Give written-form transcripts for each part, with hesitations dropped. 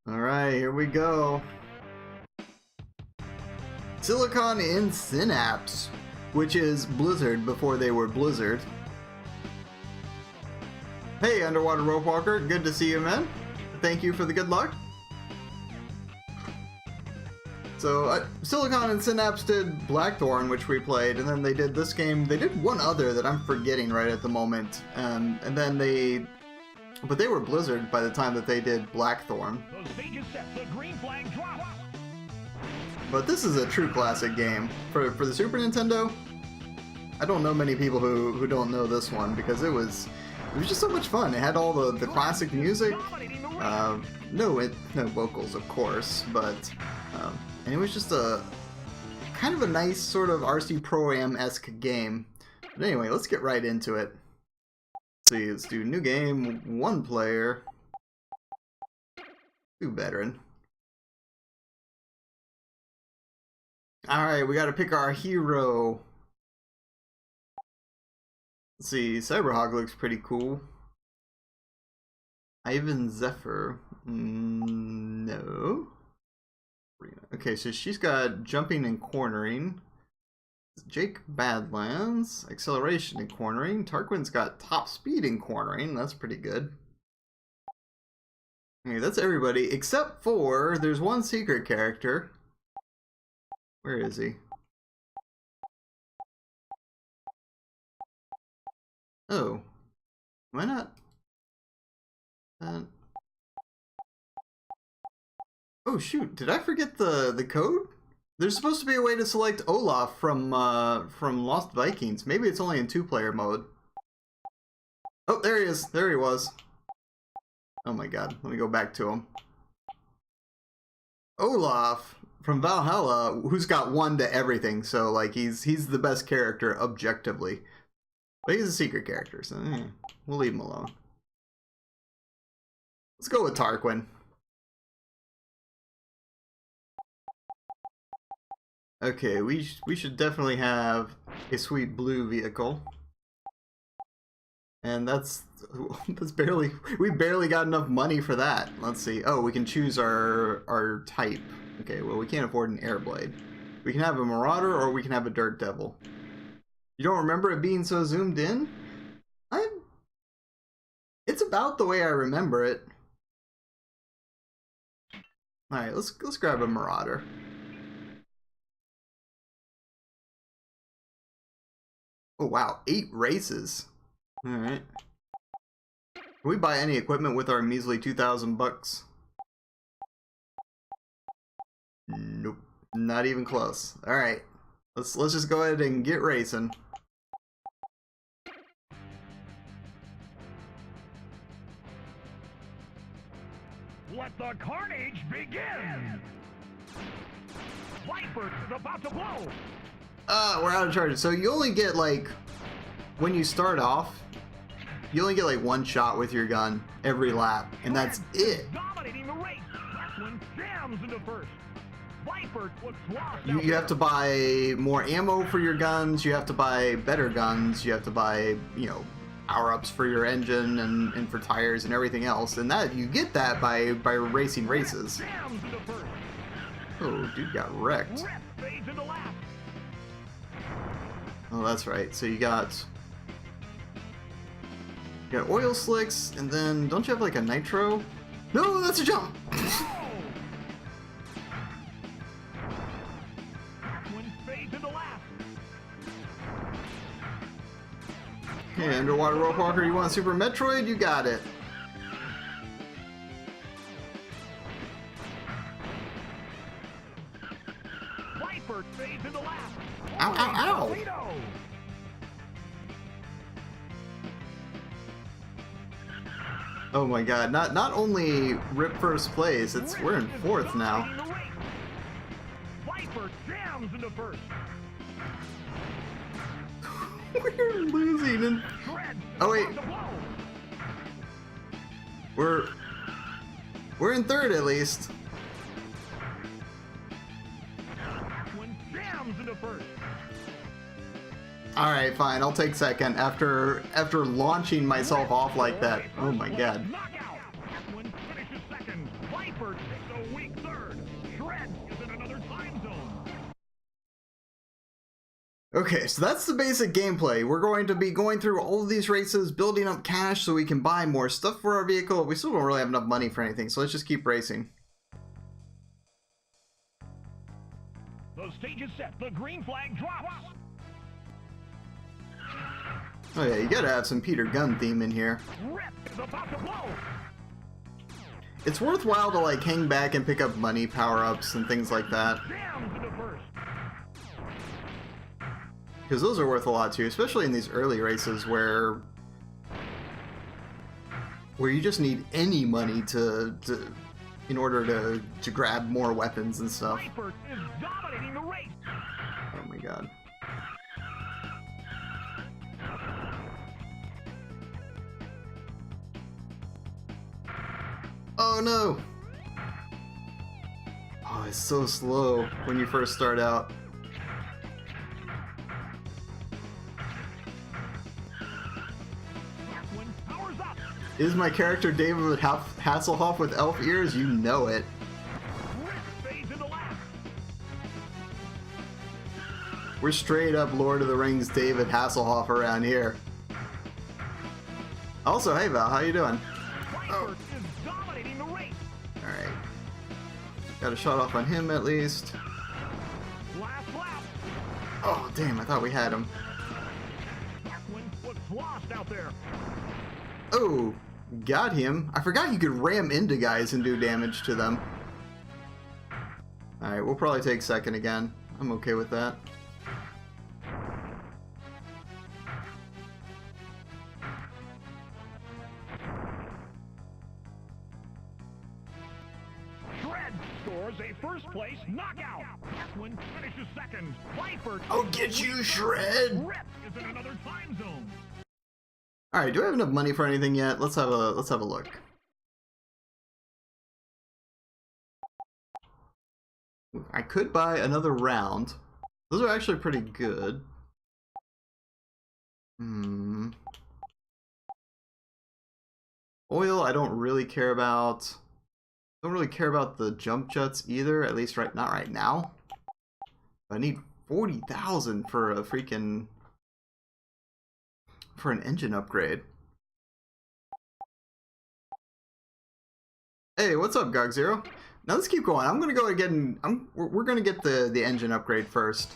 Alright, here we go. Silicon Synapse, which is Blizzard before they were Blizzard. Hey, Underwater Rope Walker, good to see you, man. Thank you for the good luck. So, Silicon Synapse did Blackthorn, which we played, and then they did this game. They did one other that I'm forgetting right at the moment, and then but they were Blizzard by the time that they did Blackthorn. But this is a true classic game. For the Super Nintendo, I don't know many people who don't know this one, because it was just so much fun. It had all the classic music, no vocals of course, but and it was just a kind of a nice sort of RC Pro-Am-esque game. But anyway, let's get right into it. Let's see, let's do new game, 1 player, 2 veteran. Alright, we gotta pick our hero. Let's see, Cyberhawk looks pretty cool. Ivan Zephyr, no. Okay, so she's got jumping and cornering. Jake Badlands, acceleration and cornering. Tarquin's got top speed and cornering. That's pretty good. Okay, that's everybody except for there's one secret character. Where is he? Oh, am I not? Oh shoot! Did I forget the code? There's supposed to be a way to select Olaf from Lost Vikings. Maybe it's only in 2-player mode. Oh, there he is. There he was. Oh my god. Let me go back to him. Olaf from Valhalla, who's got 1 to everything, so like he's the best character objectively. But he's a secret character, so we'll leave him alone. Let's go with Tarquin. Okay, we should definitely have a sweet blue vehicle. And that's barely, we barely got enough money for that. Let's see. Oh, we can choose our type. Okay, well we can't afford an Airblade. We can have a Marauder or we can have a Dirt Devil. You don't remember it being so zoomed in? It's about the way I remember it. Alright, let's grab a Marauder. Oh wow, 8 races. Alright. Can we buy any equipment with our measly 2,000 bucks? Nope. Not even close. Alright. Let's just go ahead and get racing. Let the carnage begin! Lightburst is about to blow! We're out of charges. So you only get like, when you start off, you only get like 1 shot with your gun every lap, and that's it. Dominating the race. That one jams into first. Viper looks lost. You have to buy more ammo for your guns. You have to buy better guns. You have to buy, you know, power-ups for your engine and for tires and everything else. And that you get that by racing races. Oh, dude got wrecked. Oh, that's right. So you got oil slicks, and then don't you have like a nitro? No, that's a jump. Okay, Underwater Rope Walker, you want Super Metroid? You got it. Ow, ow, ow! Oh my god, not only rip first place, we're in 4th now. Viper jams into first. We're losing and oh wait. We're in 3rd at least. Jams into first. Alright, fine, I'll take 2nd after launching myself off like that. Oh my god. Viper takes a weak third. Shred is in another time zone. Okay, so that's the basic gameplay. We're going to be going through all of these races, building up cash so we can buy more stuff for our vehicle. We still don't really have enough money for anything, so let's just keep racing. The stage is set. The green flag drops. Oh yeah, you gotta have some Peter Gunn theme in here. Rip is about to blow. It's worthwhile to like hang back and pick up money, power-ups, and things like that. Jams into first. Because those are worth a lot too, especially in these early races where you just need any money in order to grab more weapons and stuff. Viper is dominating the race. Oh my god. Oh no! Oh, it's so slow when you first start out. When powers up. Is my character David Hasselhoff with elf ears? You know it. Rip fades into last. We're straight up Lord of the Rings David Hasselhoff around here. Also, hey Val, how you doing? Viper is dominating the race. Alright. Got a shot off on him at least. Last lap. Oh, damn, I thought we had him. When looks lost out there. Oh, got him. I forgot you could ram into guys and do damage to them. Alright, we'll probably take second again. I'm okay with that. Shred scores a first place knockout. When finishes second. Viper. I'll get you, Shred! Rip is in another time zone. Alright, do I have enough money for anything yet? Let's have a look. I could buy another round. Those are actually pretty good. Oil, I don't really care about. Don't really care about the jump jets either, at least not right now. I need 40,000 for a freaking for an engine upgrade. Hey, what's up, Gog Zero? Now let's keep going. I'm gonna go again. We're gonna get the engine upgrade first.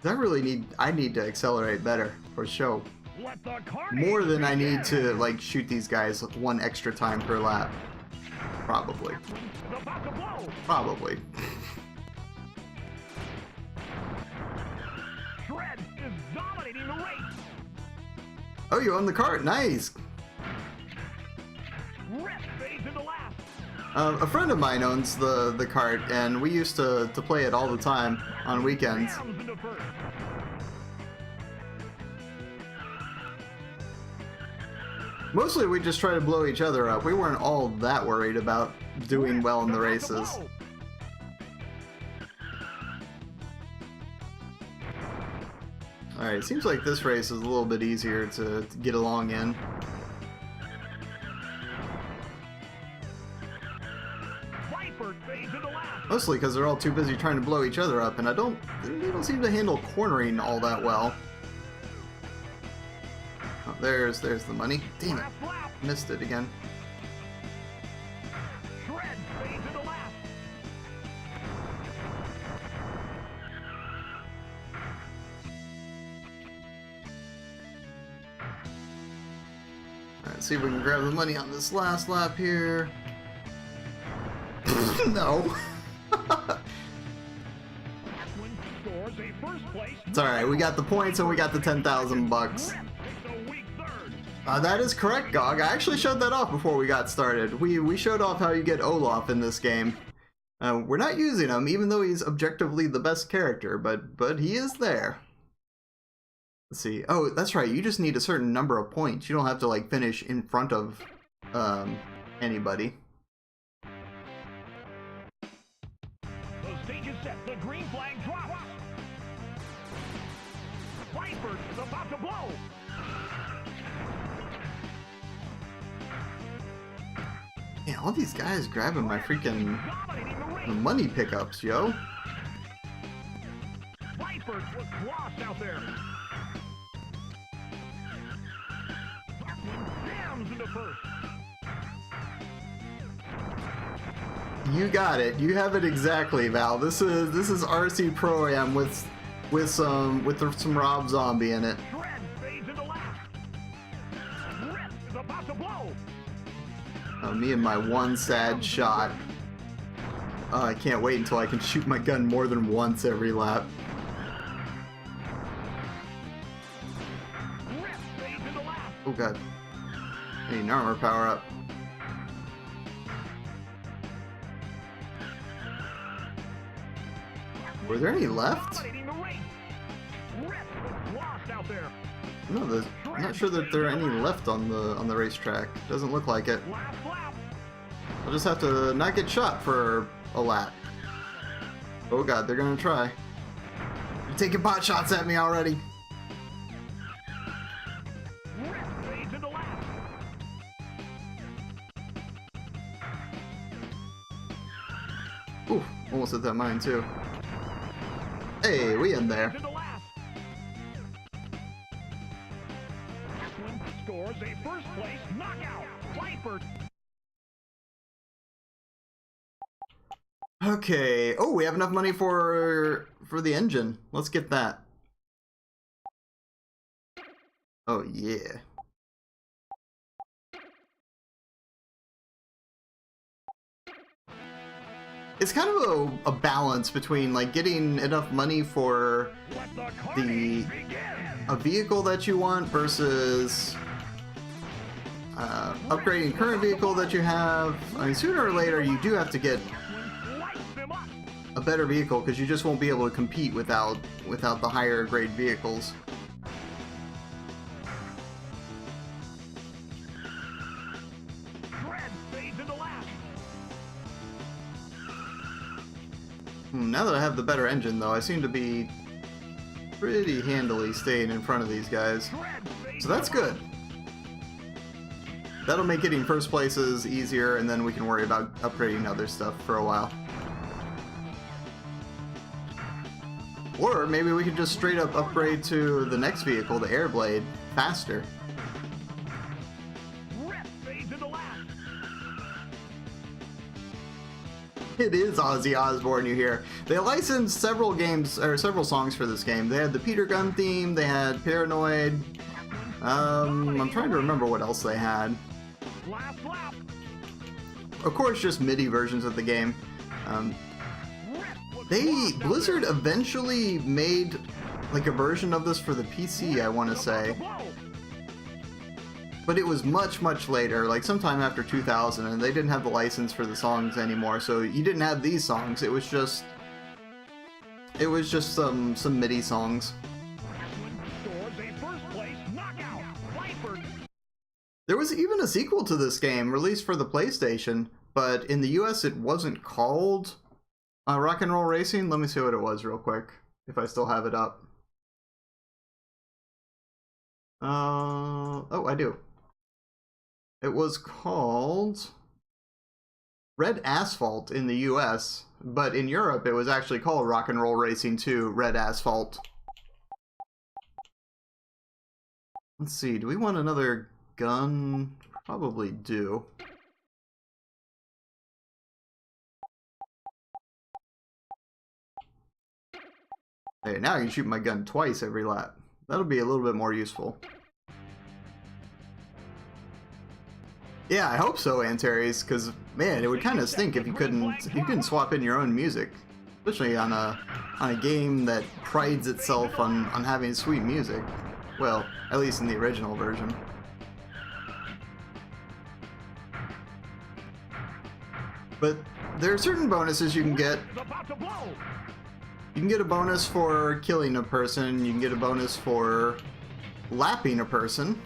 I need to accelerate better for show. Let the More than I need to like shoot these guys one extra time per lap. Probably. About to blow. Probably. Shred is dominating the race. Oh, you own the cart. Nice. Rip fades into last. A friend of mine owns the cart, and we used to play it all the time on weekends. Jams into first. Mostly we just try to blow each other up. We weren't all that worried about doing well in the races. Alright, seems like this race is a little bit easier to get along in. Viper fades into last. Mostly because they're all too busy trying to blow each other up, and they don't seem to handle cornering all that well. Oh, there's the money. Damn it. Last lap. Missed it again. Shred fades into last. Alright, see if we can grab the money on this last lap here. No. When scores a first place. It's alright, we got the points and we got the 10,000 bucks. Rip takes a weak third. That is correct, Gog. I actually showed that off before we got started. We showed off how you get Olaf in this game. We're not using him, even though he's objectively the best character, but he is there. Let's see. Oh, that's right. You just need a certain number of points. You don't have to like finish in front of anybody. The stage is set. The green flag drops. Viper is about to blow. Man, all these guys grabbing my freaking Dominating the race. the money pickups, yo. Viper was lost out there. Jams into first. You got it. You have it exactly, Val. This is RC Pro Am with some Rob Zombie in it. Shred fades into last. Rip is about to blow. Me and my one sad shot. I can't wait until I can shoot my gun more than once every lap. Rip fades into last. Oh god. I need an armor power up. Were there any left? Dominating the race. Rip was lost out there. No, I'm not sure that there are any left on the racetrack. Doesn't look like it. Last lap. I'll just have to not get shot for a lap. Oh god, they're gonna try. You're taking pot shots at me already. Rip fades into last. Ooh, almost hit that mine too. Hey, we in there. Into last. This one scores a first place knockout. Viper. Okay. Oh, we have enough money for the engine. Let's get that. Oh yeah. It's kind of a balance between like getting enough money for Let the the carnage begin. a vehicle that you want versus upgrading current vehicle that you have. I mean, sooner or later you do have to get Lights them up. a better vehicle because you just won't be able to compete without the higher grade vehicles. Shred fades into last. Now that I have the better engine though, I seem to be pretty handily staying in front of these guys. Shred fades So that's into good. That'll make getting first places easier, and then we can worry about upgrading other stuff for a while. Or maybe we could just straight up upgrade to the next vehicle, the Airblade, faster. last. Rip fades into last. It is Ozzy Osbourne you hear. They licensed several games, or several songs for this game. They had the Peter Gunn theme, they had Paranoid. I'm trying to remember what else they had. Last lap. Of course, just MIDI versions of the game. Rip was They lost out Blizzard there. eventually made like a version of this for the PC, I want to About say, to blow. but it was much later, like sometime after 2000, and they didn't have the license for the songs anymore, so you didn't have these songs. It was just some MIDI songs. Scores a first place knockout. Viper. There was even a sequel to this game released for the PlayStation, but in the US it wasn't called Rock and Roll Racing. Let me see what it was real quick, if I still have it up. Oh, I do. It was called Red Asphalt in the US, but in Europe it was actually called Rock and Roll Racing 2 Red Asphalt. Let's see, do we want another gun? Probably do. Hey, now I can shoot my gun twice every lap. That'll be a little bit more useful. Yeah, I hope so, Antares, because man, it would kind of stink if you couldn't swap in your own music, especially on a game that prides itself on having sweet music. Well, at least in the original version. But there are certain bonuses you can get. Is about to blow. You can get a bonus for killing a person, you can get a bonus for lapping a person,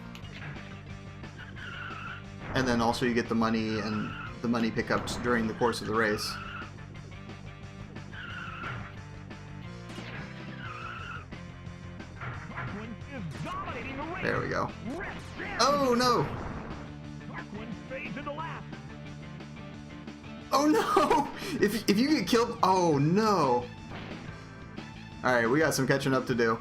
and then also you get the money and the money pickups during the course of the race. Darkwing is dominating the race. There we go. Rip, jam. Oh no! Darkwing fades into last. Oh no! If you get killed, oh no! All right, we got some catching up to do.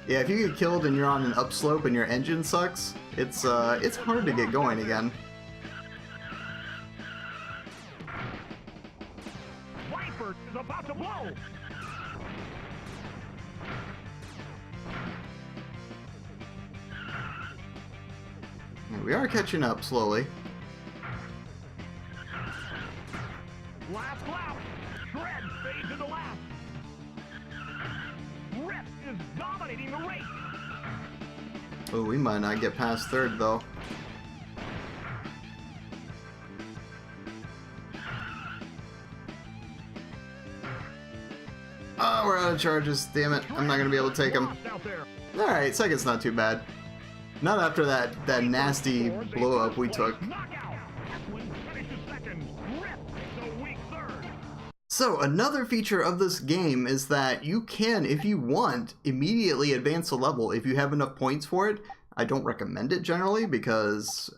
Yeah, if you get killed and you're on an upslope and your engine sucks, it's hard to get going again. Viper is about to blow. We are catching up slowly. Last lap. Shred fades into last. Rip is dominating the race. Oh, we might not get past third though. Oh, we're out of charges. Damn it. I'm not going to be able to take them. Alright, second's not too bad. Not after that nasty blow up we took. So, another feature of this game is that you can, if you want, immediately advance a level if you have enough points for it. I don't recommend it generally because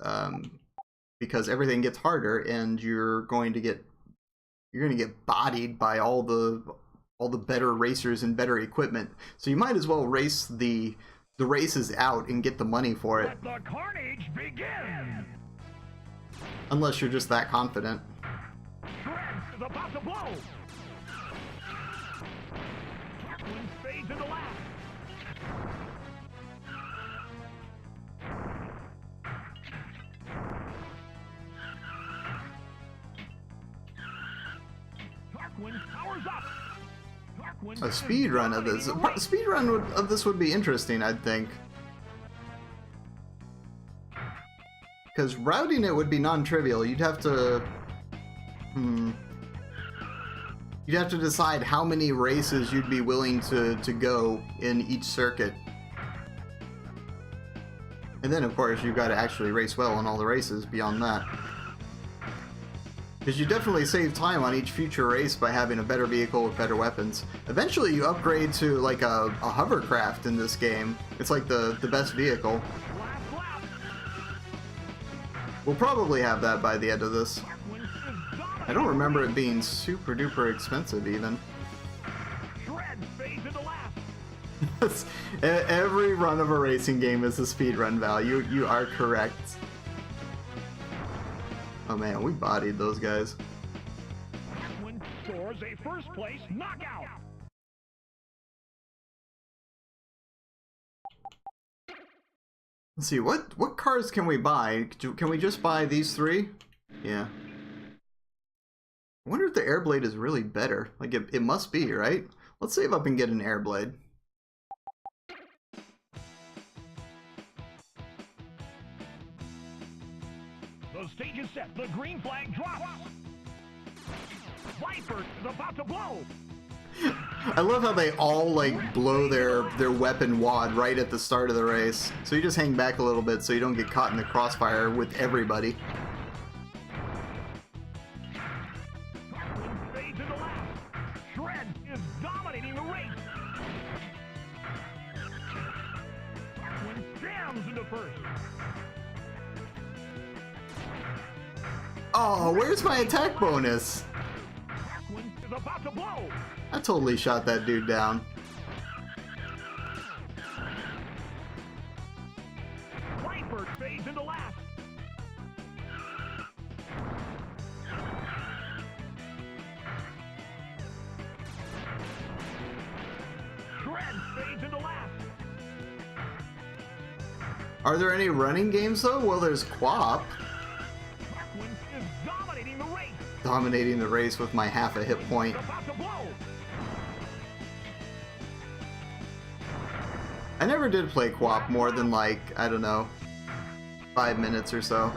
everything gets harder and you're going to get bodied by all the better racers and better equipment. So you might as well race the races out and get the money for it. Let the carnage begin. Unless you're just that confident. Shred is about to blow. One fades into last. Tarquin powers up. A speed run of this. A speed run of this would be interesting, I'd think. Because routing it would be non-trivial. You'd have to... You'd have to decide how many races you'd be willing to go in each circuit. And then, of course, you've got to actually race well in all the races beyond that. Because you definitely save time on each future race by having a better vehicle with better weapons. Eventually you upgrade to like a hovercraft in this game. It's like the best vehicle. We'll probably have that by the end of this. I don't remember it being super duper expensive even. Every run of a racing game is a speedrun value. You are correct. Oh man, we bodied those guys. Scores a first place knockout. Let's see, what cars can we buy? Can we just buy these three? Yeah. I wonder if the Airblade is really better. Like, it must be, right? Let's save up and get an Airblade. The stage is set. The green flag drops. Viper is about to blow. I love how they all like blow their weapon wad right at the start of the race. So you just hang back a little bit so you don't get caught in the crossfire with everybody. Fades into last. Shred is dominating the race. Jams into first. Oh, where's my attack bonus? Is about to blow. I totally shot that dude down. Viper fades into last. Shred fades into last. Are there any running games though? Well, there's Quap. Is dominating the race. Dominating the race with my half a hit point. About to blow. I never did play Quap more than like, I don't know, 5 minutes or so.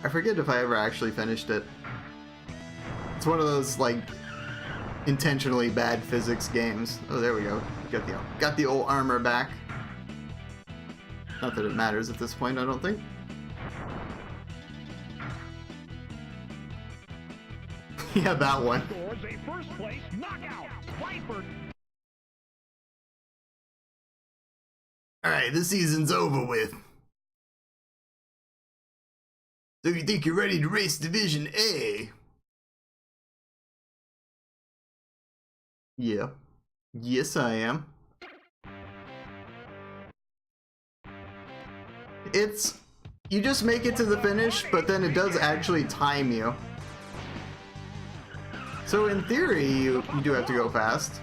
I forget if I ever actually finished it. It's one of those like intentionally bad physics games. Oh, there we go. Got the old armor back. Not that it matters at this point, I don't think. Yeah, that one. Scores a first place knockout. Viper. Alright, this season's over with. So you think you're ready to race Division A? Yeah. Yes, I am. You just make it to the finish, but then it does actually time you. So in theory, you do have to go fast.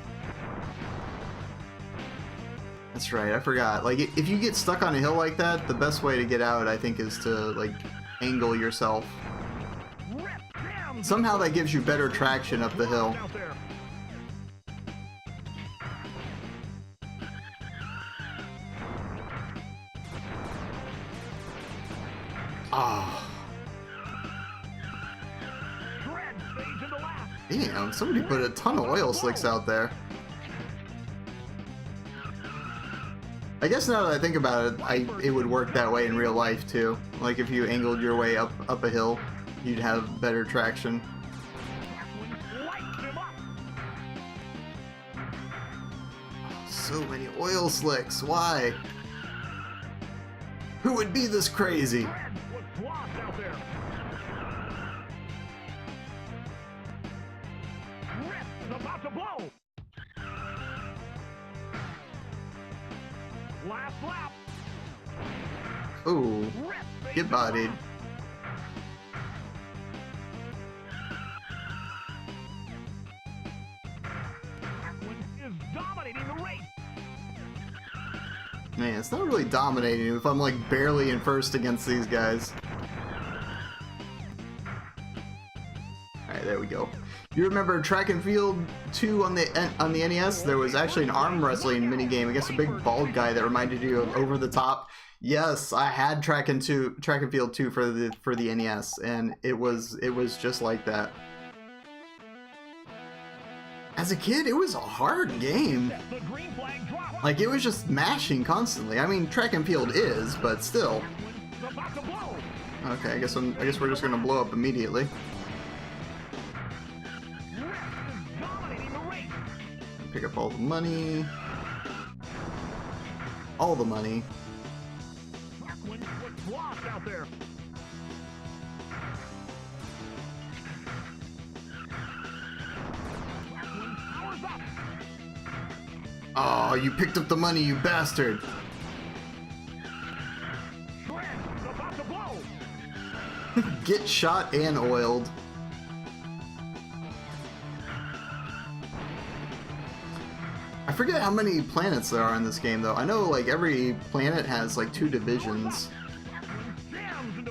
That's right, I forgot. Like, if you get stuck on a hill like that, the best way to get out, I think, is to, like, angle yourself. Somehow that gives you better traction up the hill. Oh. Damn, somebody put a ton of oil slicks out there. I guess now that I think about it, it would work that way in real life too. Like if you angled your way up a hill, you'd have better traction. So many oil slicks, why? Who would be this crazy? About to blow. Last lap. Ooh, get bodied. Is dominating the race. Man, it's not really dominating if I'm like barely in first against these guys. Alright, there we go. You remember Track and Field 2 on the NES? There was actually an arm wrestling minigame against a big bald guy that reminded you of Over the Top. Yes, I had Track and Field 2 for the NES, and it was just like that. As a kid, it was a hard game. Like, it was just mashing constantly. I mean, Track and Field is, but still. Okay, I guess we're just gonna blow up immediately. Pick up all the money. All the money. Oh, you picked up the money, you bastard! Get shot and oiled. I forget how many planets there are in this game, though. I know, like, every planet has, like, 2 divisions.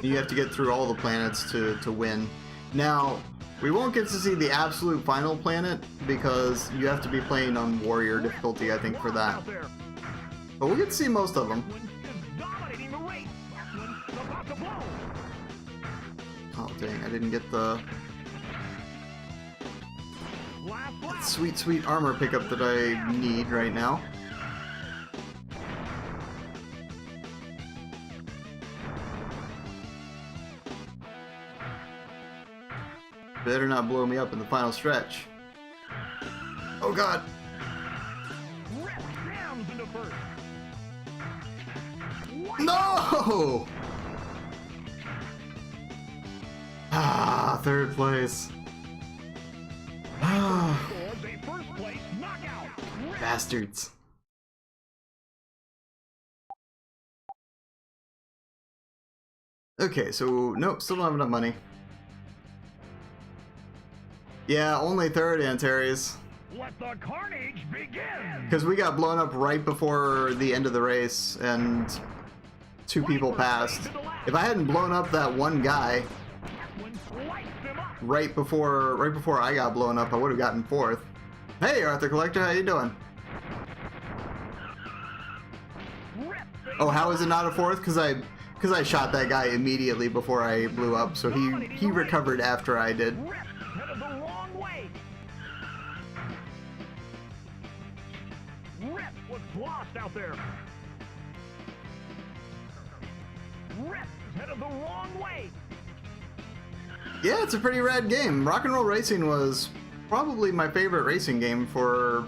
You have to get through all the planets to win. Now, we won't get to see the absolute final planet, because you have to be playing on Warrior difficulty, I think, for that. But we'll get to see most of them. Oh, dang, I didn't get the... that sweet, sweet armor pickup that I need right now. Better not blow me up in the final stretch. Oh god! No! Ah, 3rd place. Ah. Bastards. Okay, so nope, still don't have enough money. Yeah, only 3rd, Antares. Let the carnage begin. Because we got blown up right before the end of the race, and 2 people passed. If I hadn't blown up that one guy right before I got blown up, I would have gotten 4th. Hey, Arthur Collector, how you doing? Oh, how is it not a 4th? Because I shot that guy immediately before I blew up, so he recovered after I did. Lost out there. Rip is headed the wrong way. Yeah, it's a pretty rad game. Rock and Roll Racing was probably my favorite racing game for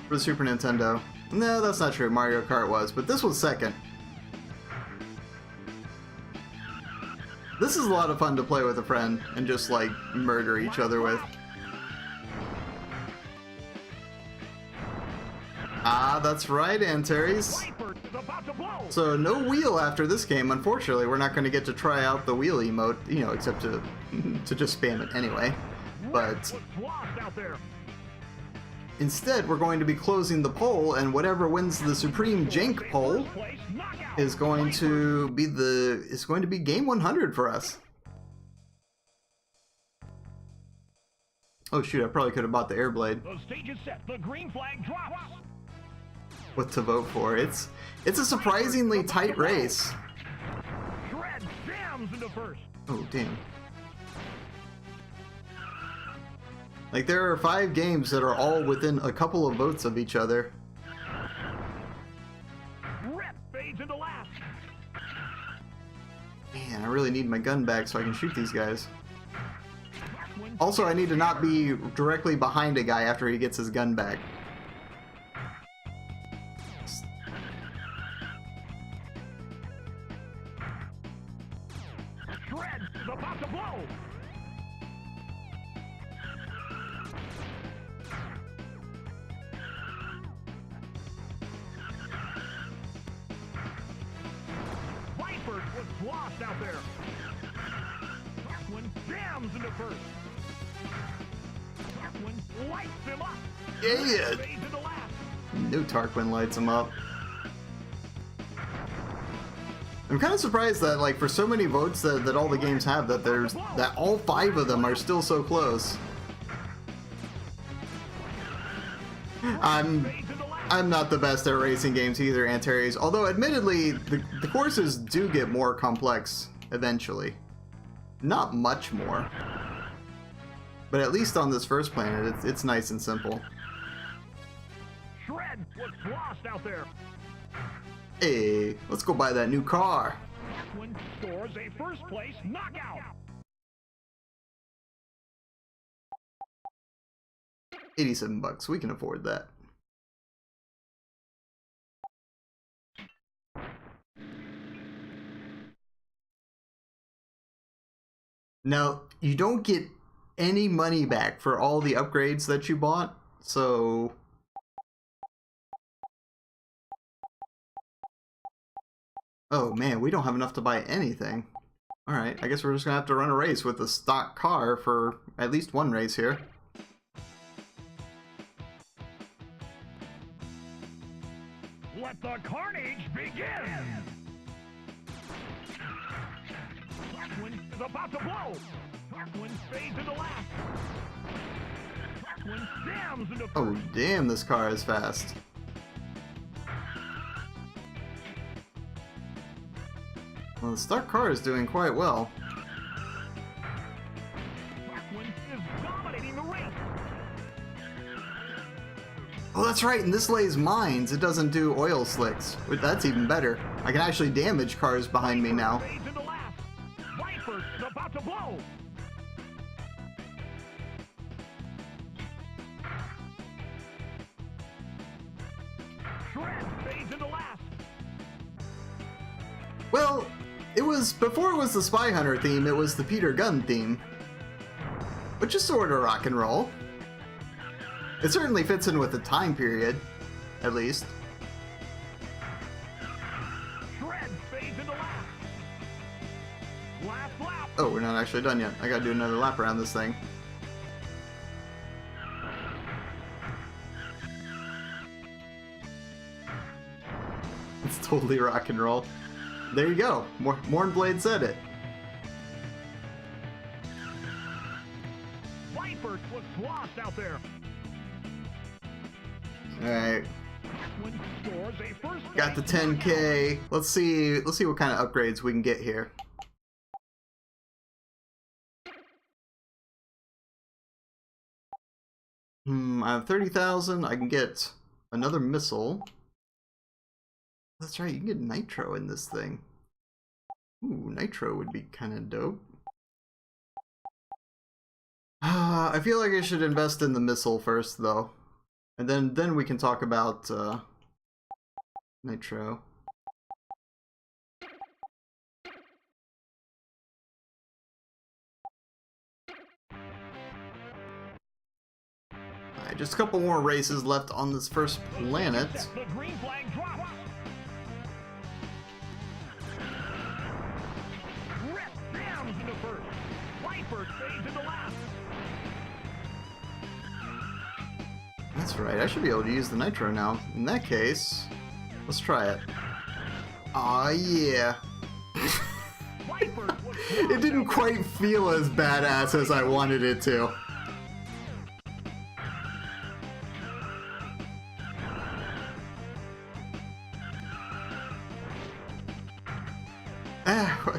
the Super Nintendo. No, that's not true. Mario Kart was, but this was second. This is a lot of fun to play with a friend and just like murder each other with. Ah, that's right, Antares. So no wheel after this game. Unfortunately, we're not going to get to try out the wheel emote, you know, except to just spam it anyway. But instead, we're going to be closing the poll, and whatever wins the Supreme Jank poll is going to be game 100 for us. Oh shoot! I probably could have bought the Airblade. The stage is set. The green flag drops. What to vote for? It's a surprisingly tight race. Shred jams into first. Oh damn! Like there are 5 games that are all within a couple of votes of each other. Rip fades into last. Man, I really need my gun back so I can shoot these guys. Also, I need to not be directly behind a guy after he gets his gun back. Shred is about to blow. Viper was lost out there. That one jams into first. That one lights him up. Yeah! Fades into last. No Tarquin lights him up. I'm kind of surprised that, like, for so many votes that all the games have, that all 5 of them are still so close. I'm not the best at racing games either, Antares. Although, admittedly, the courses do get more complex eventually. Not much more. But at least on this first planet, it's nice and simple. Shred was lost out there. Hey, let's go buy that new car. That one scores a first place knockout. 87 bucks, we can afford that. Now, you don't get any money back for all the upgrades that you bought, so... Oh man, we don't have enough to buy anything. Alright, I guess we're just gonna have to run a race with the stock car for at least one race here. Let the carnage begin! That one is about to blow! That one fades into last! That one jams into first! Oh damn, this car is fast. Well, the stock car is doing quite well. That one is dominating the race! Oh, that's right, and this lays mines. It doesn't do oil slicks. That's even better. I can actually damage cars behind me now. Fades into last! Viper is about to blow! Shred fades into last! Well, before it was the Spy Hunter theme, it was the Peter Gunn theme. Which is sort of rock and roll. It certainly fits in with the time period, at least. Shred fades into last! Last lap! Oh, we're not actually done yet. I gotta do another lap around this thing. It's totally rock and roll. There you go. Mornblade said it. Viper was lost out there! Alright. One scores a first Got the place 10K. Let's see what kind of upgrades we can get here. I have 30,000. I can get another missile. That's right, you can get nitro in this thing. Ooh, nitro would be kind of dope. I feel like I should invest in the missile first, though. And then we can talk about nitro. Alright, just a couple more races left on this first planet. The green flag drops. Rip down to the first. Viper stays in the last. That's right, I should be able to use the nitro now. In that case, let's try it. Aw, yeah. It didn't quite feel as badass as I wanted it to.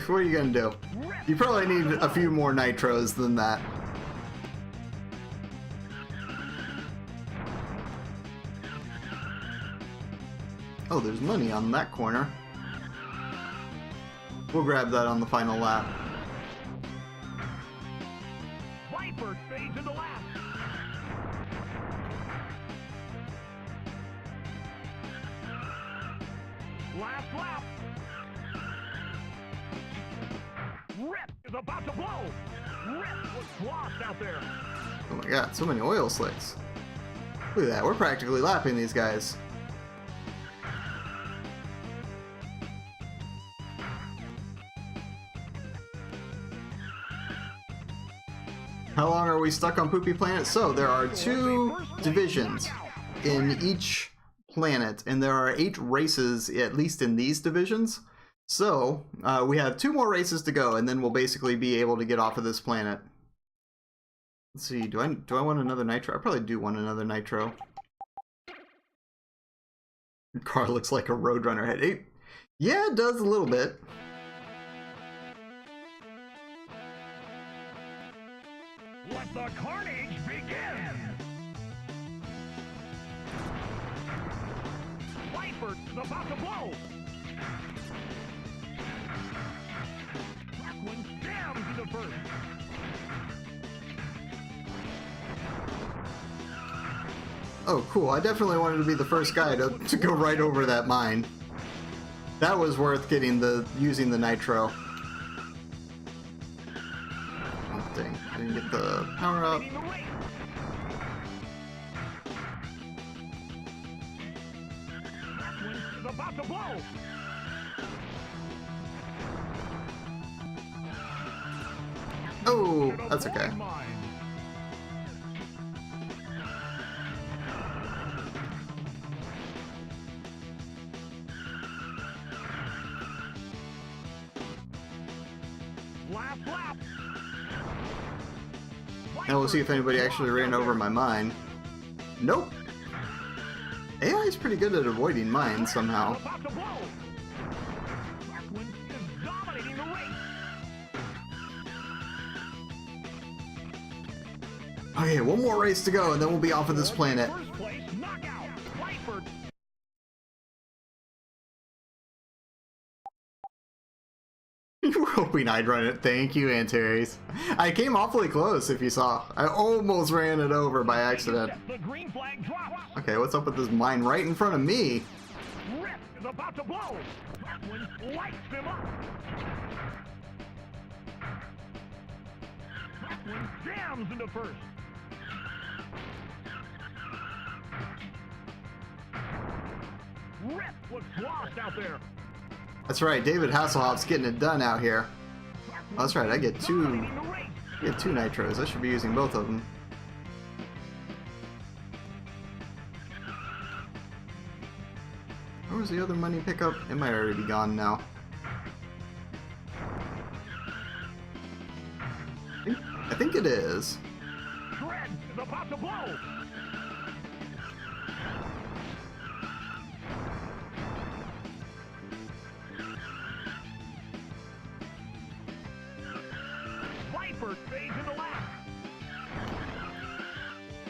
What are you gonna do? You probably need a few more nitros than that. Oh, there's money on that corner. We'll grab that on the final lap. Viper stays in the last. Last lap. Rip is about to blow. Rip was lost out there. Oh my god, so many oil slicks. Look at that, we're practically lapping these guys. How long are we stuck on Poopy Planet? So, there are 2 divisions in each planet, and there are 8 races, at least in these divisions. So, we have 2 more races to go, and then we'll basically be able to get off of this planet. Let's see, do I want another nitro? I probably do want another nitro. Your car looks like a Roadrunner head. Yeah, it does a little bit. Let the carnage begin! Viper is about to blow! That one jams to the first! Oh, cool. I definitely wanted to be the first guy to go right over that mine. That was worth getting using the nitro. Oh, dang. I didn't get the power up. About to blow. Oh, that's okay. Last lap. Now we'll see if anybody actually ran over my mine. Nope. AI is pretty good at avoiding mines somehow. Okay, one more race to go and then we'll be off of this planet. You were hoping I'd run it. Thank you, Antares. I came awfully close, if you saw. I almost ran it over by accident. Okay, what's up with this mine right in front of me? Rip is about to blow. That one lights him up. That one jams into first. Rip was lost out there. That's right, David Hasselhoff's getting it done out here. Oh, that's right, I get two nitros. I should be using both of them. Where was the other money pickup? It might already be gone now. I think it is. Shred is about to blow. Viper stays in the lap.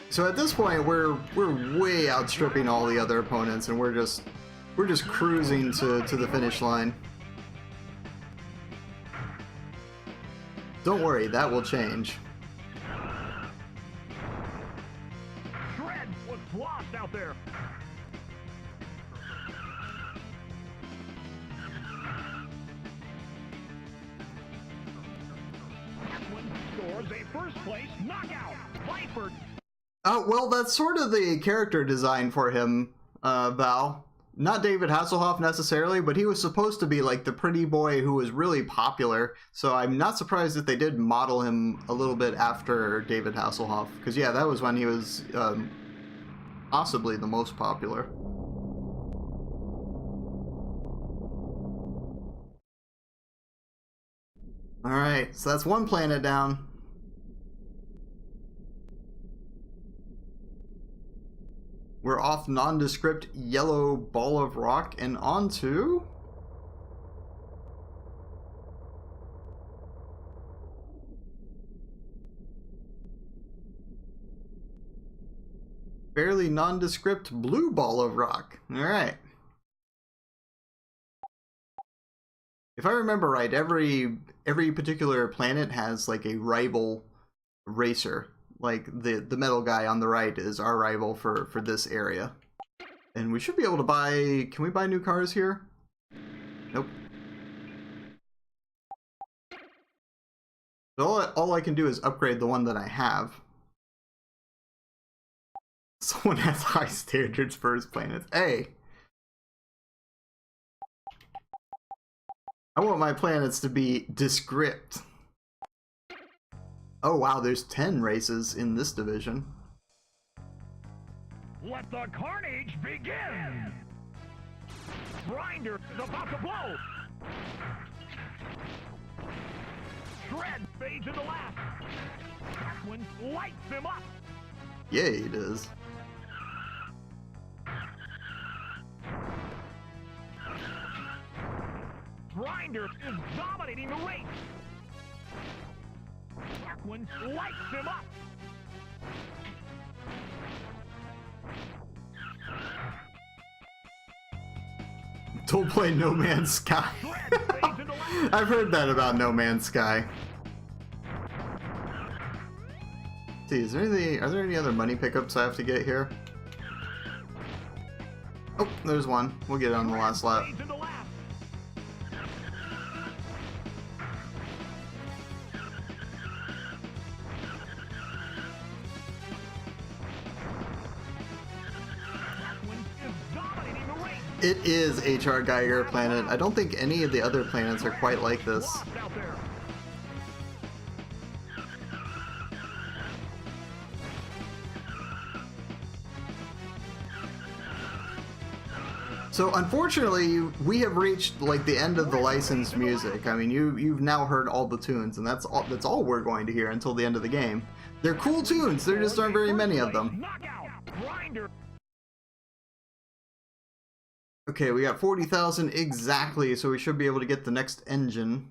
So at this point, we're way outstripping all the other opponents, and we're just cruising to the finish line. Don't worry, that will change. Shred was lost out there. That one scores a first place knockout. Viper. Oh, well, that's sort of the character design for him, Val. Not David Hasselhoff necessarily, but he was supposed to be like the pretty boy who was really popular. So I'm not surprised that they did model him a little bit after David Hasselhoff. Because, yeah, that was when he was possibly the most popular. Alright, so that's one planet down. We're off nondescript yellow ball of rock and onto... fairly nondescript blue ball of rock. Alright. If I remember right, every particular planet has like a rival racer. Like the metal guy on the right is our rival for this area. And we should be able to buy... can we buy new cars here? Nope. So all I can do is upgrade the one that I have. Someone has high standards for his planets. Hey! I want my planets to be descript. Oh wow, there's 10 races in this division. Let the carnage begin! Grinder is about to blow! Shred fades into last. One lights him up! Yeah, it is. Grinder is dominating the race! One lights him up! Don't play No Man's Sky. I've heard that about No Man's Sky. Let's see, are there any other money pickups I have to get here? Oh, there's one. We'll get it on the last lap. It is H.R. Geiger planet. I don't think any of the other planets are quite like this. So unfortunately, we have reached like the end of the licensed music. I mean, you've now heard all the tunes, and that's all we're going to hear until the end of the game. They're cool tunes. There just aren't very many of them. Okay, we got 40,000 exactly, so we should be able to get the next engine.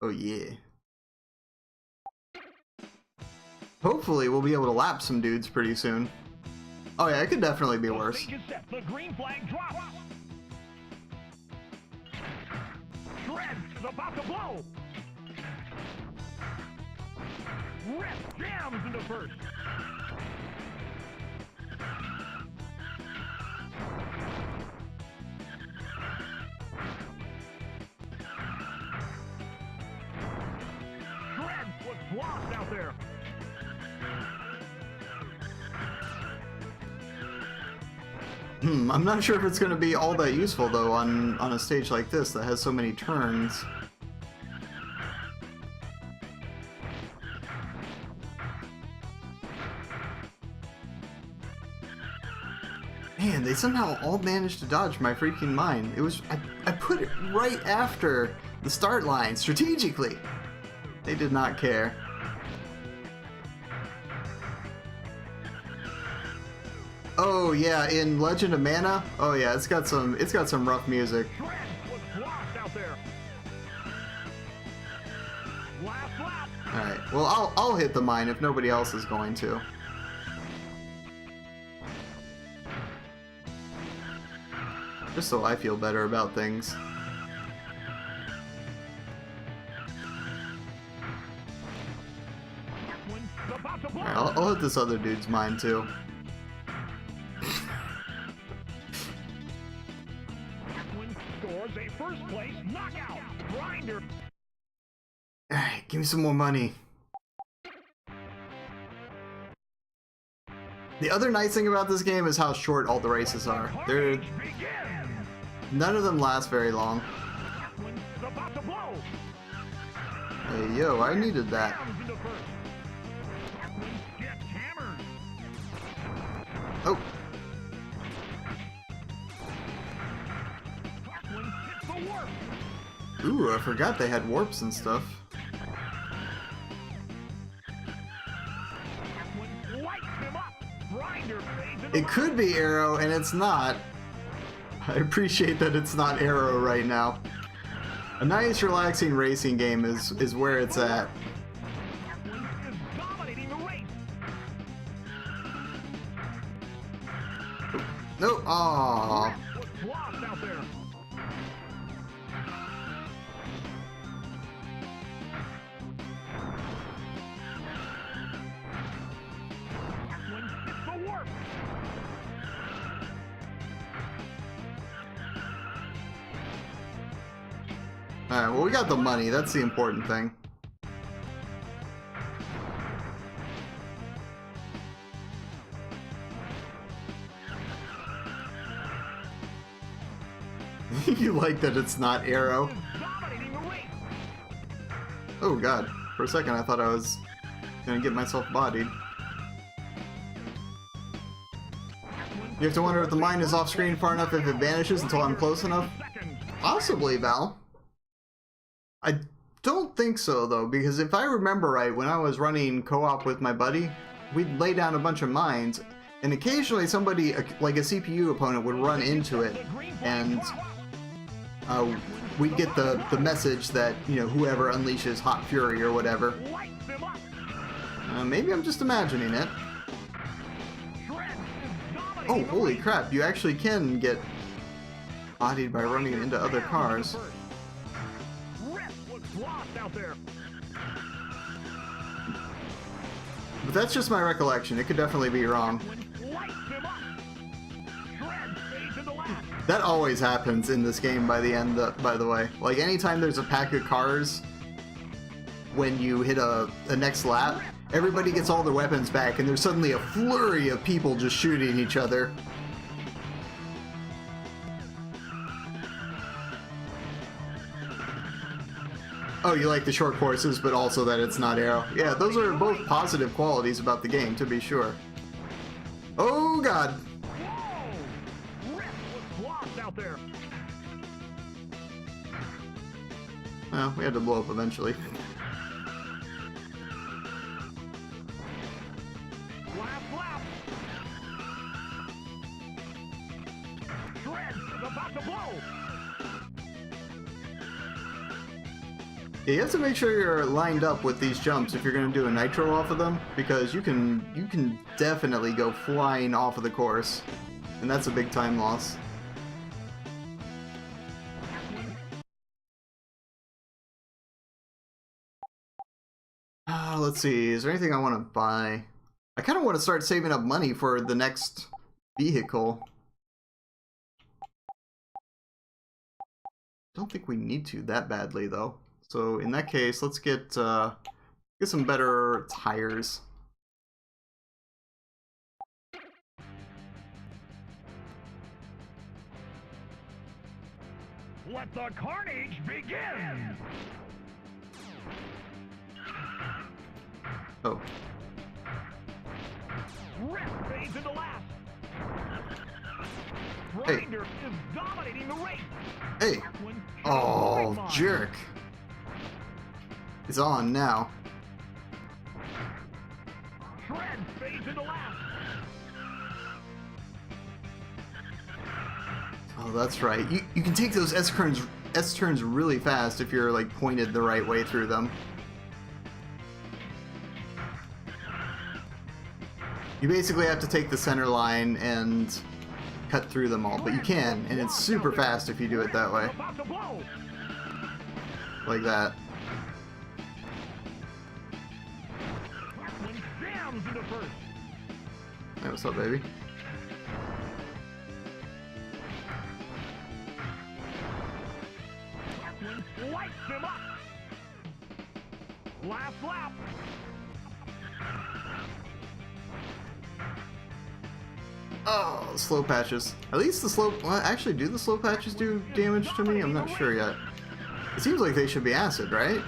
Oh yeah. Hopefully we'll be able to lap some dudes pretty soon. Oh yeah, it could definitely be worse. The green flag drops. Shred is about to blow. Rip jams into first. Shred was lost out there. I'm not sure if it's going to be all that useful though on a stage like this that has so many turns. Man, they somehow all managed to dodge my freaking mine. It was I put it right after the start line strategically. They did not care. Oh yeah, in Legend of Mana. Oh yeah, it's got some rough music. All right. Well, I'll hit the mine if nobody else is going to. Just so I feel better about things. Alright, I'll hit this other dude's mine too. Alright, Give me some more money. The other nice thing about this game is how short all the races are. None of them last very long. Hey, yo, I needed that. Oh. Ooh, I forgot they had warps and stuff. It could be Arrow, and it's not. I appreciate that it's not Arrow right now. A nice, relaxing racing game is where it's at. No, aww. Alright, well, we got the money. That's the important thing. You like that it's not Arrow? Oh god. For a second I thought I was gonna get myself bodied. You have to wonder if the mine is off screen far enough if it vanishes until I'm close enough? Possibly, Val. I don't think so, though, because if I remember right, when I was running co-op with my buddy, we'd lay down a bunch of mines, and occasionally somebody, like a CPU opponent, would run into it, and we'd get the message that, you know, whoever unleashes Hot Fury or whatever. Maybe I'm just imagining it. Oh, holy crap, you actually can get bodied by running into other cars. But that's just my recollection. It could definitely be wrong. That always happens in this game by the end, by the way. Like, anytime there's a pack of cars, when you hit a next lap, everybody gets all their weapons back, and there's suddenly a flurry of people just shooting each other. Oh, you like the short courses, but also that it's not Arrow. Yeah, those are both positive qualities about the game, to be sure. Oh, God. Well, we had to blow up eventually. Yeah, you have to make sure you're lined up with these jumps if you're going to do a nitro off of them, because you can definitely go flying off of the course, and that's a big time loss. Let's see, is there anything I want to buy? I kind of want to start saving up money for the next vehicle. Don't think we need to that badly, though. So in that case, let's get some better tires. Let the carnage begin! Oh. Rip fades into last. Hey. Grinder is dominating the race. Hey. Oh, jerk. It's on now. Shred fades into last. Oh, that's right. You can take those S turns really fast if you're like pointed the right way through them. You basically have to take the center line and cut through them all, but you can, and it's super fast if you do it that way. Like that. Hey, what's up, baby? Last lap. Oh, slow patches. At least the slow... Well, actually, do the slow patches do damage to me? I'm not sure yet. It seems like they should be acid, right?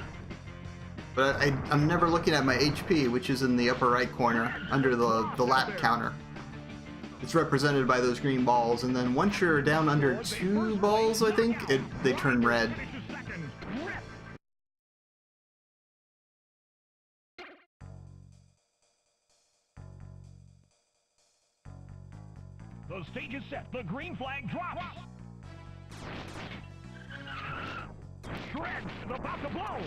But I'm never looking at my HP, which is in the upper right corner, under the lap counter. It's represented by those green balls, and then once you're down under 2 balls, I think, they turn red. The stage is set. The green flag drops. Shred is about to blow.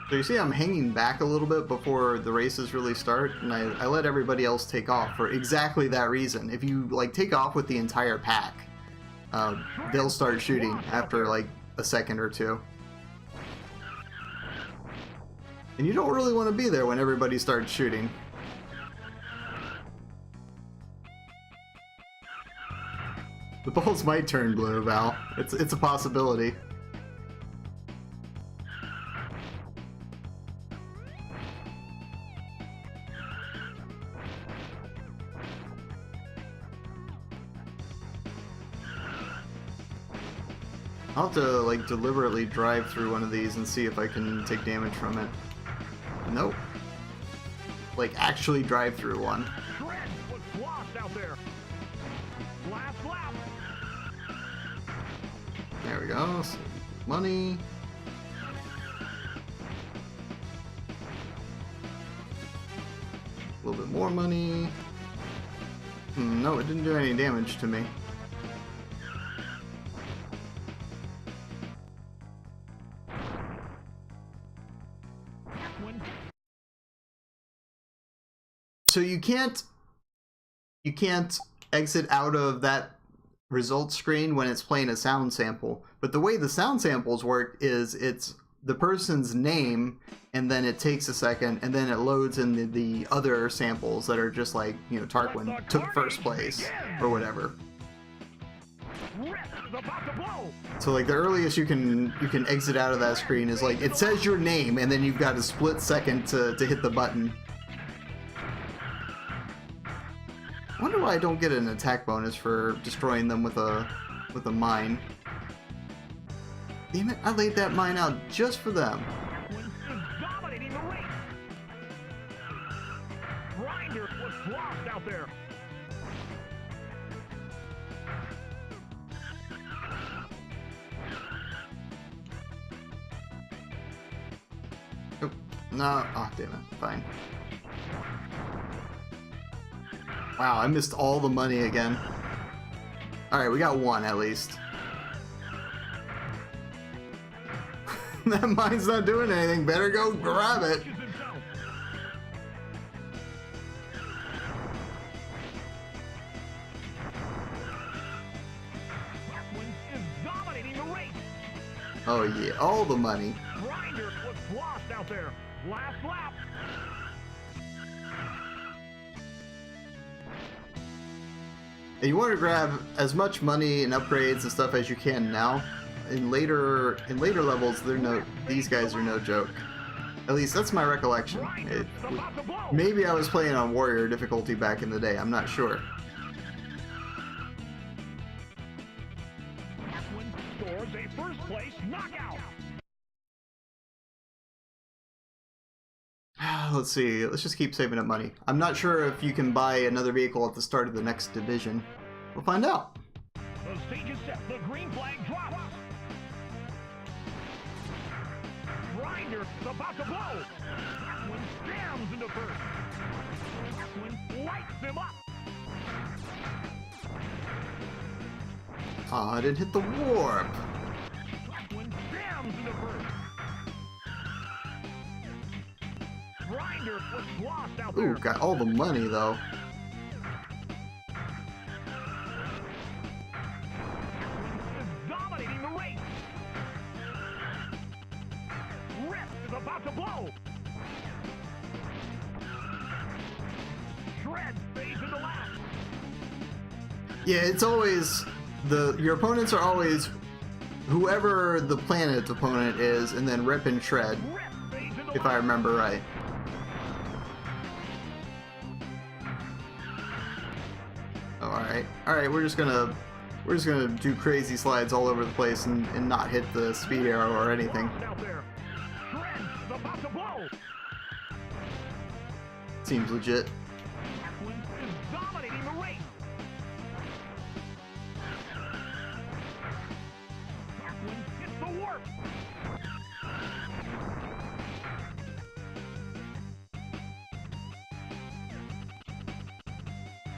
So you see I'm hanging back a little bit before the races really start, and I let everybody else take off for exactly that reason. If you like take off with the entire pack, they'll start shooting after like a second or two. And you don't really want to be there when everybody starts shooting. The balls might turn blue, Val. It's a possibility. I'll have to like deliberately drive through one of these and see if I can take damage from it. Nope. Like actually drive through one. Shred was lost out there. Last lap. There we go. Some money. A little bit more money. No, it didn't do any damage to me. So you can't exit out of that results screen when it's playing a sound sample. But the way the sound samples work is it's the person's name, and then it takes a second, and then it loads in the other samples that are just like, you know, Tarquin took first place or whatever. So like the earliest you can exit out of that screen is like it says your name, and then you've got a split second to hit the button. I wonder why I don't get an attack bonus for destroying them with a mine. Damn it, I laid that mine out just for them. Dominating the race. Grinder was lost out there. Oh, no, oh damn it, fine. Wow, I missed all the money again. Alright, we got one at least. That mine's not doing anything. Better go grab it. Oh yeah, all the money. Grinder was lost out there. Last lap. And you want to grab as much money and upgrades and stuff as you can now. In later levels, these guys are no joke. At least that's my recollection. Maybe I was playing on Warrior difficulty back in the day. I'm not sure. Scores a first place knockout. Let's see. Let's just keep saving up money. I'm not sure if you can buy another vehicle at the start of the next division. We'll find out. The stage is set. The green flag drops. Grinder is about to blow. One jams into first. One lights him up. Aw, I didn't hit the warp. One jams into first. Grinder was lost out there. Ooh, got all the money though. Dominating the race. Rip is about to blow. Shred fades into last. Yeah, it's always your opponents are always whoever the planet opponent is, and then rip and shred, if I remember right. Oh, alright, we're just gonna do crazy slides all over the place and not hit the speed arrow or anything. Seems legit.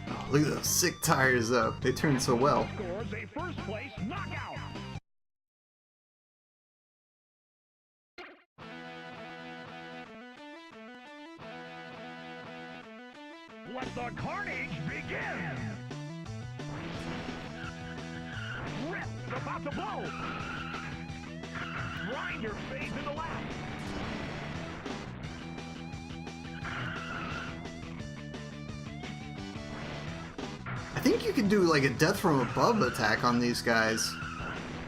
Oh, look at those sick tires though. They turn so well. Scores a first place knockout. Let the carnage begin! Rip is about to blow! Grinder fades into lap. I think you can do like a death from above attack on these guys.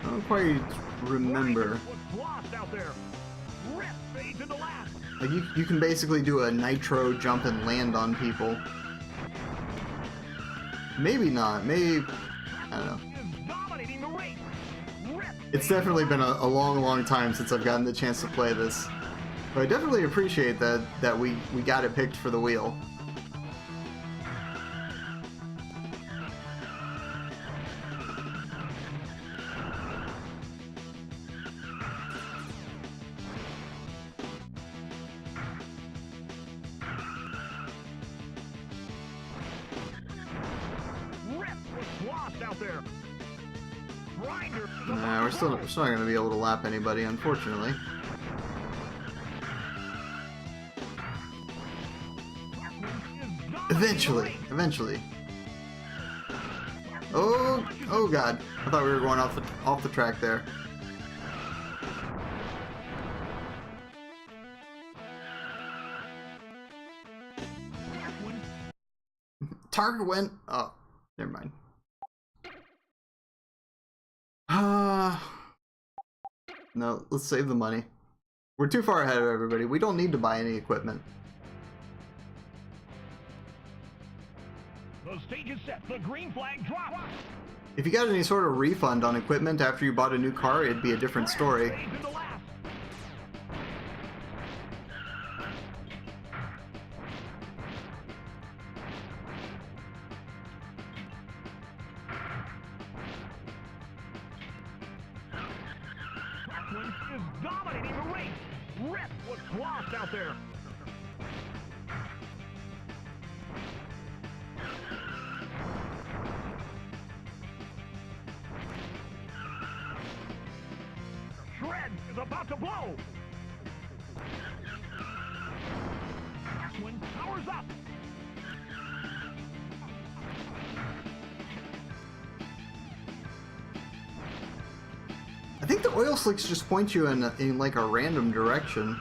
I don't quite remember. Lost out there. Rip fades into lap. Like you can basically do a nitro jump and land on people. Maybe not. Maybe, I don't know. It's definitely been a long time since I've gotten the chance to play this. But I definitely appreciate that we got it picked for the wheel. Nah, we're still not going to be able to lap anybody, unfortunately. Eventually. Oh god! I thought we were going off the track there. Target went. Oh, never mind. No, let's save the money. We're too far ahead of everybody. We don't need to buy any equipment. The stage is set. The green flag drops. If you got any sort of refund on equipment after you bought a new car, it'd be a different story. Is dominating the race. Rip was lost out there. Shred is about to blow. When powers up. I think the oil slicks just point you in like a random direction.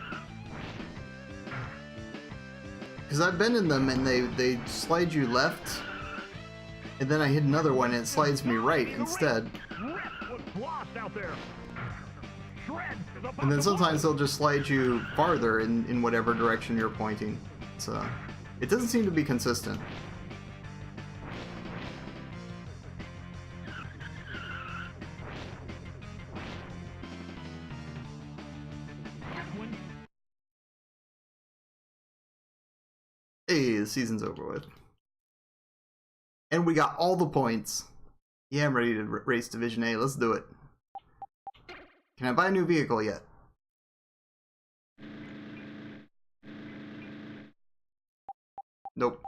Because I've been in them and they slide you left, and then I hit another one and it slides me right instead. And then sometimes they'll just slide you farther in whatever direction you're pointing. So it doesn't seem to be consistent. Hey, the season's over with. And we got all the points. Yeah, I'm ready to race Division A. Let's do it. Can I buy a new vehicle yet? Nope.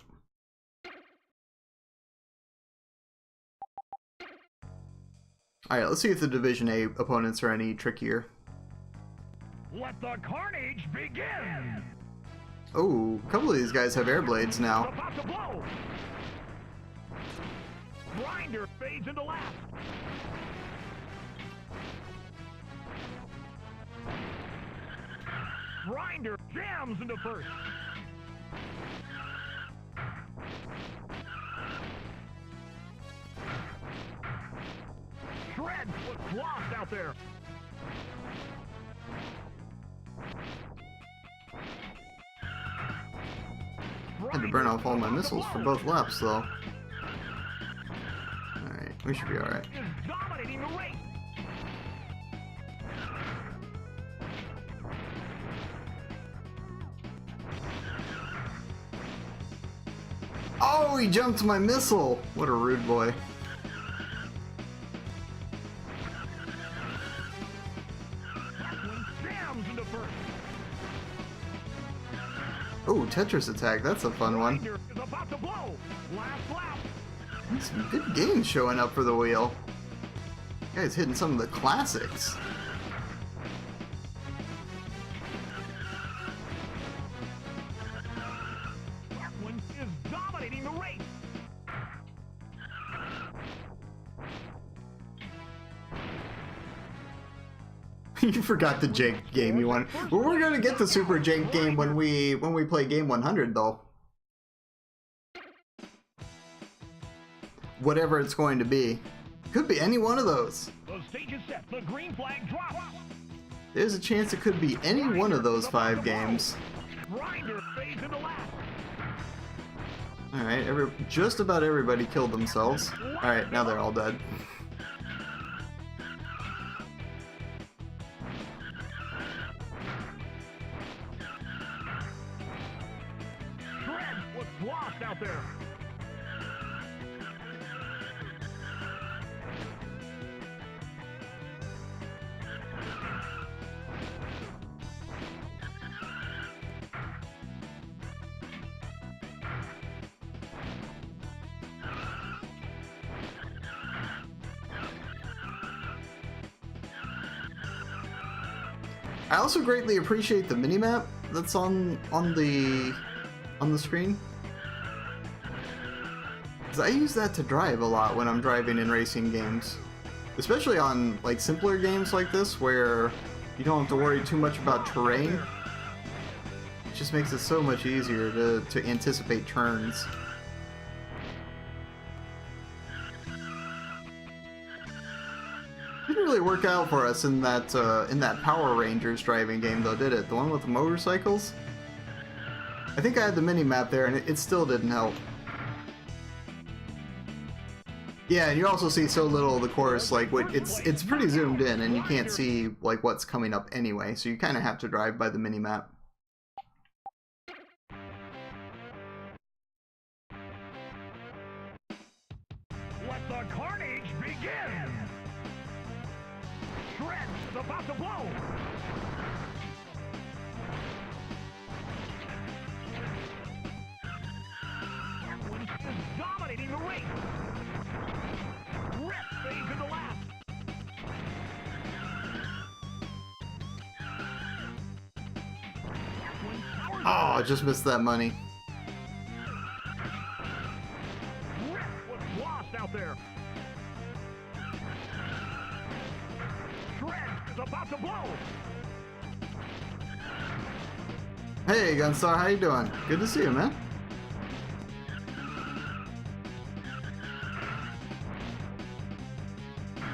Alright, let's see if the Division A opponents are any trickier. Let the carnage begin! Oh, a couple of these guys have air blades now. About to blow. Grinder fades into last. Grinder jams into first. Shred was lost out there. Had to burn off all my missiles for both laps, though. Alright, we should be alright. Is dominating the race. Oh, he jumped my missile! What a rude boy. Jams into first. Oh, Tetris attack, that's a fun one. Is about to blow. Last lap. Some good games showing up for the wheel. Guys hitting some of the classics. One is dominating the race. You forgot the jank game you won. Well, we're gonna get the super jank game when we play game 100, though. Whatever it's going to be. Could be any one of those. The stage is set. The green flag drops. There's a chance it could be any one of those 5 games. Grinder fades into last. Alright, just about everybody killed themselves. Alright, now they're all dead. Shred was lost out there. I also greatly appreciate the minimap that's on the screen. 'Cause I use that to drive a lot when I'm driving in racing games. Especially on like simpler games like this where you don't have to worry too much about terrain. It just makes it so much easier to anticipate turns. Didn't really work out for us in that Power Rangers driving game, though, did it? The one with the motorcycles? I think I had the mini-map there, and it still didn't help. Yeah, and you also see so little of the course, like, it's pretty zoomed in, and you can't see, like, what's coming up anyway, so you kind of have to drive by the mini-map. Let the carnage begin! Shred is about to blow! One is dominating the race! Rep fades into last! Oh, I just missed that money. Rep was lost out there! Shred is about to blow! Hey, Gunstar, how you doing? Good to see you, man.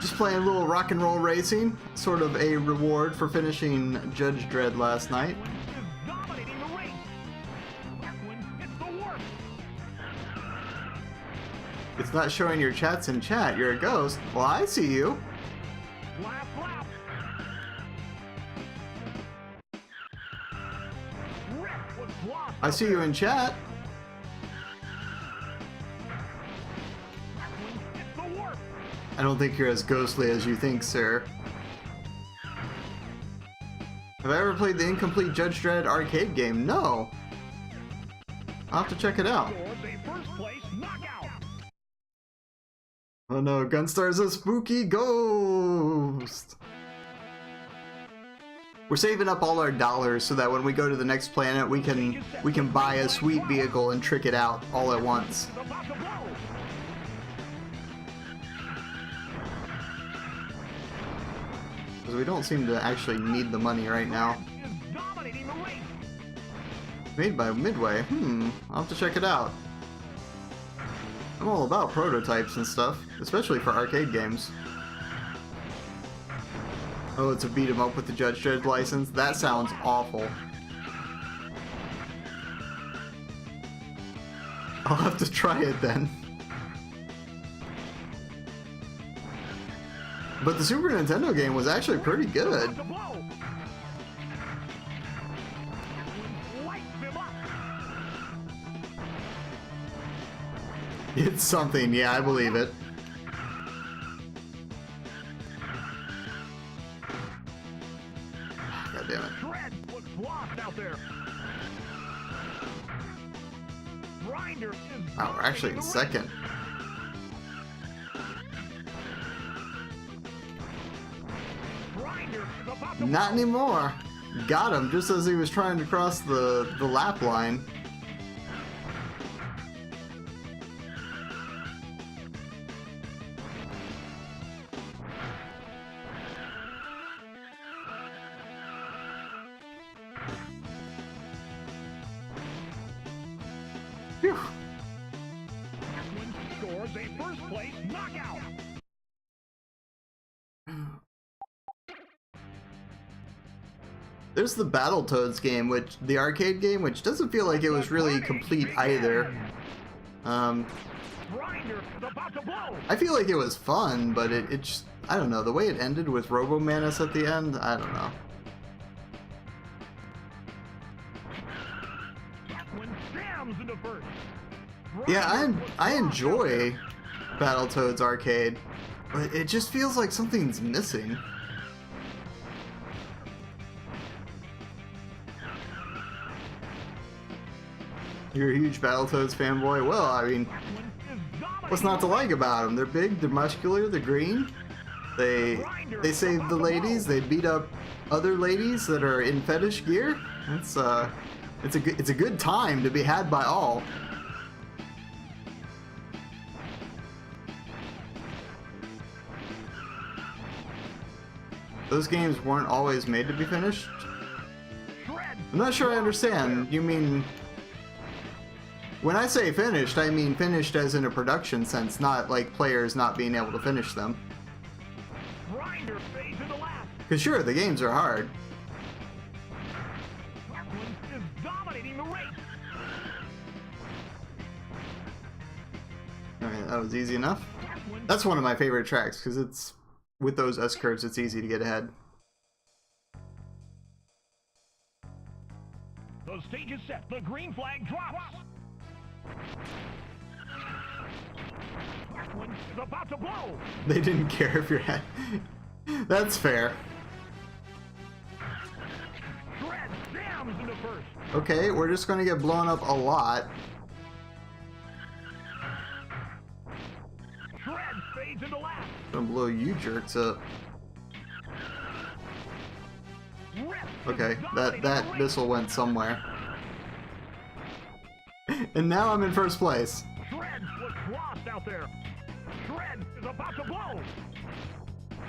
Just playing a little rock and roll racing, sort of a reward for finishing Judge Dredd last night. One is dominating the race! That one hits the warp! It's not showing your chats in chat, you're a ghost. Well, I see you. Last lap! Rep was lost I out see there. you in chat. That one hits the warp! I don't think you're as ghostly as you think, sir. Have I ever played the incomplete Judge Dredd arcade game? No. I'll have to check it out. Scores a first place knockout! Oh no, Gunstar's a spooky ghost! We're saving up all our dollars so that when we go to the next planet we can buy a sweet vehicle and trick it out all at once. Is about to blow! Because we don't seem to actually need the money right now. Is dominating the race! Made by Midway. I'll have to check it out. I'm all about prototypes and stuff, especially for arcade games. Oh, it's a beat 'em up with the Judge Dredd license? That sounds awful. I'll have to try it then. But the Super Nintendo game was actually pretty good. It's something, yeah, I believe it. God damn it. Oh, we're actually in second. Not anymore. Got him just as he was trying to cross the lap line. Phew. Scores a first place knockout. There's the Battletoads game, the arcade game, which doesn't feel like it was really complete either. I feel like it was fun, but it just, I don't know, the way it ended with Robo-Manus at the end, I don't know. Yeah, I enjoy Battletoads arcade, but it just feels like something's missing. You're a huge Battletoads fanboy? Well, I mean, what's not to like about them? They're big, they're muscular, they're green. They save the ladies, they beat up other ladies that are in fetish gear. It's a good time to be had by all. Those games weren't always made to be finished? I'm not sure I understand. You mean... When I say finished, I mean finished as in a production sense, not like players not being able to finish them. Because sure, the games are hard. Alright, that was easy enough. That's one of my favorite tracks, because it's... with those S-curves, it's easy to get ahead. The stage is set. The green flag drops. One is about to blow. They didn't care if you're head. That's fair. Shred slams into first. Okay, we're just gonna get blown up a lot. Shred fades into last. Gonna blow you jerks up. Okay, that missile went somewhere. And now I'm in first place. Shred was lost out there. Shred is about to blow.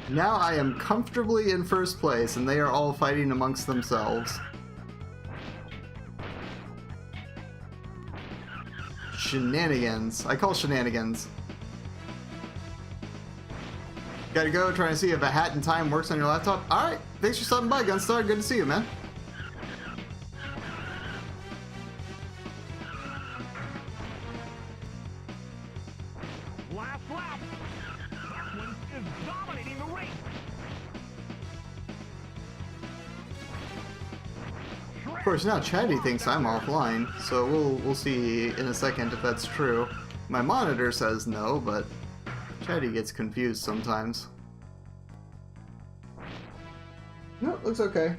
Now I am comfortably in first place, and they are all fighting amongst themselves. Shenanigans. I call shenanigans. Gotta go, trying to see if a hat in time works on your laptop. Alright, thanks for stopping by, Gunstar. Good to see you, man. Last lap. That one is dominating the race. Of course, now Chatty thinks I'm offline, so we'll see in a second if that's true. My monitor says no, but Chatty gets confused sometimes. No, looks okay.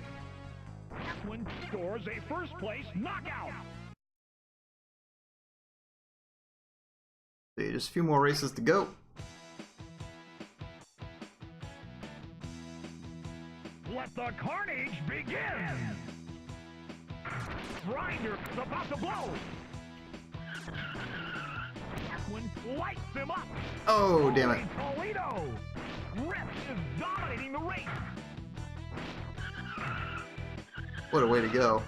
That one scores a first place knockout. See, just a few more races to go. Let the carnage begin. Grinder is about to blow. That one lights him up. Oh, damn it. Toledo. Rip is dominating the race. What a way to go.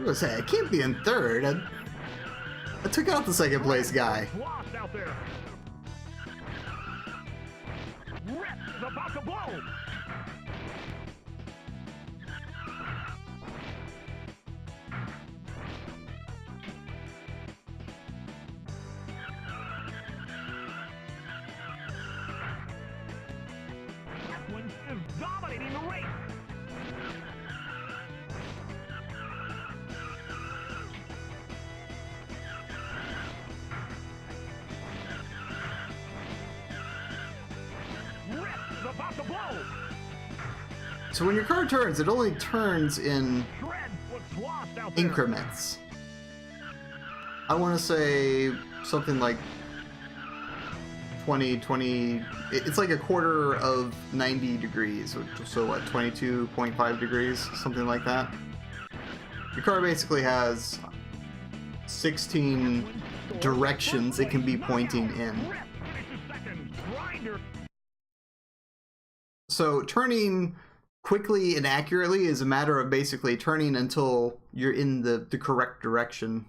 gonna say, I can't be in third. I took out the second place guy. Lost out there. Rip is about to blow. One is dominating the race. About to blow. So when your car turns, it only turns in Shred what's lost out there. increments. I want to say something like 20. It's like a quarter of 90 degrees. So what, 22.5 degrees? Something like that. Your car basically has 16 directions it can be pointing in. So turning quickly and accurately is a matter of basically turning until you're in the correct direction.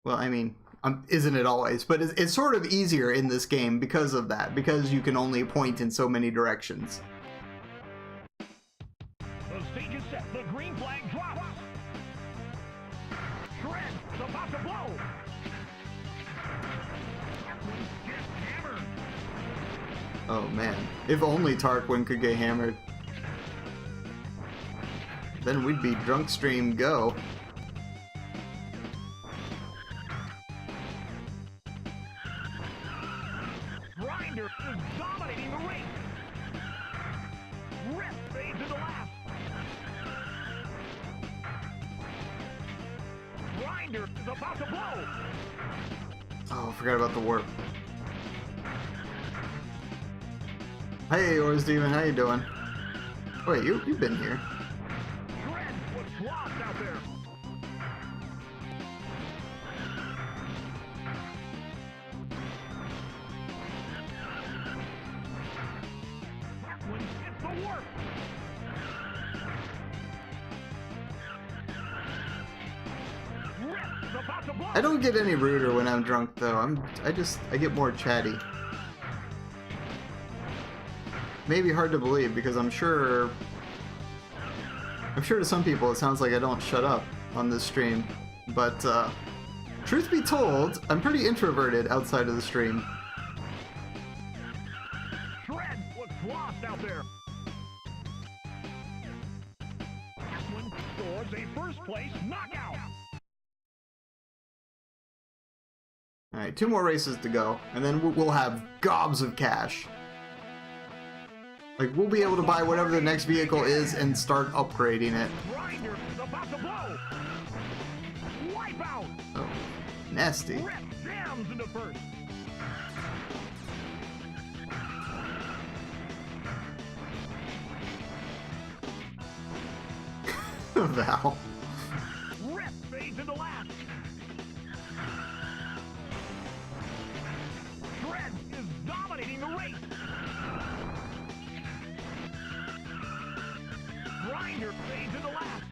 Well, I mean, isn't it always? But it's sort of easier in this game because of that, because you can only point in so many directions. The stage is set. The green flag drops. Shred is about to blow. Gets hammered. Oh man, if only Tarquin could get hammered. Then we'd be drunk stream go. Grinder is dominating the race. Rip fades to the last. Grinder is about to blow. Oh, I forgot about the warp. Hey, Ors Demon, how you doing? Wait, you've been here. Shred what's lost out there. One hits the warp. Rip is about to blow. I don't get any ruder when I'm drunk though. I get more chatty. Maybe hard to believe because I'm sure to some people it sounds like I don't shut up on this stream, but truth be told, I'm pretty introverted outside of the stream. Shred what's lost out there. One scores a first place knockout. Alright, 2 more races to go, and then we'll have gobs of cash. Like, we'll be able to buy whatever the next vehicle is and start upgrading it. Grinder is about to blow. Wipe out. Oh, nasty. Rip jams into first. Val. Rip fades into last. Shred is dominating the race. Grinder fades into last.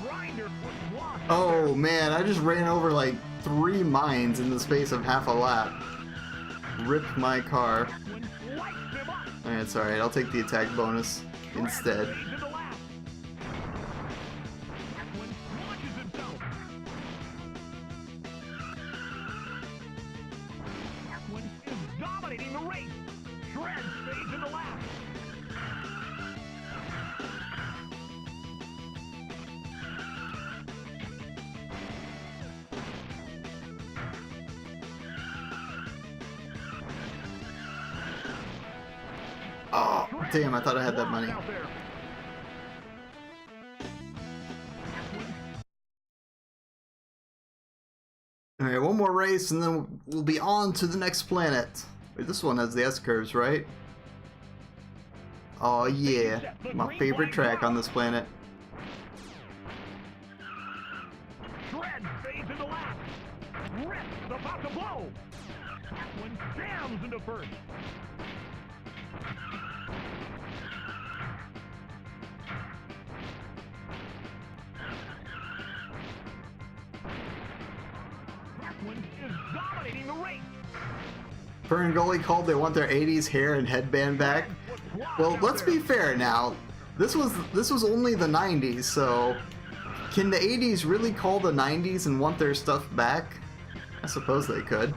Grinder was lost. Oh man, I just ran over like 3 mines in the space of half a lap. Ripped my car. Lights him up. Alright, it's alright, I'll take the attack bonus instead. Fades into last. Launches himself. One is dominating the race. Shred fades into last. Oh, damn, I thought I had that money. Out there. Alright, one more race and then we'll be on to the next planet. Wait, this one has the S-curves, right? Oh yeah, my favorite track on this planet. Shred fades into last. Rip is about to blow. That one jams into first. That one is dominating the race. Fern Gully called they want their 80s hair and headband back. Well, let's be fair now. This was only the 90s, so can the 80s really call the 90s and want their stuff back? I suppose they could.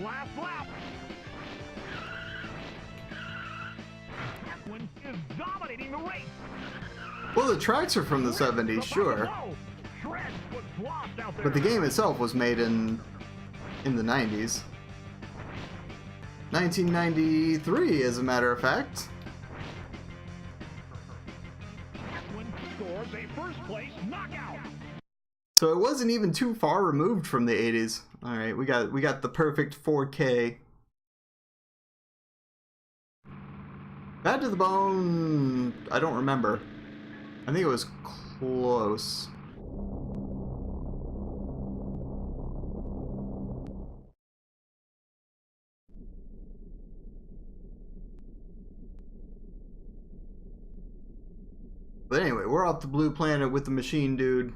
Last lap. That one is dominating the race. Well, the tracks are from the 70s, sure. But the game itself was made in the 90s. 1993, as a matter of fact. That one scores a first place knockout. So it wasn't even too far removed from the 80s. All right, we got the perfect 4K. Bad to the Bone, I don't remember. I think it was close. But anyway, we're off the blue planet with the machine dude.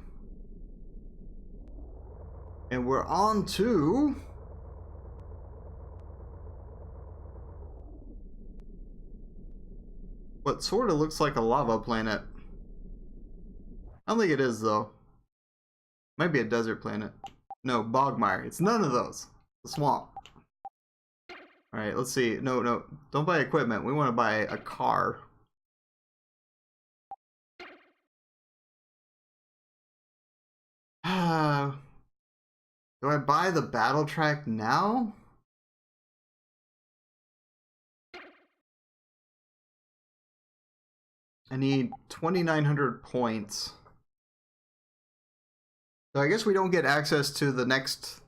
And we're on to what sort of looks like a lava planet. I don't think it is, though. Might be a desert planet. No, Bogmire. It's none of those. The swamp. Alright, let's see. No, don't buy equipment. We want to buy a car. Do I buy the battle track now? I need 2,900 points. So I guess we don't get access to the next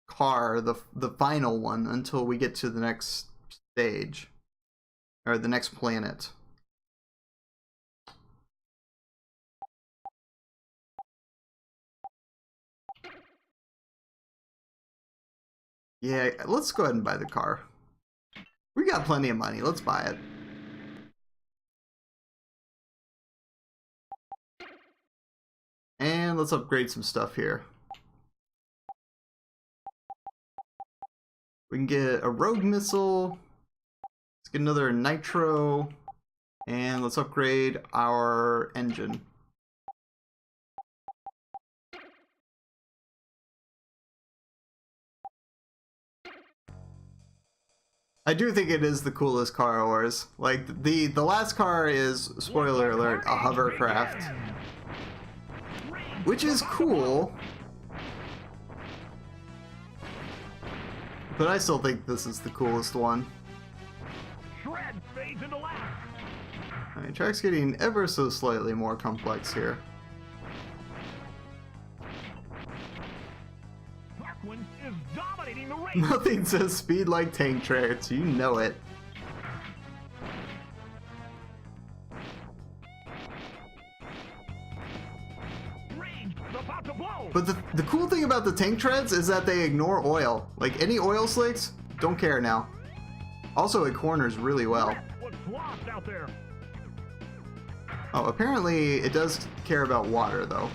car, the final one, until we get to the next stage. Or the next planet. Yeah, let's go ahead and buy the car. We got plenty of money. Let's buy it. And let's upgrade some stuff here. We can get a rogue missile. Let's get another nitro. And let's upgrade our engine. I do think it is the coolest Car Wars. Like, the last car is, spoiler alert, a hovercraft. Which is cool. But I still think this is the coolest one. Alright, track's getting ever so slightly more complex here. Is dominating the race. Nothing says speed like tank treads, you know it. About to blow. But the cool thing about the tank treads is that they ignore oil. Like, any oil slicks, don't care now. Also, it corners really well. What's lost out there? Oh, apparently it does care about water, though.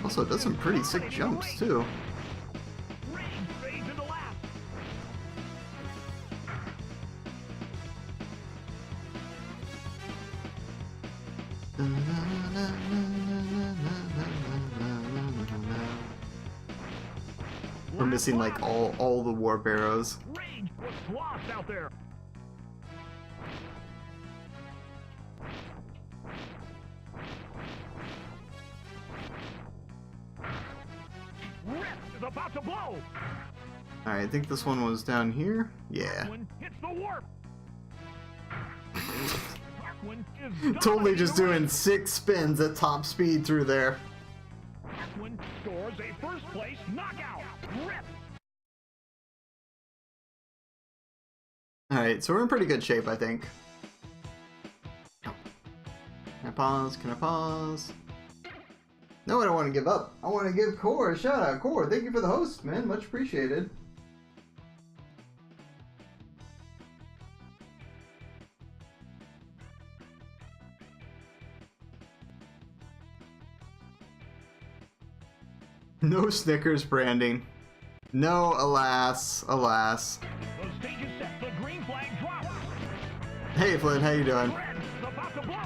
Also, it does some pretty sick jumps, too. We're missing, like, all the warp arrows. What's lost out there? about to blow. Alright, I think this one was down here. Yeah. Tarquin hits the warp. Tarquin is Totally dominating just the doing race. 6 spins at top speed through there. Tarquin scores a first place knockout. Rip. Alright, so we're in pretty good shape, I think. Can I pause? Can I pause? No, I don't want to give up. I want to give Core a shout out. Core, thank you for the host, man. Much appreciated. No Snickers branding. No, alas, alas. The stage is set. The green flag drops. Hey, Flynn, how you doing? Fred is about to blow.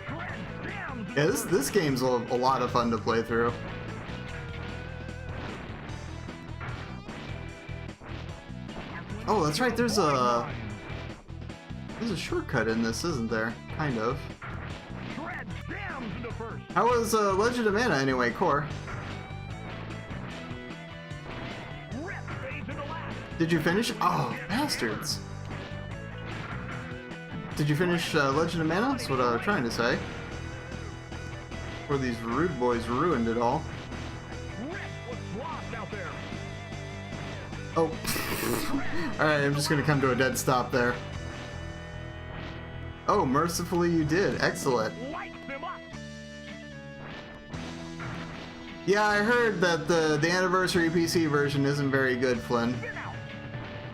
Fred jams. Yeah, this game's a lot of fun to play through. Oh, that's right. There's a shortcut in this, isn't there? Kind of. Fred jams into first. How was Legend of Mana anyway, Core? Rip fades into last. Did you finish? Oh, bastards. Did you finish Legend of Mana? That's what I was trying to say. Before these rude boys ruined it all. Rip was lost out there. Oh. Alright, I'm just gonna come to a dead stop there. Oh, mercifully you did. Excellent. Lights them up. Yeah, I heard that the anniversary PC version isn't very good, Flynn. Spin out.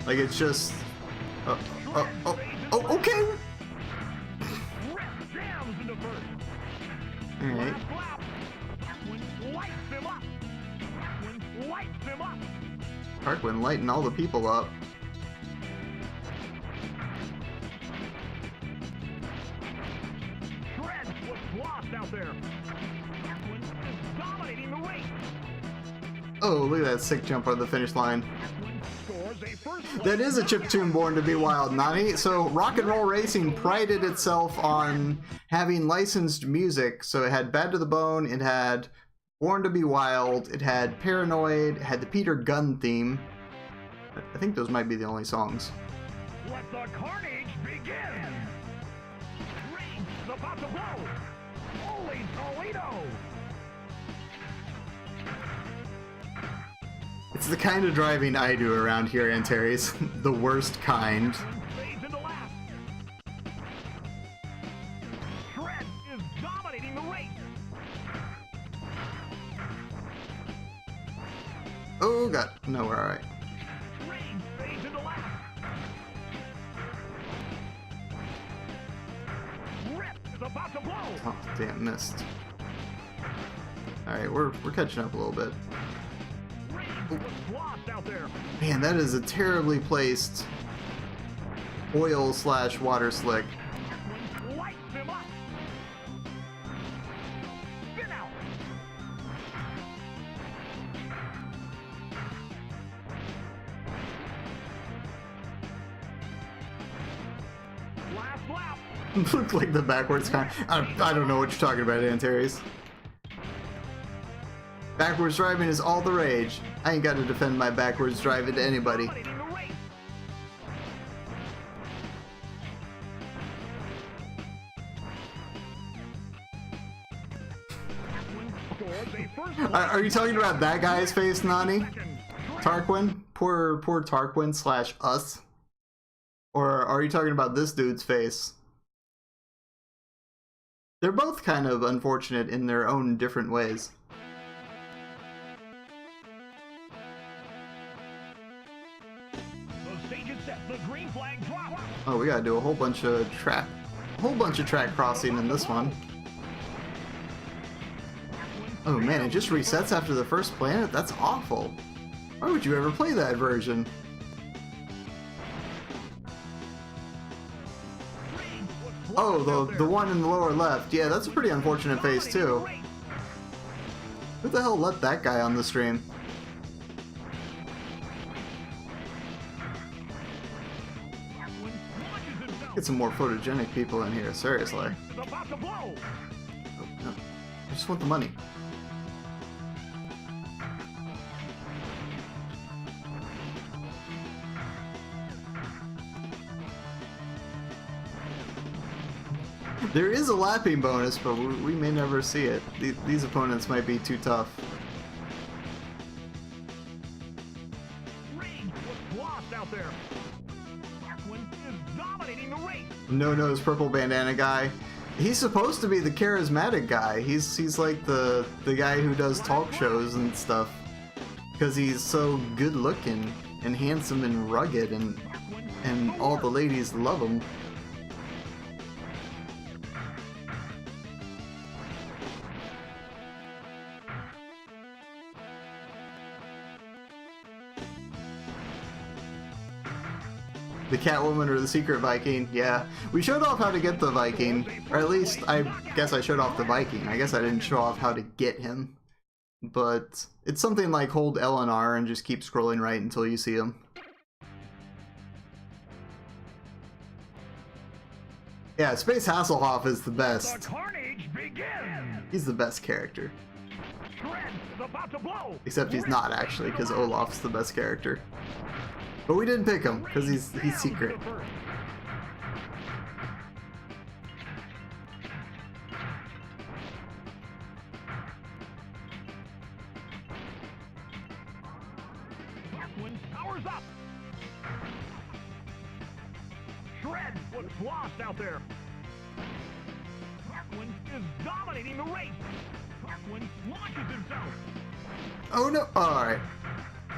Like, it's just... oh, okay! Rip jams into first. Alright. Last lap. Tarquin lights them up. Tarquin lights them up. Tarquin lighting all the people up. Fred was lost out there. Tarquin is dominating the race. Oh, look at that sick jump on the finish line. Tarquin scores a first place. That is a chiptune Born to Be Wild, Nani. So Rock and Roll Racing prided itself on having licensed music. So it had Bad to the Bone, it had Born to Be Wild, it had Paranoid, it had the Peter Gunn theme. I think those might be the only songs. Let the carnage begin. Rain is about to blow. Holy Toledo. It's the kind of driving I do around here, Antares. The worst kind. Fades into last. Fred is dominating the race. Oh god, no, we're alright. Rain fades into last. Rip is about to blow. Oh, damn, missed. Alright, we're catching up a little bit. Rain was lost out there. Man, that is a terribly placed oil/water slick. Tarquin lights them up. Spin out. Last lap. Looked like the backwards kind. I don't know what you're talking about, Antares. Backwards driving is all the rage. I ain't got to defend my backwards driving to anybody. Dominating the race. Tarquin scores a first place. Are you talking about that guy's face, Nani? Second. Tarquin? Poor Tarquin / us? Or are you talking about this dude's face? They're both kind of unfortunate in their own different ways. The stage is set. The green flag drops. Oh, we gotta do a whole bunch of track crossing in this one. Oh man, it just resets after the first planet? That's awful. Why would you ever play that version? Oh, the one in the lower left. Yeah, that's a pretty unfortunate face too. Who the hell let that guy on the stream? Get some more photogenic people in here, seriously. Oh, no. I just want the money. There is a lapping bonus, but we may never see it. These opponents might be too tough. Rage was lost out there. Tarquin is dominating the race. No-Nose purple bandana guy. He's supposed to be the charismatic guy. He's like the guy who does talk shows and stuff. Because he's so good looking and handsome and rugged and all the ladies love him. The Catwoman or the Secret Viking, yeah. We showed off how to get the Viking, or at least I guess I showed off the Viking. I guess I didn't show off how to get him. But it's something like hold L and R and just keep scrolling right until you see him. Yeah, Space Hasselhoff is the best. The carnage begins. He's the best character. Shred is about to blow. Except he's not actually, because Olaf's the best character. But we didn't pick him, because he's secret. Tarquin powers up. Shred was lost out there. Tarquin is dominating the race. Tarquin launches himself. Oh no! Alright.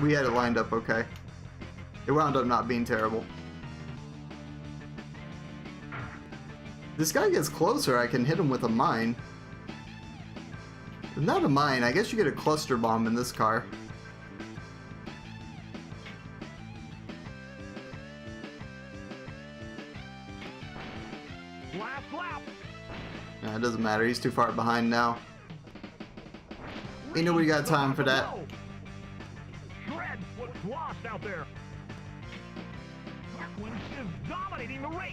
We had it lined up okay. It wound up not being terrible. This guy gets closer, I can hit him with a mine. Not a mine, I guess you get a cluster bomb in this car. Last lap. Nah, it doesn't matter, he's too far behind now. Ain't nobody got time for that. Shred was lost out there. Tarquin is dominating the race.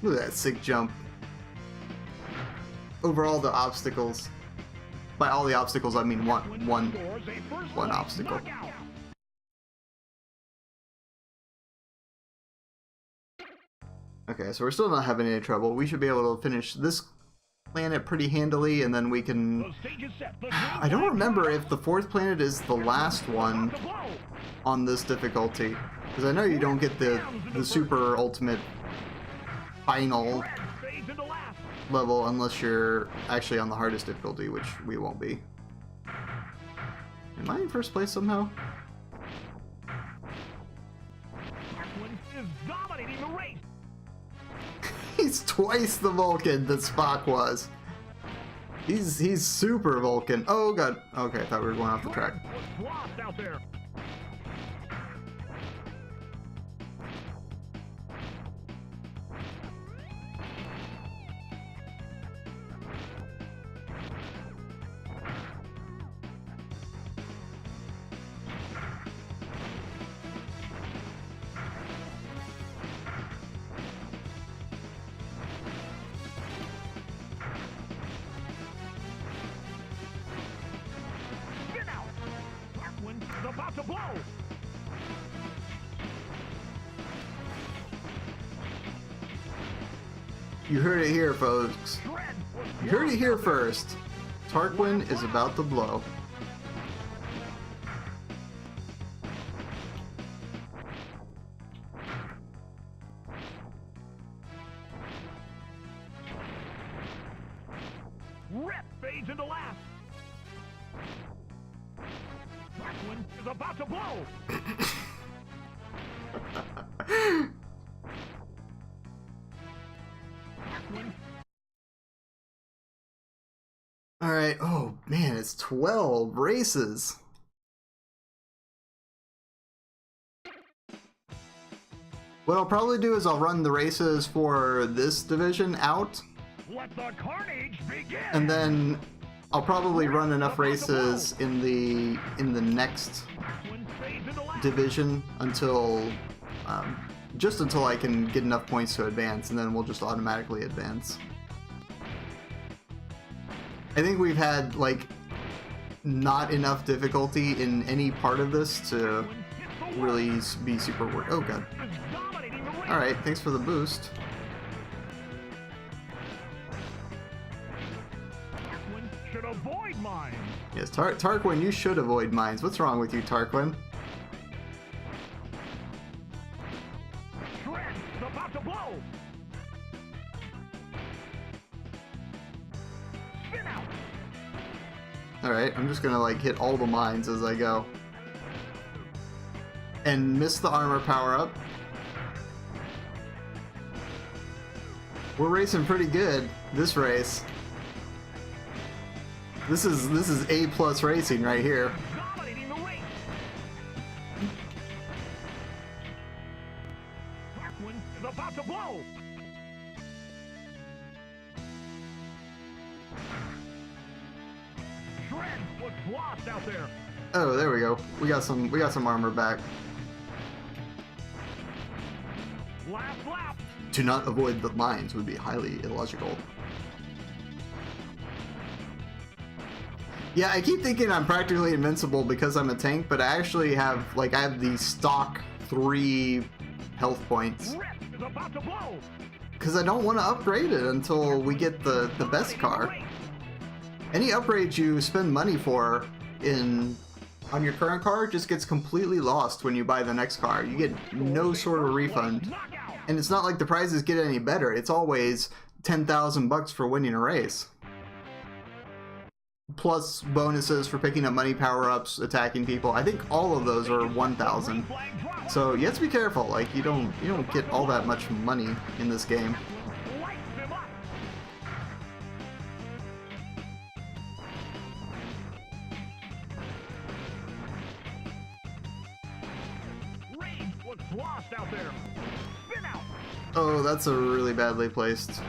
Look at that sick jump. Over all the obstacles. By all the obstacles, I mean one obstacle. Okay, so we're still not having any trouble. We should be able to finish this planet pretty handily, and then we can... I don't remember if the fourth planet is the last one on this difficulty. Because I know you don't get the super ultimate final level unless you're actually on the hardest difficulty, which we won't be. Am I in first place somehow? He's twice the Vulcan that Spock was. He's super Vulcan. Oh god. Okay, I thought we were going off the track. About to blow. You heard it here, folks. You heard it here first. Tarquin is about to blow. Rip fades into last. Tarquin is about to blow. Alright, oh man, it's 12 races. What I'll probably do is I'll run the races for this division out. Let the carnage begin. And then I'll probably run enough races in the next division until just until I can get enough points to advance, and then we'll just automatically advance. I think we've had like not enough difficulty in any part of this to really be super worth. Oh god. All right, thanks for the boost. Yes, Tarquin, you should avoid mines. What's wrong with you, Tarquin? Shred is about to blow. Spin out. Alright, I'm just gonna like hit all the mines as I go. And miss the armor power-up. We're racing pretty good this race. This is A+ racing right here. Dominating the race. Tarquin is about to blow. Shred was lost out there. Oh, there we go. We got some armor back. Last lap. To not avoid the mines would be highly illogical. Yeah, I keep thinking I'm practically invincible because I'm a tank, but I actually have, like, I have the stock 3 health points. Rip is about to blow. Because I don't want to upgrade it until we get the best car. Any upgrade you spend money for on your current car just gets completely lost when you buy the next car. You get no sort of refund. And it's not like the prizes get any better. It's always 10,000 bucks for winning a race. Plus bonuses for picking up money power-ups, attacking people. I think all of those are 1,000. So you have to be careful. Like you don't get all that much money in this game. Lost out there. Spin out. Oh, that's a really badly placed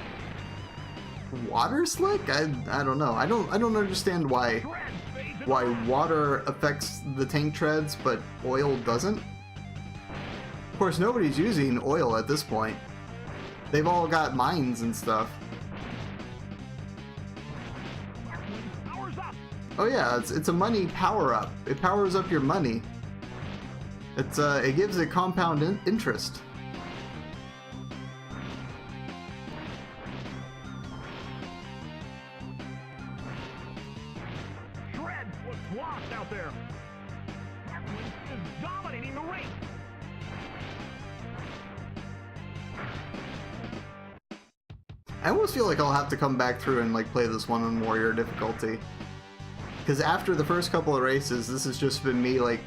water slick? I don't know. I don't understand why water affects the tank treads but oil doesn't. Of course, nobody's using oil at this point. They've all got mines and stuff. Oh yeah, it's a money power up. It powers up your money. It gives it compound interest. Shred was lost out there. Tarquin is dominating the race. I almost feel like I'll have to come back through and like play this one on warrior difficulty. Because after the first couple of races, this has just been me like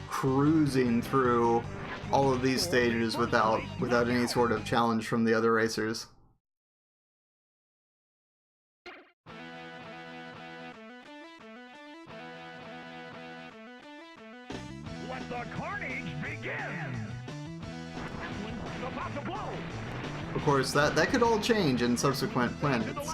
cruising through all of these stages without any sort of challenge from the other racers. Let the carnage begin. Tarquin about to blow. Of course, that could all change in subsequent planets.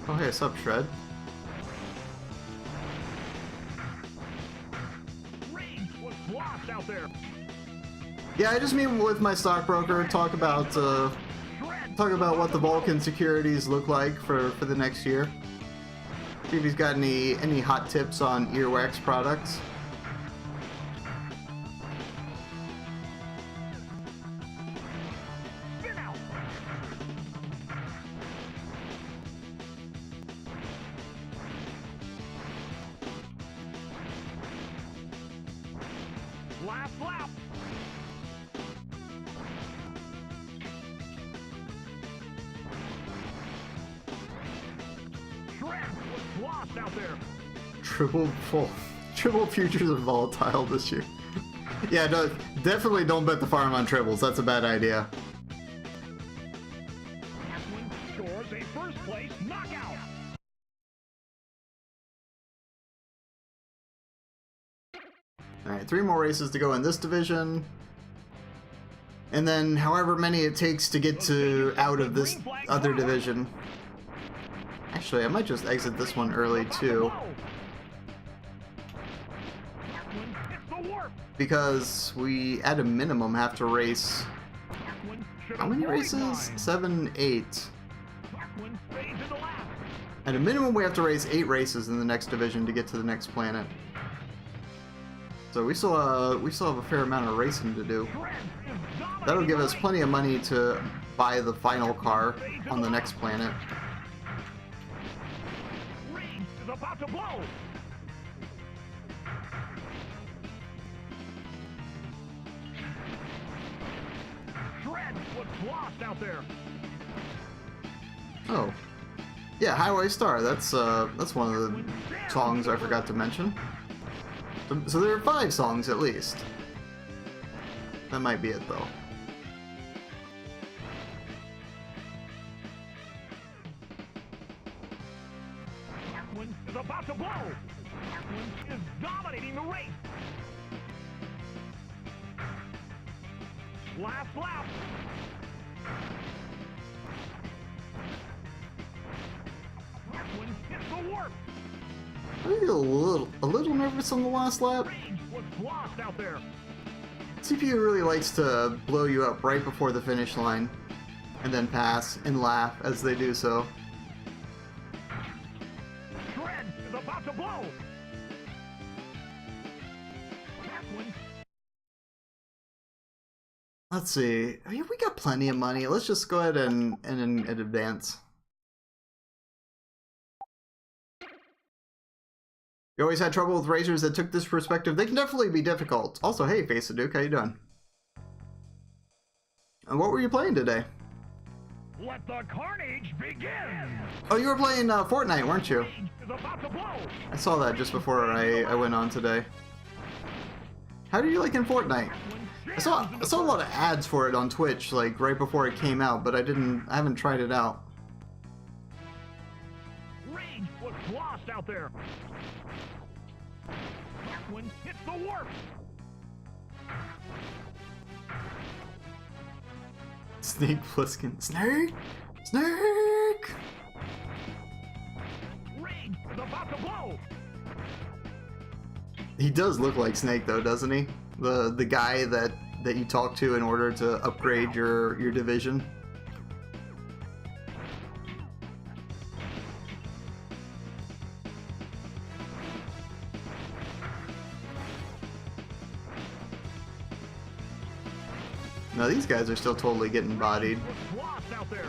Oh hey, sup, Shred? Yeah, I just meet with my stockbroker, talk about what the Vulcan securities look like for the next year. See if he's got any hot tips on earwax products. Last lap. Shred was lost out there. Triple futures are volatile this year. Yeah, no, definitely don't bet the farm on triples. That's a bad idea. Tarquin scores a first place knockout. Alright, 3 more races to go in this division. And then however many it takes to get out of this other division. Actually, I might just exit this one early too. Because we, at a minimum, have to race... How many races? 7, 8. At a minimum, we have to race 8 races in the next division to get to the next planet. So we still have a fair amount of racing to do. Shred is dominating That'll give the us race. plenty of money to buy the final car on the next planet. Rage is about to blow. Shred was lost out there. Oh. Yeah, Highway Star. That's one of the songs I forgot to mention. So there are 5 songs at least. That might be it though. One is about to blow. One is dominating the race. Last lap. One hits the warp. I feel a little nervous on the last lap. Rage was lost out there. CPU really likes to blow you up right before the finish line, and then pass and laugh as they do so. Shred is about to blow. One Let's see. I mean, we got plenty of money. Let's just go ahead and advance. You always had trouble with racers that took this perspective. They can definitely be difficult. Also, hey, Face of Duke, how you doing? And what were you playing today? Let the carnage begin. Oh, you were playing Fortnite, weren't you? Rage is about to blow. I saw that just before I went on today. How do you like in Fortnite? I saw a lot of ads for it on Twitch, like right before it came out, but I haven't tried it out. Rage was lost out there. One hits the warp. Snake Plissken. Snake! Snake! Rage is about to blow. He does look like Snake though, doesn't he? The guy that you talk to in order to upgrade your division. No, these guys are still totally getting bodied. Was lost out there.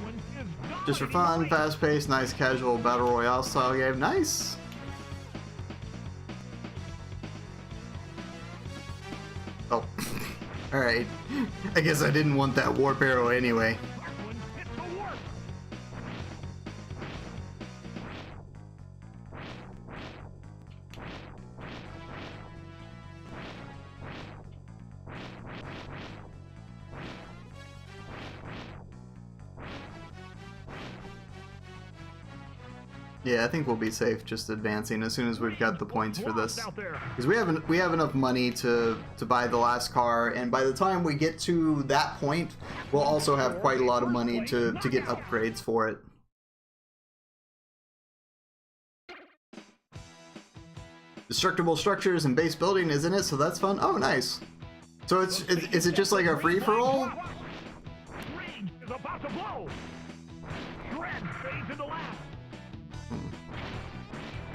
One is Just for dominating fun, the race. fast-paced, nice casual battle royale style game. Nice. Oh, all right. I guess I didn't want that warp arrow anyway. One hits the warp. Yeah, I think we'll be safe just advancing as soon as we've got the points for this. Lost out there. Because we have enough money to buy the last car, and by the time we get to that point, we'll also have quite a lot of money to get upgrades for it. Destructible structures and base building is in it, so that's fun. Oh, nice. So is it just like a free-for-all? Rage is about to blow. Shred fades into last.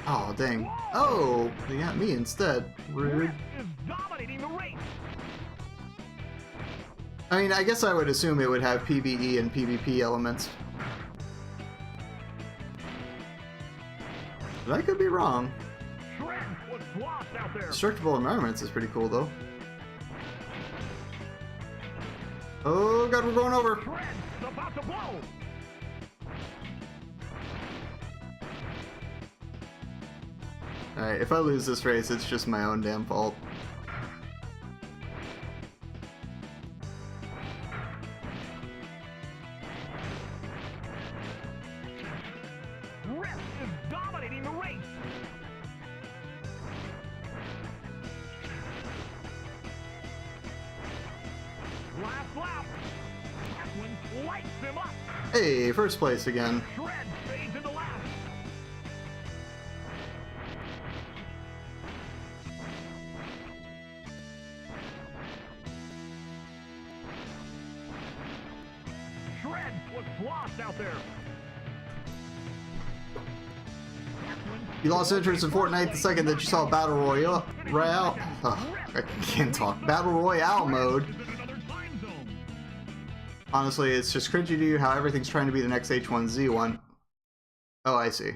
Oh, dang. Oh, they got me instead. Rude. Rip is dominating the race. I mean, I guess I would assume it would have PvE and PvP elements. But I could be wrong. Shred was lost out there. Destructible environments is pretty cool, though. Oh god, we're going over. Shred is about to blow. Alright, if I lose this race, it's just my own damn fault. Rip is dominating the race. Last lap. One lights him up. Hey, first place again. Shred fades into last. Shred was lost out there. One You lost interest in Fortnite the second that you saw Battle Royale. I can't talk. Battle Royale mode. Honestly, it's just cringy to you how everything's trying to be the next H1Z1. Oh, I see.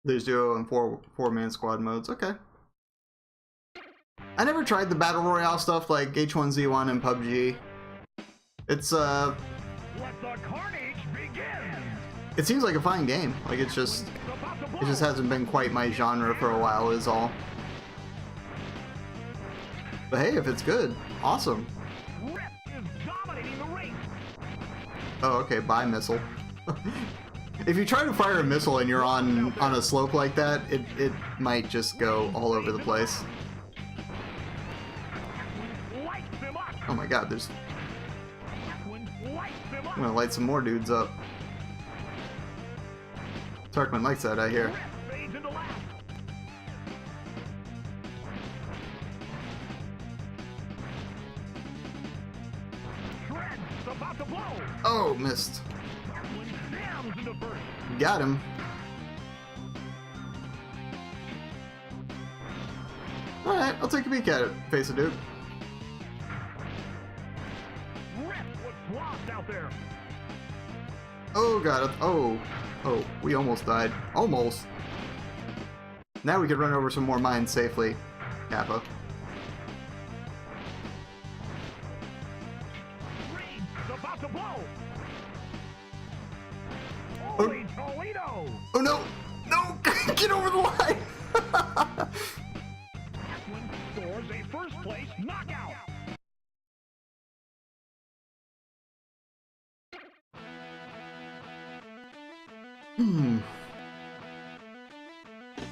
There's duo and four-man squad modes. Okay. I never tried the Battle Royale stuff like H1Z1 and PUBG. It's, Let the carnage begin. it seems like a fine game. Like, it just hasn't been quite my genre for a while is all. But hey, if it's good, awesome. Rip is dominating the race. Oh, okay, bye missile. If you try to fire a missile and you're on a slope like that, it might just go all over the place. Lights him up. Oh my god, there's... Lights him up. I'm gonna light some more dudes up. Tarkman likes that, I hear. Rip fades into last. Shred's about to blow. Oh, missed. Jams into first. Got him. Alright, I'll take a peek at it, Face of Duke. Rip was lost out there. Oh god, oh, we almost died. Almost. Now we can run over some more mines safely, Kappa. Reed's about to blow. Holy Toledo! Oh no! No! Get over the line! Atwin scores a first place knockout. Hmm.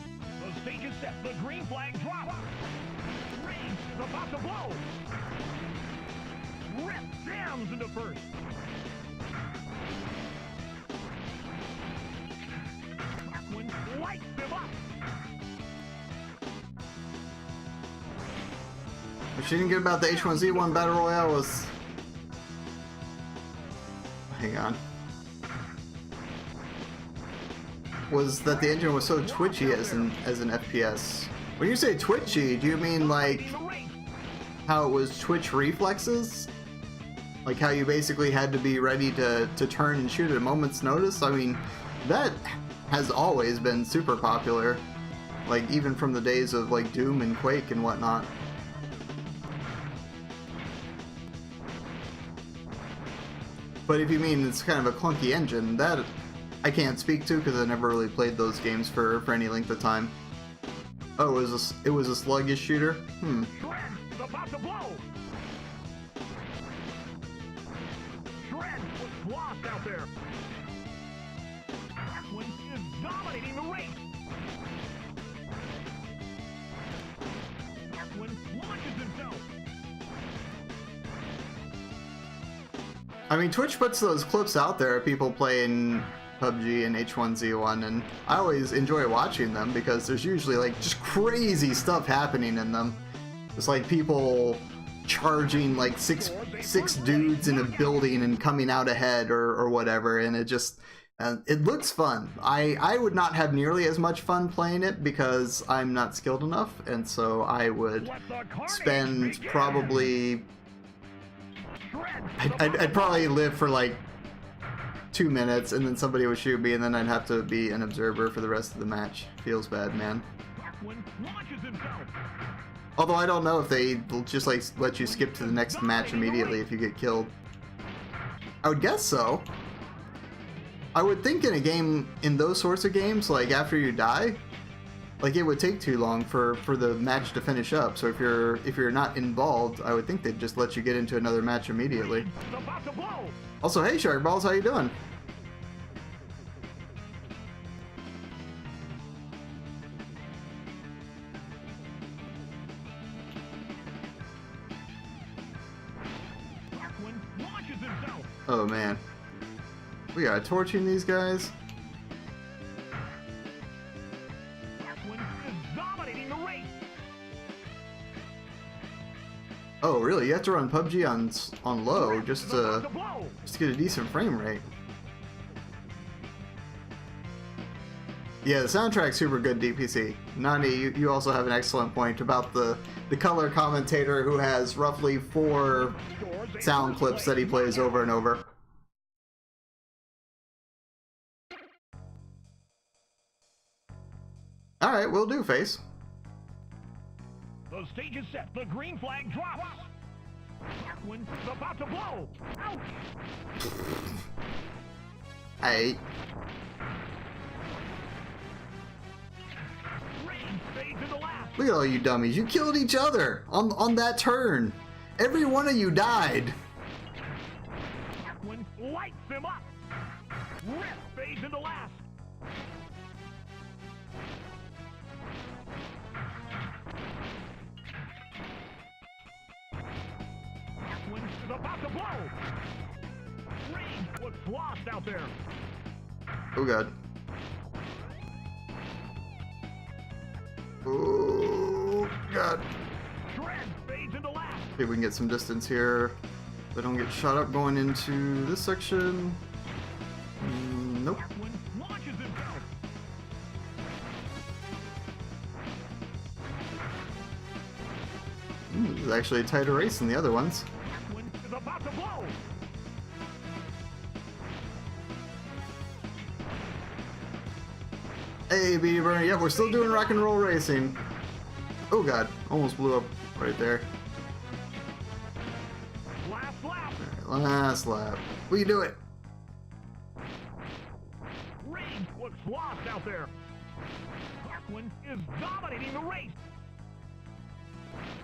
The stage is set. The green flag drops. Reed's about to blow. Rip jams into first. Atwin lights him up. What she didn't get about the H1Z1 Battle Royale was... Hang on. Was that the engine was so twitchy as an FPS. When you say twitchy, do you mean like The race. how it was twitch reflexes? Like how you basically had to be ready to turn and shoot at a moment's notice? I mean, that has always been super popular. Like even from the days of like Doom and Quake and whatnot. But if you mean it's kind of a clunky engine, that I can't speak to because I never really played those games for any length of time. Oh, it was a sluggish shooter? Hmm. Shred's about to blow. Shred was lost out there. Atwin is dominating the race. Atwin launches himself. I mean, Twitch puts those clips out there of people playing PUBG and H1Z1, and I always enjoy watching them because there's usually like just crazy stuff happening in them. It's like people charging like six dudes in a building and coming out ahead or whatever, and it just it looks fun. I would not have nearly as much fun playing it because I'm not skilled enough, and so I would Let the carnage spend begin. probably Shred's I'd probably live for like 2 minutes and then somebody would shoot me and then I'd have to be an observer for the rest of the match. Feels bad, man. Atwin launches himself. Although I don't know if they just like let you skip to the next match immediately if you get killed. I would guess so. I would think in a game, in those sorts of games, like after you die, like it would take too long for the match to finish up. So if you're not involved, I would think they'd just let you get into another match immediately. It's about to blow. Also, hey Shark Balls, how you doing? Atwin launches himself. Oh man. We are torching these guys. Atwin is dominating the race. Oh really? You have to run PUBG on low just It's about to to blow. get a decent frame rate. Yeah, the soundtrack's super good, DPC. Nani, you also have an excellent point about the color commentator who has roughly 4 sound clips that he plays over and over. Alright, will do, Face. The stage is set. The green flag drops. Tarquin is about to blow. Out. Hey. Rain fades into last. Look at all you dummies. You killed each other on that turn. Every one of you died. Tarquin lights him up. Rip fades into last. Tarquin is about to blow. Rain looks lost out there. Oh god. Oh god. Shred fades into last. See if we can get some distance here. If I don't get shot up going into this section. Nope. Tarquin launches himself. This is actually a tighter race than the other ones. Tarquin is about to blow. Hey, BD Burner. Yep, we're still doing rock and roll racing. Oh god, almost blew up right there. Last lap. Alright, last lap. We do it. Rain looks lost out there. Tarquin is dominating the race.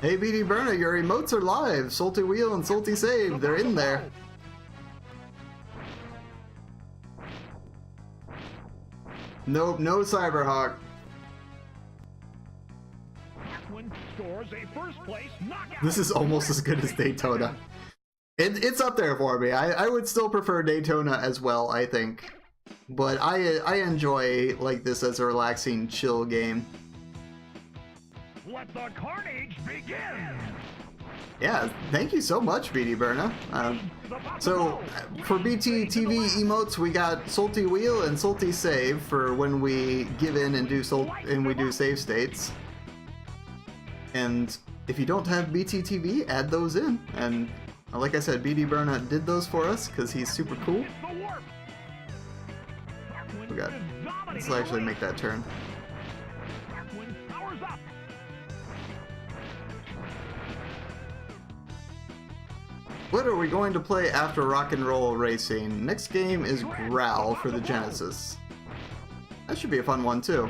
Hey, BD Burner, your emotes are live. Salty Wheel and Salty Save, they're in there. Nope, no Cyberhawk. Tarquin scores a first place knockout. This is almost as good as Daytona. It's up there for me. I would still prefer Daytona as well, I think. But I enjoy like this as a relaxing, chill game. Let the carnage begin. Yeah, thank you so much, BD Burna. So, for BT TV emotes, we got Salty Wheel and Salty Save for when we give in and do save states. And if you don't have BT TV, add those in. And like I said, BD Burna did those for us because he's super cool. Oh god, let's actually make that turn. What are we going to play after Rock and Roll Racing? Next game is Growl for the Genesis. That should be a fun one too.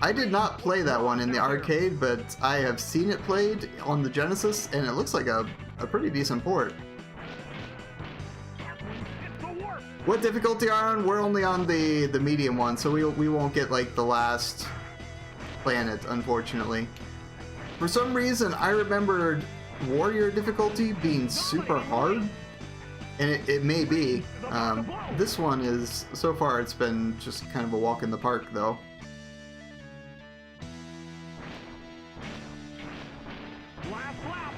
I did not play that one in the arcade, but I have seen it played on the Genesis, and it looks like a pretty decent port. What difficulty are on? We're only on the medium one, so we won't get like the last planet, unfortunately. For some reason, I remembered Warrior difficulty being super hard, and it may be. This one is, so far it's been just kind of a walk in the park though. Last lap.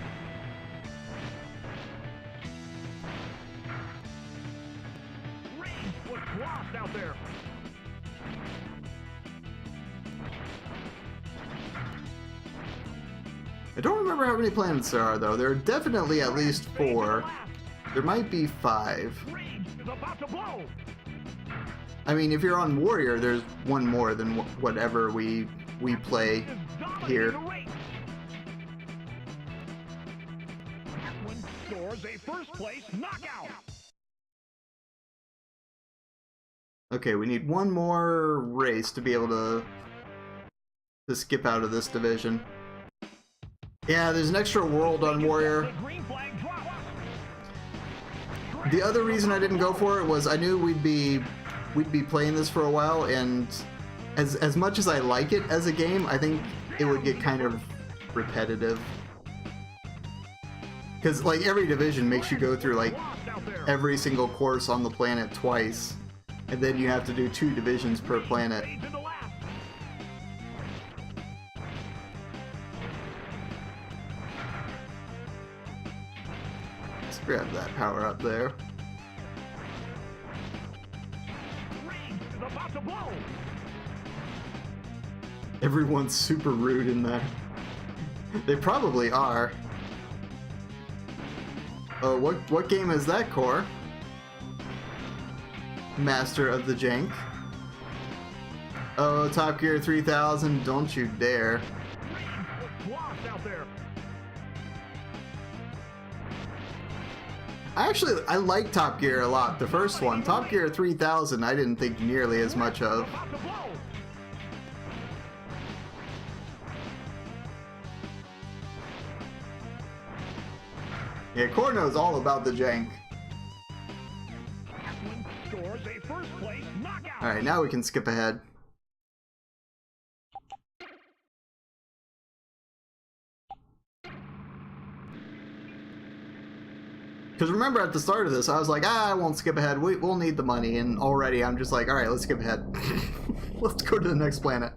Rain was lost out there. I don't remember how many planets there are though. There are definitely at least 4. There might be 5. Rain is about to blow. I mean, if you're on Warrior, there's one more than whatever we play here. Tarquin scores a first place knockout. Okay, we need one more race to be able to skip out of this division. Yeah, there's an extra world on Warrior. The green flag drops. The other reason I didn't go for it was I knew we'd be playing this for a while, and as much as I like it as a game, I think it would get kind of repetitive. Because like every division makes you go through like every single course on the planet twice, and then you have to do 2 divisions per planet. Let's grab that power up there. Rain is about to Everyone's super rude in there. They probably are. Oh, what game is that, Core? Master of the Jank. Oh, Top Gear 3000, don't you dare. Lost out there. Actually, I like Top Gear a lot, the first one. Top Gear 3000 I didn't think nearly as much of. About to blow. Yeah, Core knows all about the jank. Scores a first place knockout. Alright, now we can skip ahead. Because remember at the start of this, I was like, I won't skip ahead, we'll need the money, and already I'm just like, alright, let's skip ahead. Let's go to the next planet.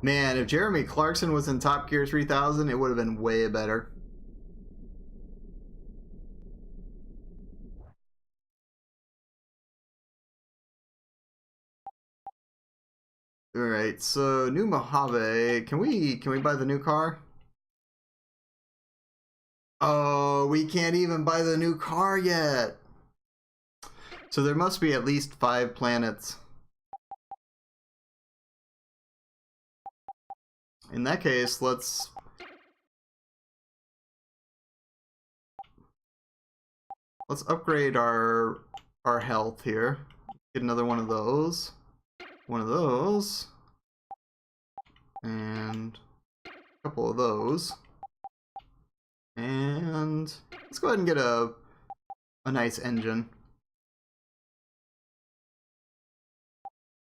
Man, if Jeremy Clarkson was in Top Gear 3000, it would have been way better. Alright, so new Mojave. Can we buy the new car? Oh, we can't even buy the new car yet. So there must be at least 5 planets. In that case, let's upgrade our health here. Get another one of those. One of those. And a couple of those. And let's go ahead and get a nice engine.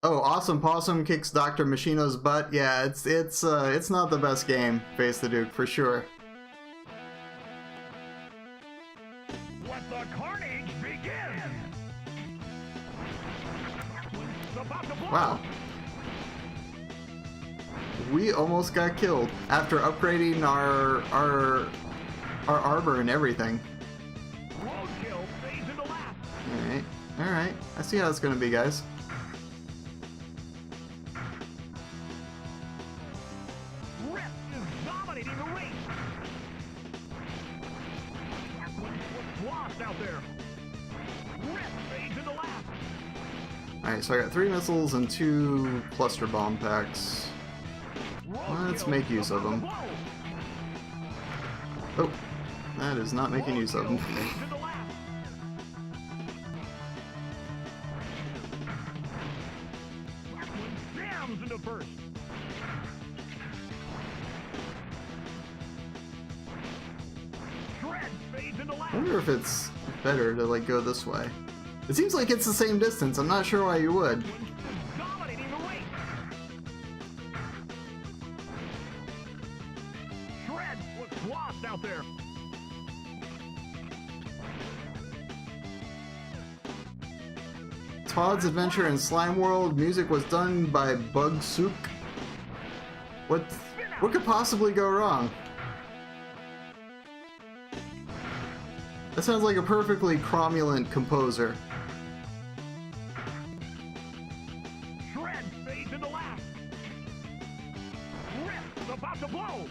Oh, Awesome Possum kicks Dr. Machino's butt. Yeah, it's not the best game, Face the Duke, for sure. Let the carnage begin. About to blow. Wow. We almost got killed after upgrading our arbor and everything. Roadkill fades into last. Alright. I see how it's gonna be, guys. Rip is dominating the race. Lost out there. Rip fades into last. Alright, so I got 3 missiles and 2 cluster bomb packs. Let's make use of them. Oh, that is not making use of them. Jams into first. Shred fades into I last. wonder if it's better to like go this way. It seems like it's the same distance. I'm not sure why you would. Dominating the race. Shred looks lost out there. Todd's Adventure in Slime World. Music was done by Bug Sook. What could possibly go wrong? That sounds like a perfectly cromulent composer. Shred fades into last. Rip is about to blow.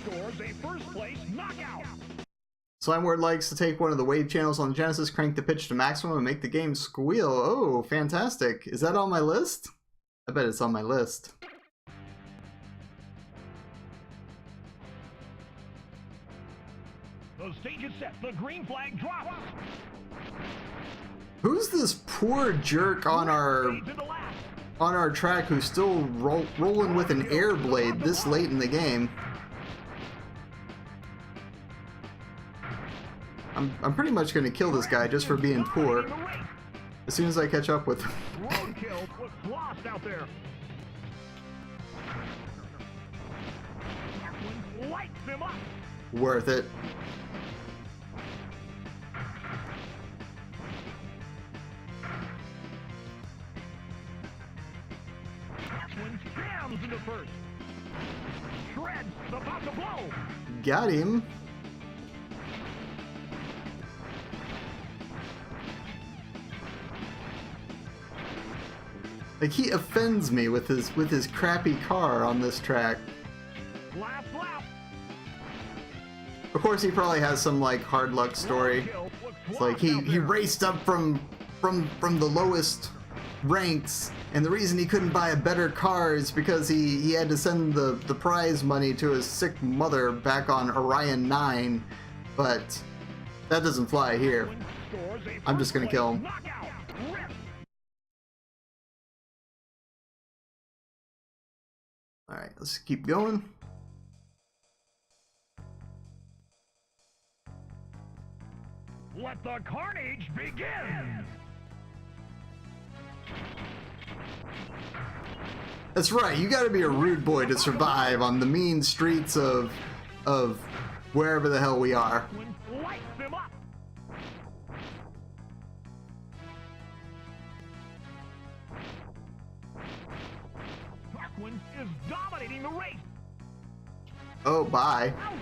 Scores a first place knockout. Slimeward likes to take one of the wave channels on Genesis, crank the pitch to maximum, and make the game squeal. Oh, fantastic. Is that on my list? I bet it's on my list. The stage is set. The green flag drops. Who's this poor jerk on Fades into last. our track who's still rolling with an air blade this late in the game? I'm pretty much gonna kill this guy just for being poor as soon as I catch up with him. Roadkill looks lost out there. Lights him up. Worth it. jams into first. Shred is about to blow. Got him. Like, he offends me with his crappy car on this track. Last lap. Of course, he probably has some like hard luck story. It's like he raced up from the lowest ranks, and the reason he couldn't buy a better car is because he had to send the prize money to his sick mother back on Orion 9. But that doesn't fly here. I'm just gonna kill him. Alright, let's keep going. Let the carnage begin! That's right, you gotta be a rude boy to survive on the mean streets of wherever the hell we are. Light them up! Darkwing is dominating the race! Oh, bye. Out!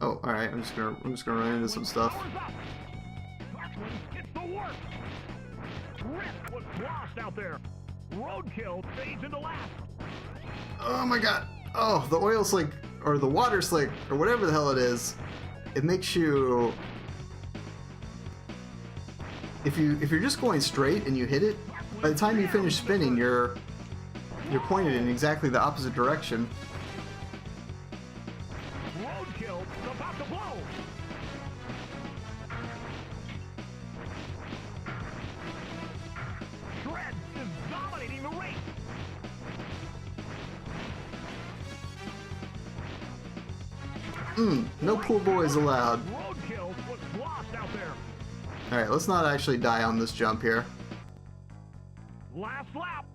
Oh, alright, I'm just gonna run into some stuff. Powers up! Darkwing hits the work! Rip was lost out there! Roadkill fades into last! Oh my god. Oh, the oil slick, or the water slick, or whatever the hell it is, it makes you... If you're just going straight and you hit it, by the time you finish spinning, you're pointed in exactly the opposite direction. Roadkill is about to blow! Shred is dominating the race! No pool boys allowed. Roadkill was lost out there! Alright, let's not actually die on this jump here. Last lap!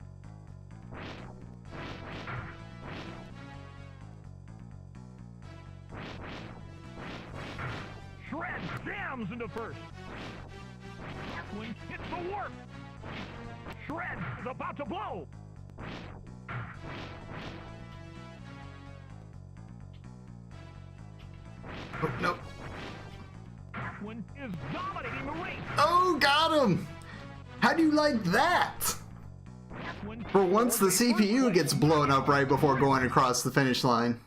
Shred jams into first! Darkwing hits the work! Shred is about to blow! Oh, no. Darkwing is dominating the race! Oh, got him! How do you like that? Darkwing For once, the CPU gets blown up right before going across the finish line.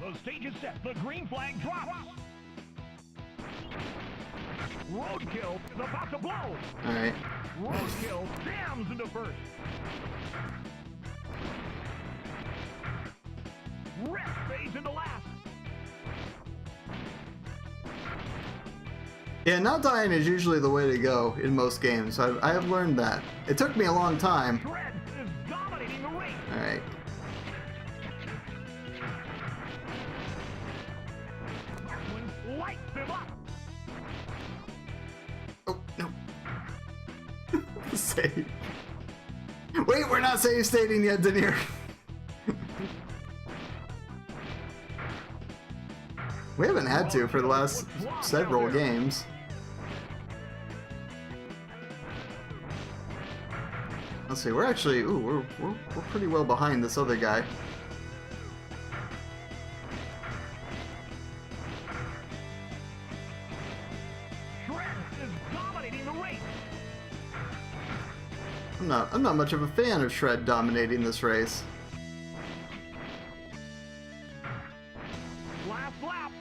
The stage is set. The green flag drops. Roadkill is about to blow. Alright. Roadkill jams into first. Rip fades into last. Yeah, not dying is usually the way to go in most games. I have learned that. It took me a long time. Shred is dominating the race. Alright. Darkwing lights him up. Oh, no. Save. Wait, we're not save stating yet, Denier. We haven't had to for the last several games. Let's see, we're actually, ooh, we're pretty well behind this other guy. Shred is dominating the race. I'm not much of a fan of Shred dominating this race. Last lap.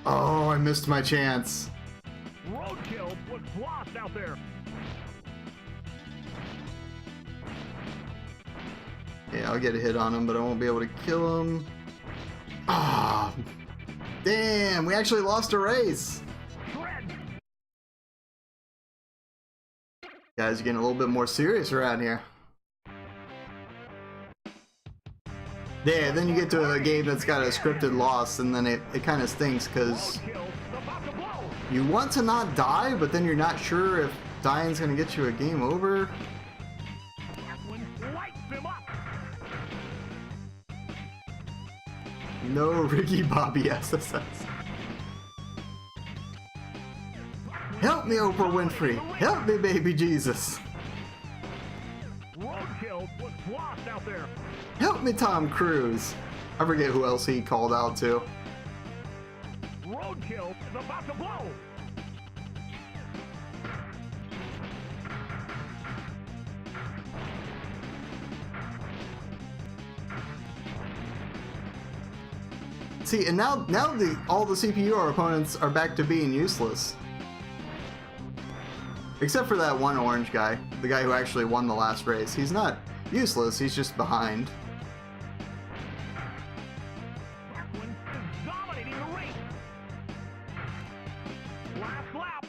Oh, I missed my chance. Roadkill was lost out there. Yeah, I'll get a hit on him, but I won't be able to kill him. Ah, damn, we actually lost a race. Shred. Guys are getting a little bit more serious around here. Yeah, then you get to a game that's got a scripted loss, and then it kind of stinks because Roadkill is about to blow. you want to not die, but then you're not sure if dying's going to get you a game over. No Ricky Bobby SSS. Help me, Oprah Winfrey. Help me, baby Jesus. Roadkill was lost out there. Help me, Tom Cruise. I forget who else he called out to. Roadkill is about to blow. See, and now all the CPU opponents are back to being useless. Except for that one orange guy, the guy who actually won the last race. He's not useless, he's just behind. Darkwing is dominating the race. Last lap.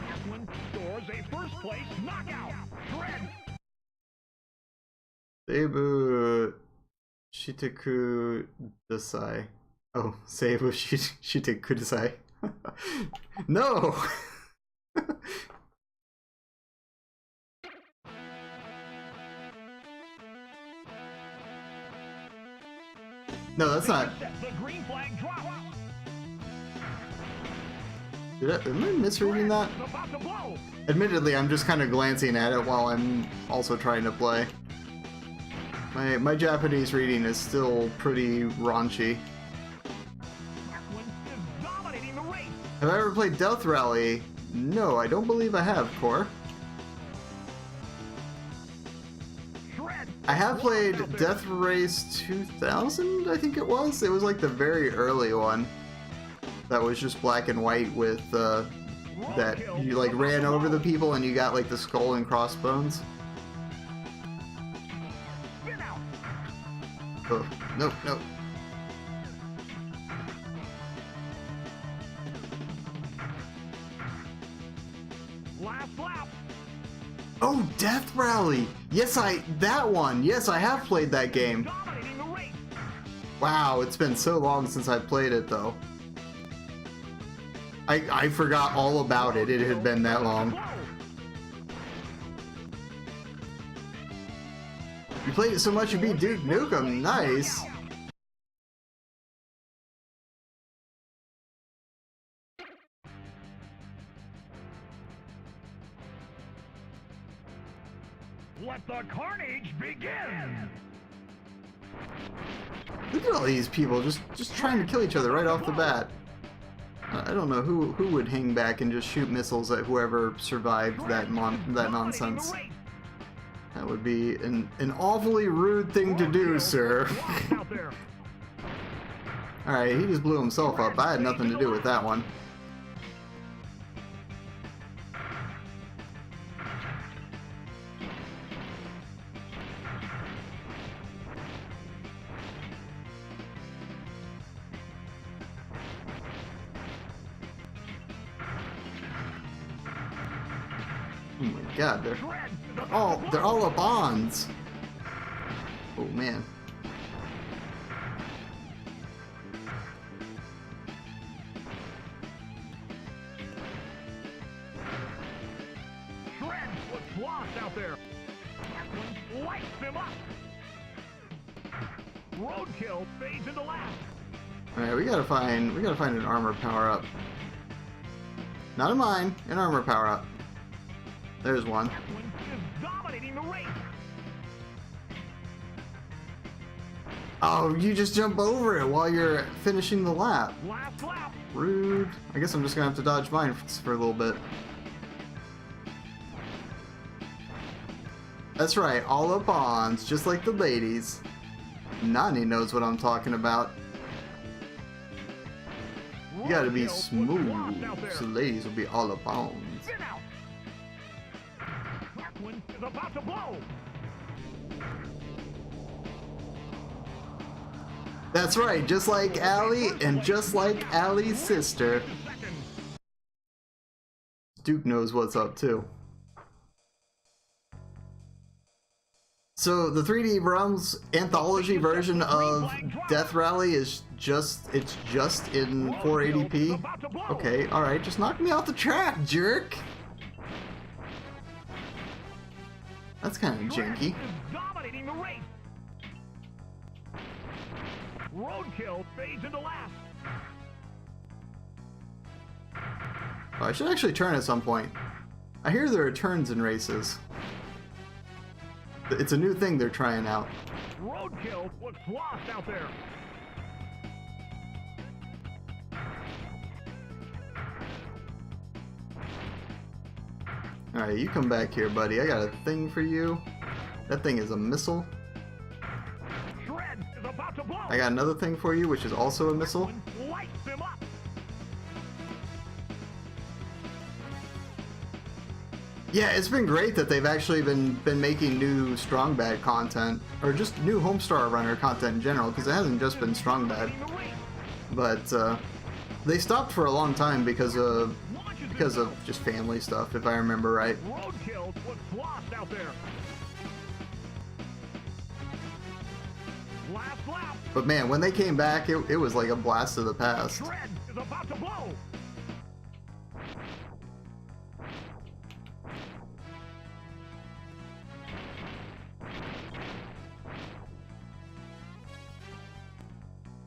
Darkwing stores a first place knockout. Shred. Seibu Shiteku Desai. Oh, Seibu Shiteku Desai. No! No, that's not. The green flag drop. Am I misreading that? It's about to blow. Admittedly, I'm just kind of glancing at it while I'm also trying to play. My Japanese reading is still pretty raunchy. Darkwing is dominating the race. Have I ever played Death Rally? No, I don't believe I have, Core. Shred. I have played Out there. Death Race 2000, I think it was. It was like the very early one. That was just black and white with, that you like ran over the people and you got like the skull and crossbones. Spin out. Oh, no, no. Last lap. Oh, Death Rally! Yes, that one! Yes, I have played that game. Dominating the race. Wow, it's been so long since I played it though. I forgot all about it. It had been that long. You played it so much you beat Duke Nukem. Nice. Let the carnage begin. Look at all these people just trying to kill each other right off the bat. I don't know who would hang back and just shoot missiles at whoever survived that nonsense. That would be an awfully rude thing to do, sir. Out there. Alright, he just blew himself up. I had nothing to do with that one. Oh my god, they're all a bonds. Oh man. Shred was lost out there. Darkwing lights him up. Roadkill fades into last. Alright, we gotta find an armor power up. Not a mine, an armor power up. There's one. Darkwing is dominating the race. Oh, you just jump over it while you're finishing the lap. Last lap. Rude. I guess I'm just gonna have to dodge mine for a little bit. That's right, all up bonds, just like the ladies. Nani knows what I'm talking about. You gotta be smooth, so ladies will be all up bonds. Spin out. Darkwing is about to blow. That's right, just like Allie and just like Allie's sister. Duke knows what's up too. So the 3D Realms anthology version of Death Rally is just in 480p. Okay, all right, just knock me off the track, jerk. That's kind of janky. Dominating the race. Roadkill fades into last. Oh, I should actually turn at some point. I hear there are turns in races. It's a new thing they're trying out. Roadkill was lost out there. Alright, you come back here, buddy. I got a thing for you. That thing is a missile. Shred is about to blow. I got another thing for you, which is also a missile. Lights him up. Yeah, it's been great that they've actually been making new Strong Bad content, or just new Homestar Runner content in general, because it hasn't just been Strong Bad. But they stopped for a long time because of just family stuff, if I remember right. Roadkill was lost out there. Last lap. But man, when they came back, it was like a blast of the past. Shred is about to blow.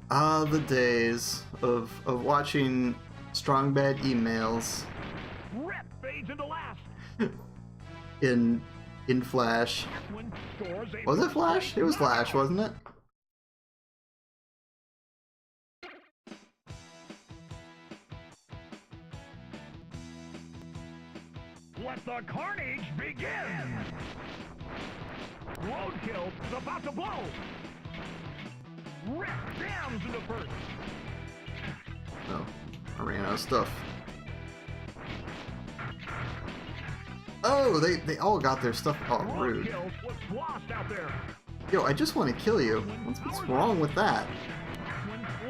Ah, the days of watching Strong Bad emails Rip fades into last. in Flash. Was it Flash? It was Flash, wasn't it? Let the carnage begin! Roadkill is about to blow! Rip dams into first! Oh, I ran out of stuff. Oh, they all got their stuff. Oh, rude. Roadkill was lost out there! Yo, I just want to kill you. What's wrong with that?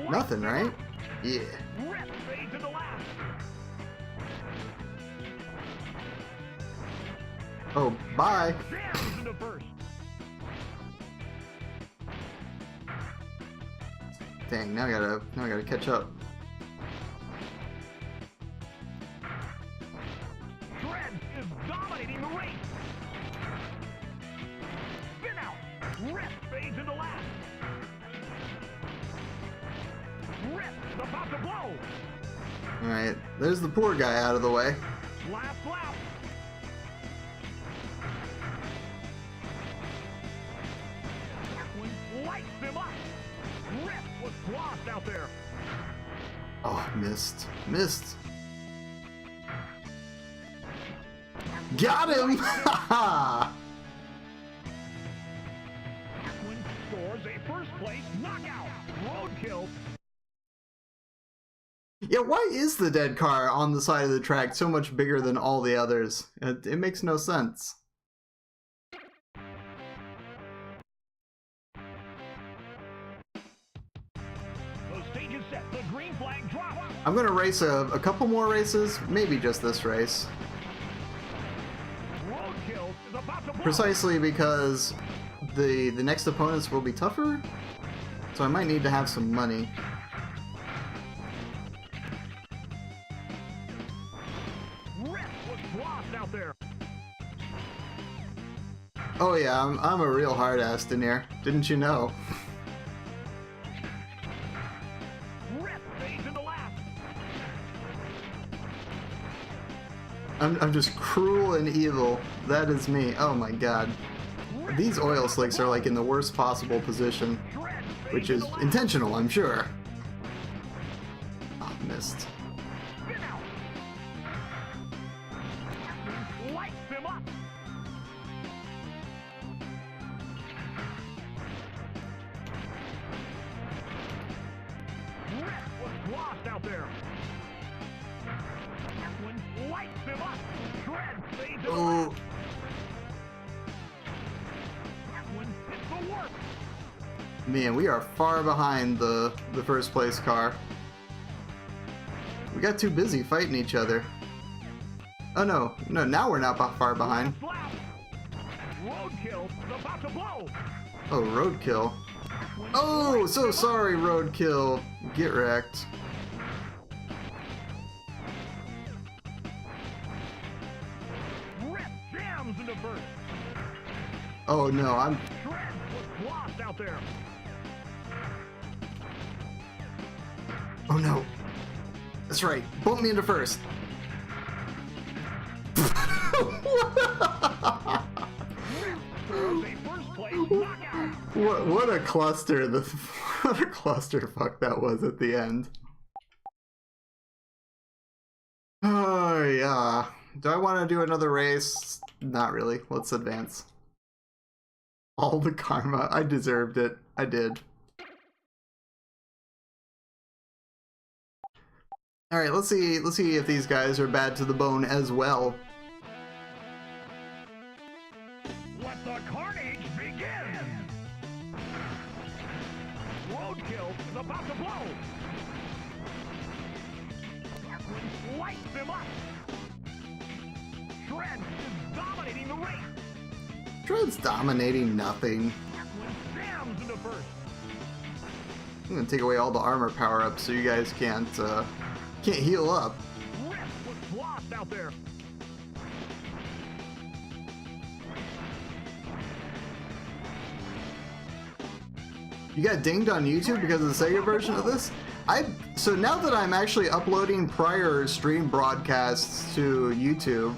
Nothing, right? Yeah. Rip fades into last! Oh, bye. Dams into first! Dang, now I gotta catch up. Shred is dominating the race! Spin out! Rip fades into last! Rip is about to blow! Alright, there's the poor guy out of the way. Last lap! Lights him up! Rip was lost out there! Oh, missed. Missed. Got him! Haha! Win scores a first place knockout! Roadkill! Yeah, why is the dead car on the side of the track so much bigger than all the others? It makes no sense. The stage is set. The green flag drops. I'm gonna race a couple more races, maybe just this race. Roadkill is about to blow. Precisely because the next opponents will be tougher, so I might need to have some money. Rip was lost out there. Oh yeah, I'm a real hard ass, Denier. Didn't you know? Rip fades into last. I'm just cruel and evil. That is me. Oh my god. These oil slicks are like in the worst possible position, Shred which is intentional, I'm sure. Oh, missed. spin out. Lights him up. Rip was lost out there. Lights him up. Shred fades into Oh, last. Hits the work. man, we are far behind the first place car. We got too busy fighting each other. Oh no, now we're not far behind. Lap. Roadkill is about to blow. Oh, Roadkill. Oh, so sorry, Roadkill. Get wrecked. Rip jams into first. Oh no, I'm... Shred was lost out there. Oh no. That's right. Bump me into first. What a cluster what a clusterfuck that was at the end. Oh yeah. Do I want to do another race? Not really. Let's advance. All the karma. I deserved it. I did. Alright, let's see if these guys are bad to the bone as well. Let the carnage begin! Roadkill is about to blow! Lights him up! Shred is dominating the race! Shred's dominating nothing. Jams into first! I'm gonna take away all the armor power-ups so you guys can't heal up. Rip was lost out there! You got dinged on YouTube because of the Sega version of this? So now that I'm actually uploading prior stream broadcasts to YouTube,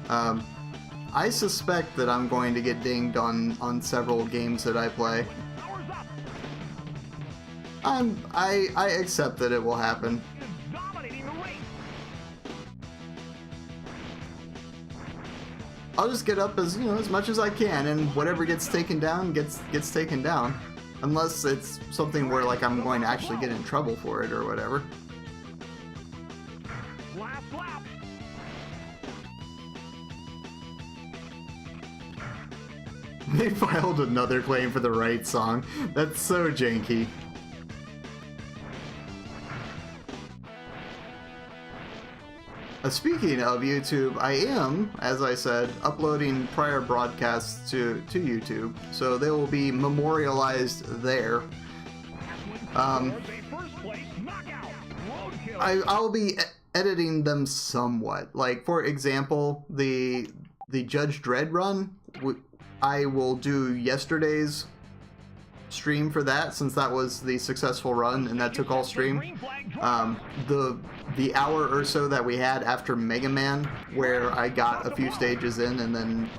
I suspect that I'm going to get dinged on several games that I play. Power's up! I accept that it will happen. Is dominating the race! I'll just get up as much as I can, and whatever gets taken down gets taken down. Unless it's something where like I'm going to actually get in trouble for it or whatever. Last lap! They filed another claim for the right song. That's so janky. Speaking of YouTube, I am, as I said, uploading prior broadcasts to YouTube, so they will be memorialized there. I'll be editing them somewhat. Like, for example, the Judge Dredd run, I will do yesterday's stream for that, since that was the successful run and that took all stream. The hour or so that we had after Mega Man, where I got a few stages in and then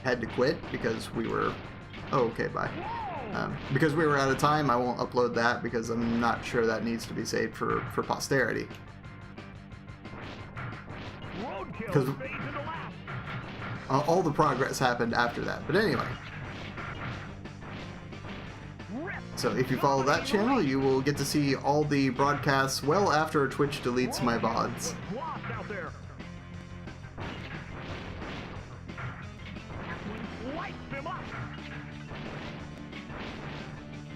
had to quit because we were okay, bye. Because we were out of time, I won't upload that because I'm not sure that needs to be saved for posterity. Because all the progress happened after that. But anyway. So if you follow that channel, you will get to see all the broadcasts well after Twitch deletes my VODs.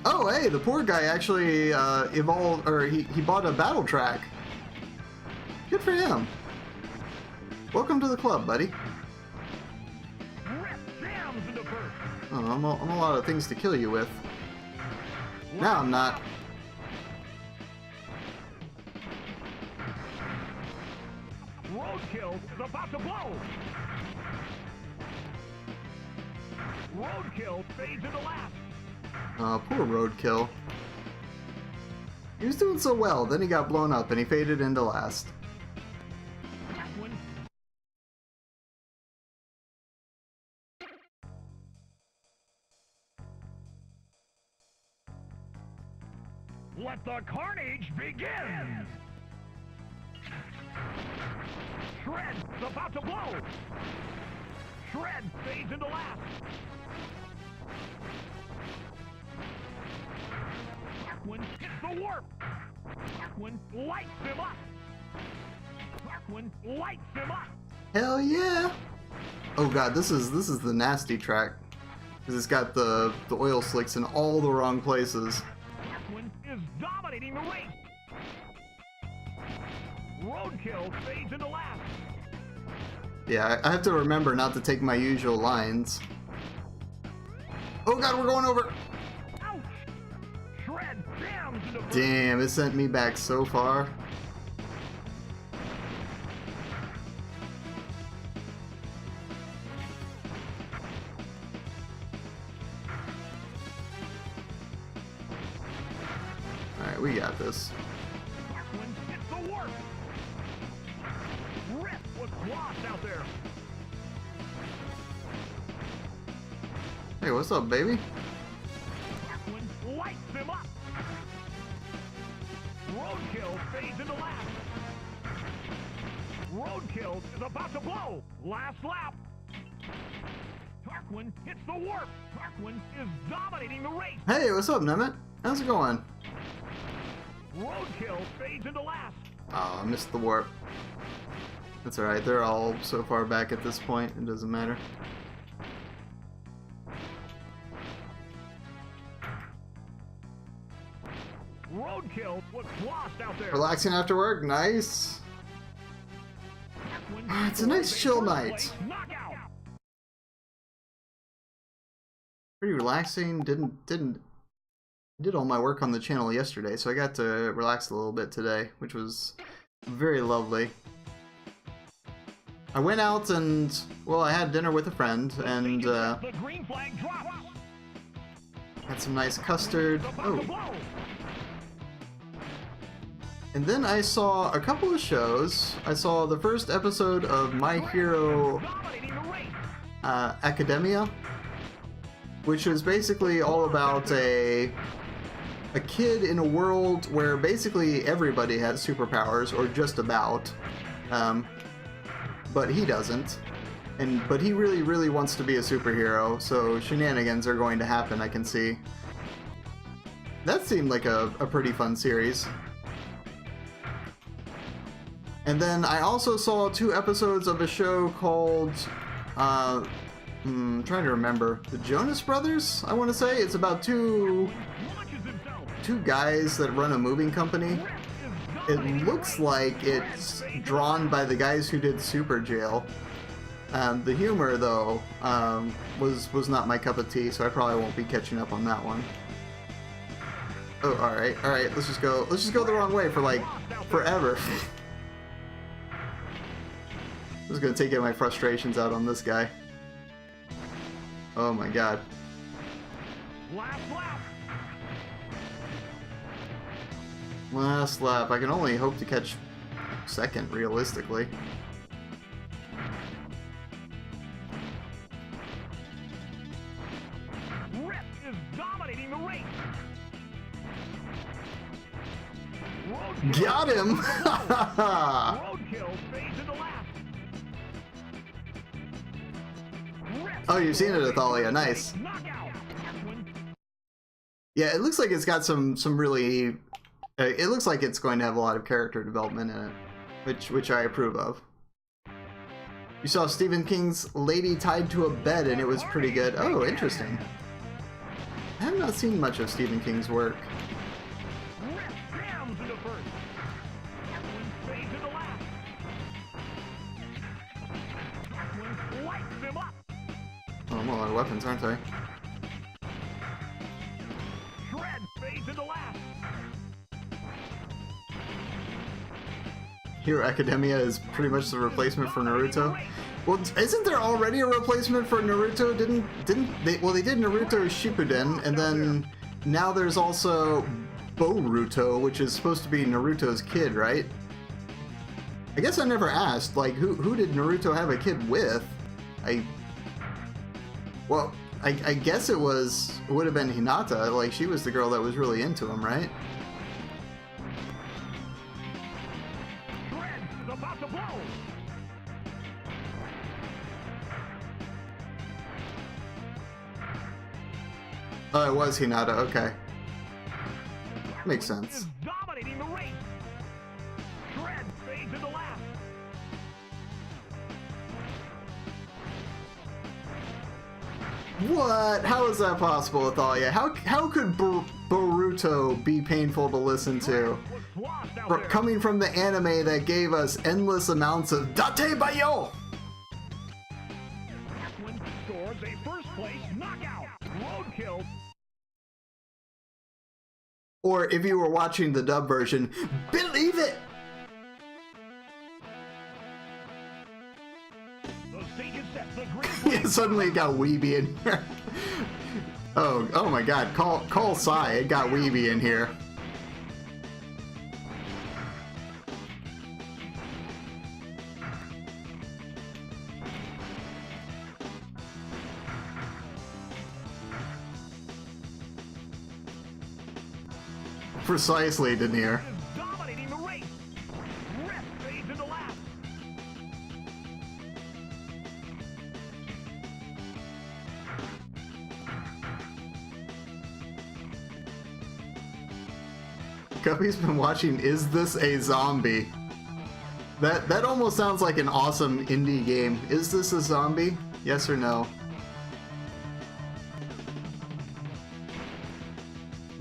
Oh, hey, the poor guy actually evolved, or he bought a battle track. Good for him. Welcome to the club, buddy. Oh, I'm a lot of things to kill you with. Now I'm not. Roadkill is about to blow. Roadkill fades into last. Oh, poor Roadkill. He was doing so well, then he got blown up and he faded into last. Let the carnage begin! Shred is about to blow! Shred fades into last! When hits the warp! When lights him up! When lights him up! Hell yeah! Oh god, this is the nasty track. Because it's got the oil slicks in all the wrong places. Is dominating the race. Roadkill fades into last. Yeah, I have to remember not to take my usual lines. Oh god, we're going over! Ouch! Shred jams into first. Damn, it sent me back so far. Alright, we got this. Tarquin hits the warp. Rip was lost out there. Hey, what's up, baby? Tarquin lights him up. Roadkill fades into last. Roadkill is about to blow. Last lap. Tarquin hits the warp. Tarquin is dominating the race. Hey, what's up, Nemeth? How's it going? Roadkill fades into last. Oh, I missed the warp. That's alright, they're all so far back at this point, it doesn't matter. Roadkill was lost out there. Relaxing after work, nice. It's a nice chill night. Knockout. Pretty relaxing, did all my work on the channel yesterday, so I got to relax a little bit today, which was very lovely. I went out and, well, I had dinner with a friend, and The green flag drops. had some nice custard. About to Oh, blow. and then I saw a couple of shows. I saw the first episode of My Hero Dominating the race. Academia, which is basically all about a kid in a world where basically everybody has superpowers, or just about, but he doesn't. But he really wants to be a superhero, so shenanigans are going to happen, I can see. That seemed like a pretty fun series. And then I also saw 2 episodes of a show called, I'm trying to remember, the Jonas Brothers, I want to say. It's about two guys that run a moving company. It looks like it's drawn by the guys who did Super Jail. The humor, though, was not my cup of tea, so I probably won't be catching up on that one. Oh, all right, let's just go the wrong way for like forever. I'm just gonna take my frustrations out on this guy. Oh my god. Last lap. I can only hope to catch second, realistically. Rip is dominating the race. Got him! Roadkill fades into last. Oh, you've seen it, Athalia. Nice. Knockout. Yeah, it looks like it's got some really... it looks like it's going to have a lot of character development in it, which I approve of. You saw Stephen King's Lady Tied to a Bed, and it was pretty good. Oh, interesting. I have not seen much of Stephen King's work. Rip jams into first. Tarquin fades into last. Tarquin lights him up. Oh, I'm a lot of weapons, aren't I? Shred fades into last. Hero Academia is pretty much the replacement for Naruto. Well, isn't there already a replacement for Naruto? Didn't they? Well, they did Naruto Shippuden, and then now there's also Boruto, which is supposed to be Naruto's kid, right? I guess I never asked. Like, who did Naruto have a kid with? I guess it would have been Hinata. Like, she was the girl that was really into him, right? Shred is about to blow. Oh, it was Hinata. Okay, makes sense. Is dominating the race. Shred fades into last. What? How is that possible, Athalia? How could Boruto be painful to listen to? Was lost out there. Coming from the anime that gave us endless amounts of Date Bayo! Or if you were watching the dub version, believe it! The stage is set. The green flag. Yeah, suddenly it got weeby in here. Oh my god, call Sai, it got weeby in here. Precisely, Denier. Is dominating the race. Ref fades into last. Guppy's been watching Is This a Zombie? That almost sounds like an awesome indie game. Is this a zombie? Yes or no?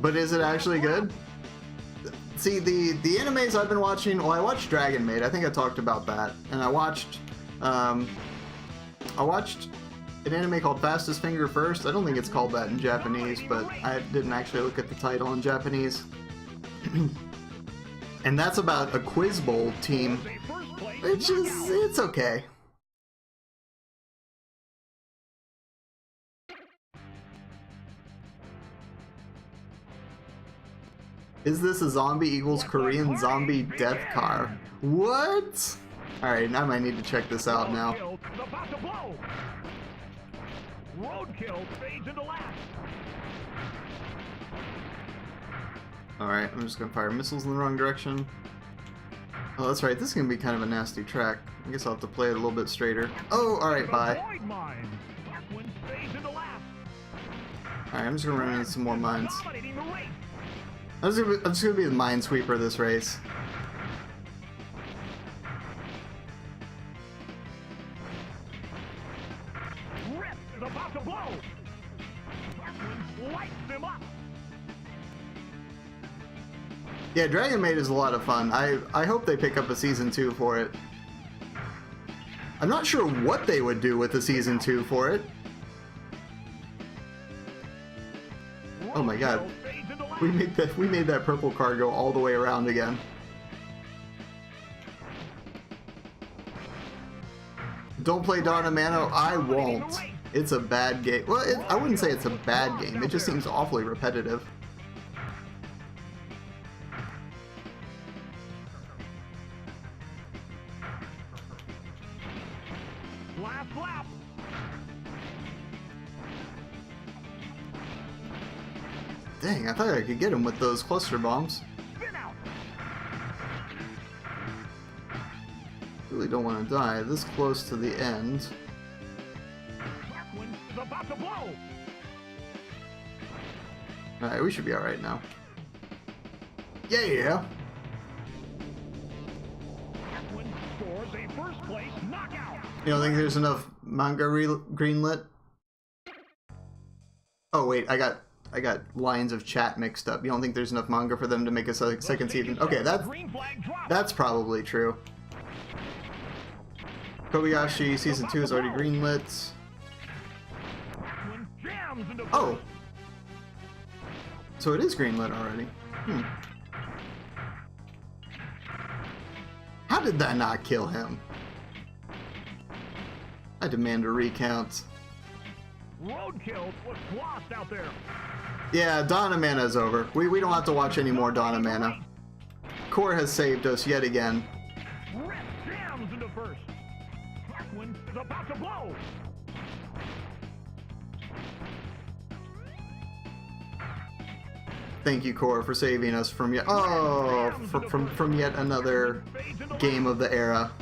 But is it actually good? See, the animes I've been watching, well, I watched Dragon Maid, I think I talked about that. And I watched an anime called Fastest Finger First. I don't think it's called that in Japanese, but I didn't actually look at the title in Japanese. And that's about a Quiz Bowl team. It's okay. Is this a zombie equals Korean zombie death car? What? Alright, I might need to check this out now. Roadkill about to blow. Roadkill fades into last. Alright, I'm just gonna fire missiles in the wrong direction. Oh, that's right, this is gonna be kind of a nasty track. I guess I'll have to play it a little bit straighter. Oh, alright, bye. Avoid mine. Darkwind fades into last. Alright, I'm just gonna run into some more mines. Dominating the race. I'm just gonna be the minesweeper this race. Rip is about to blow. Darkwind lights them up. Yeah, Dragon Maid is a lot of fun. I hope they pick up a Season 2 for it. I'm not sure what they would do with the Season 2 for it. Oh my god. Roadkill fades into last. We made that purple car go all the way around again. Don't play Dawn of Mano? I won't. It's a bad game. Well, I wouldn't say it's a bad game. It just seems awfully repetitive. Last lap. Dang, I thought I could get him with those cluster bombs. Spin out. Really don't want to die this close to the end. Darkwind is about to blow. Alright, we should be alright now. Yeah! Darkwind scores a first place knockout. You don't think there's enough manga greenlit? Oh wait, I got lines of chat mixed up. You don't think there's enough manga for them to make a second season? Okay, Green flag dropped. that's probably true. Kobayashi Season 2 is already greenlit. Darkwind jams into Oh! So it is greenlit already. How did that not kill him? I demand a recount. Roadkill was lost out there. Yeah, Dawn of Mana is over. We don't have to watch any more Dawn of Mana. Core has saved us yet again. Rip jams into first. Darkwind is about to blow. Thank you, Core, for saving us from yet from yet another game of the era.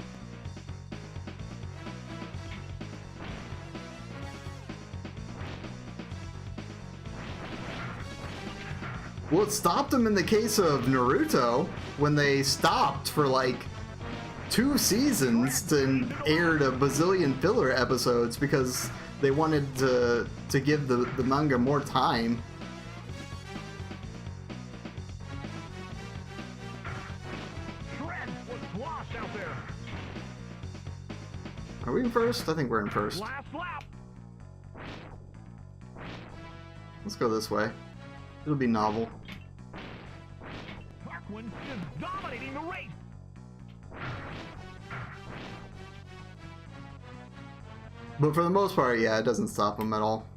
Well, it stopped them in the case of Naruto when they stopped for like 2 seasons and aired a bazillion filler episodes because they wanted to give the manga more time. Shred was lost out there. Are we in first? I think we're in first. Last lap. Let's go this way. It'll be novel. One is dominating the race. But for the most part, yeah, it doesn't stop him at all.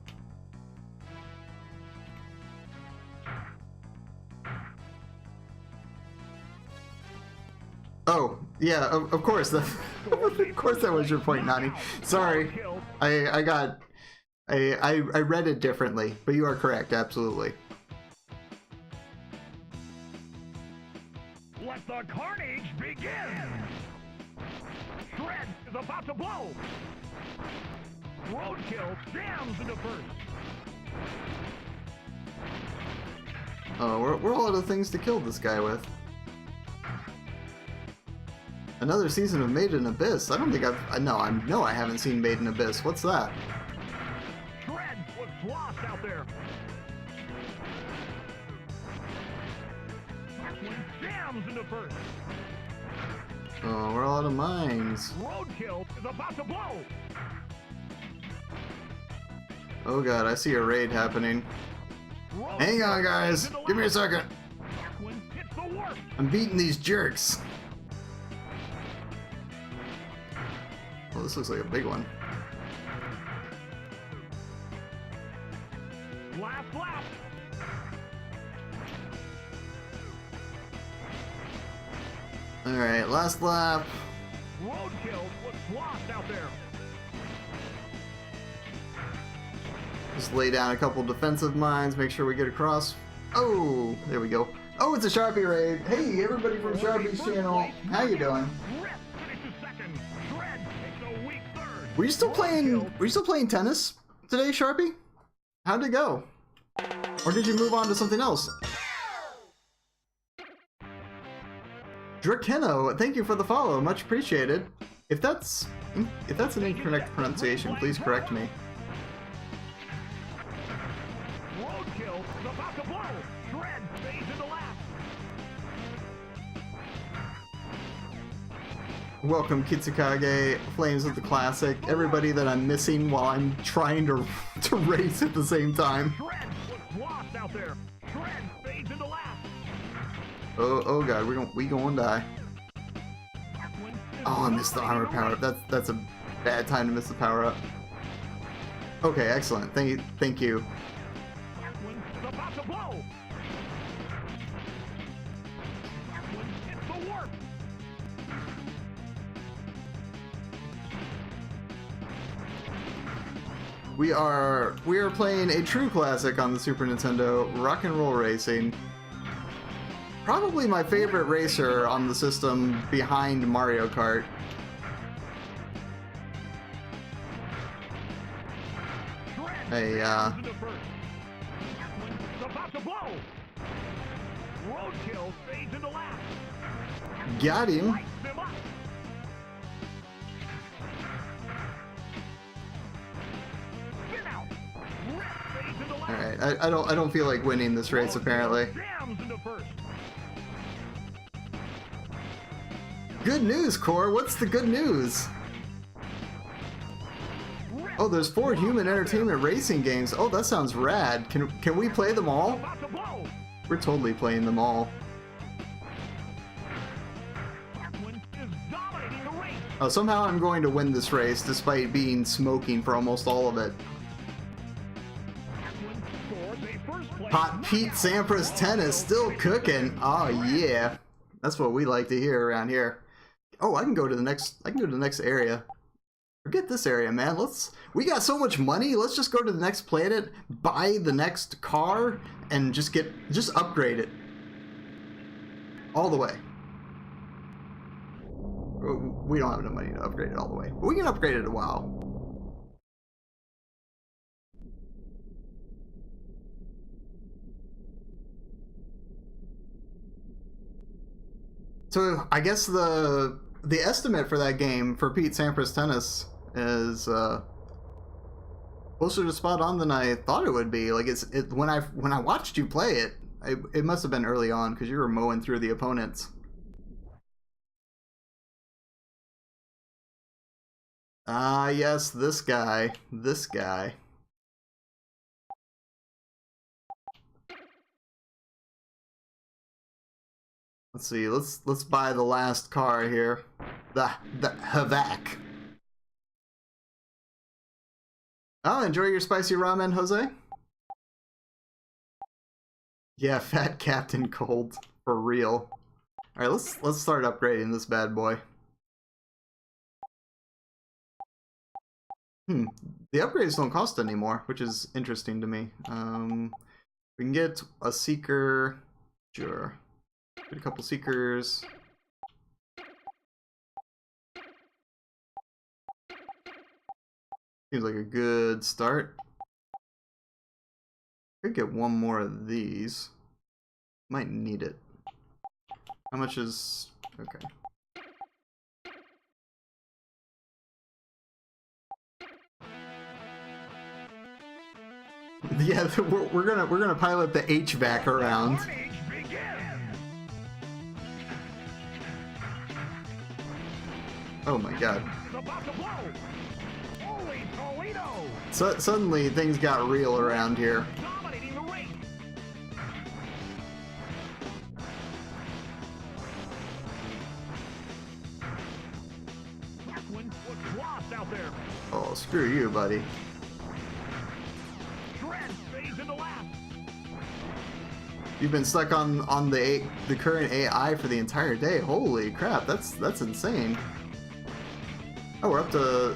Oh, yeah, of course. Of course that was your point, Nani. Sorry. I read it differently, but you are correct, absolutely. Let the carnage begin! Shred is about to blow! Roadkill jams into first! Oh, we're all out of things to kill this guy with. Another season of Made in Abyss. I don't think no, I haven't seen Made in Abyss. What's that? Shred was lost out there! One jams into first! Oh, we're all out of mines. Roadkill is about to blow! Oh god, I see a raid happening. Roadkill Hang on, guys. Give me a second. One hits the warp! I'm beating these jerks. Oh, this looks like a big one. Last lap! Alright, last lap. Roadkill was lost out there! Just lay down a couple defensive mines, make sure we get across. Oh, there we go. Oh, it's a Sharpie raid. Hey, everybody from Sharpie's channel. How you doing? Rip finishes second. Shred takes a weak third. Were you still playing tennis today, Sharpie? How'd it go? Or did you move on to something else? Drakeno, thank you for the follow, much appreciated. If that's an incorrect pronunciation, please correct me. Roadkill is about to blow. Shred stays in the last. Welcome Kitsukage, Flames of the Classic, everybody that I'm missing while I'm trying to race at the same time. Shred was lost out there. Shred stays in the last. Oh god, we going to die. Oh, I missed the armor power up. That's a bad time to miss the power up. Okay, excellent. Thank you. Is about to blow. One hits the warp. We are playing a true classic on the Super Nintendo, Rock and Roll Racing. Probably my favorite racer on the system behind Mario Kart. Hey, About to blow. Roadkill fades into last. got him. Lights them up. Spin out. Rip fades into last. Alright, I don't feel like winning this race apparently. Jams into first. Good news, Core. What's the good news? Oh, there's 4 Human Entertainment racing games. Oh, that sounds rad. Can we play them all? About to blow. We're totally playing them all. One is dominating the race. Oh, somehow I'm going to win this race despite being smoking for almost all of it. One scores a first place. Hot Pete Sampras tennis still cooking. Oh yeah, that's what we like to hear around here. Oh, I can go to the next area. Forget this area, man. We got so much money. Let's just go to the next planet, buy the next car, and just upgrade it all the way. We don't have enough money to upgrade it all the way, but we can upgrade it a while. So I guess the estimate for that game for Pete Sampras tennis is closer to spot on than I thought it would be. Like when I watched you play it, it must have been early on because you were mowing through the opponents. Ah, yes, this guy. Let's see. Let's buy the last car here. The Havac. Oh, enjoy your spicy ramen, Jose. Yeah, Fat Captain Cold for real. All right, let's start upgrading this bad boy. The upgrades don't cost anymore, which is interesting to me. We can get a seeker. Sure. Get a couple seekers. Seems like a good start. Could get one more of these. Might need it. How much is... okay. Yeah, we're gonna pilot the HVAC around. Oh my god. So suddenly things got real around here. Oh, screw you, buddy. You've been stuck on the current AI for the entire day. Holy crap, that's insane. Oh, we're up to...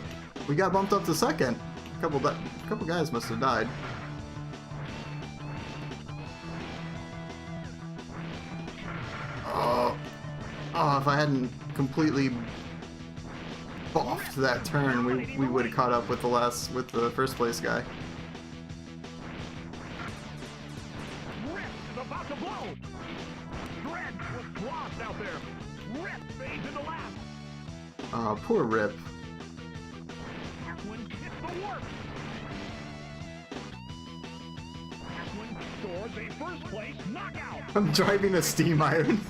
we got bumped up to second. A couple guys must have died. Oh, if I hadn't completely boffed that turn, we would have caught up with the first place guy. Oh, poor Rip. I'm driving a steam iron.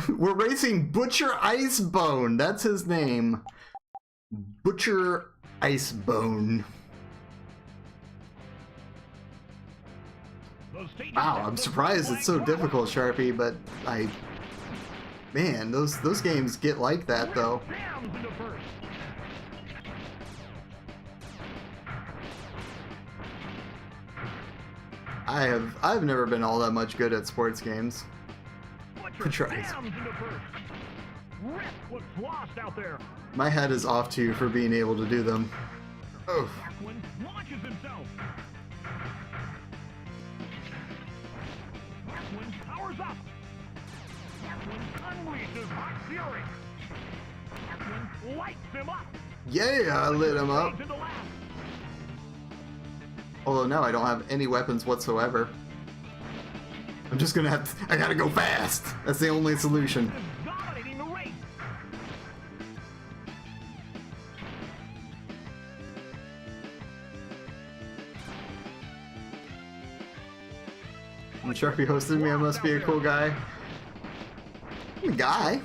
We're racing Butcher Icebone. That's his name. Butcher Icebone. Wow, I'm surprised it's so difficult, Sharpie, but man, those games get like that though. I've never been all that much good at sports games. My head is off to you for being able to do them. Oh. Yeah, I lit him up. Although now I don't have any weapons whatsoever. I'm just gonna have to, I gotta go fast. That's the only solution. When Sharpie hosted me, I must be a cool guy. I'm a guy.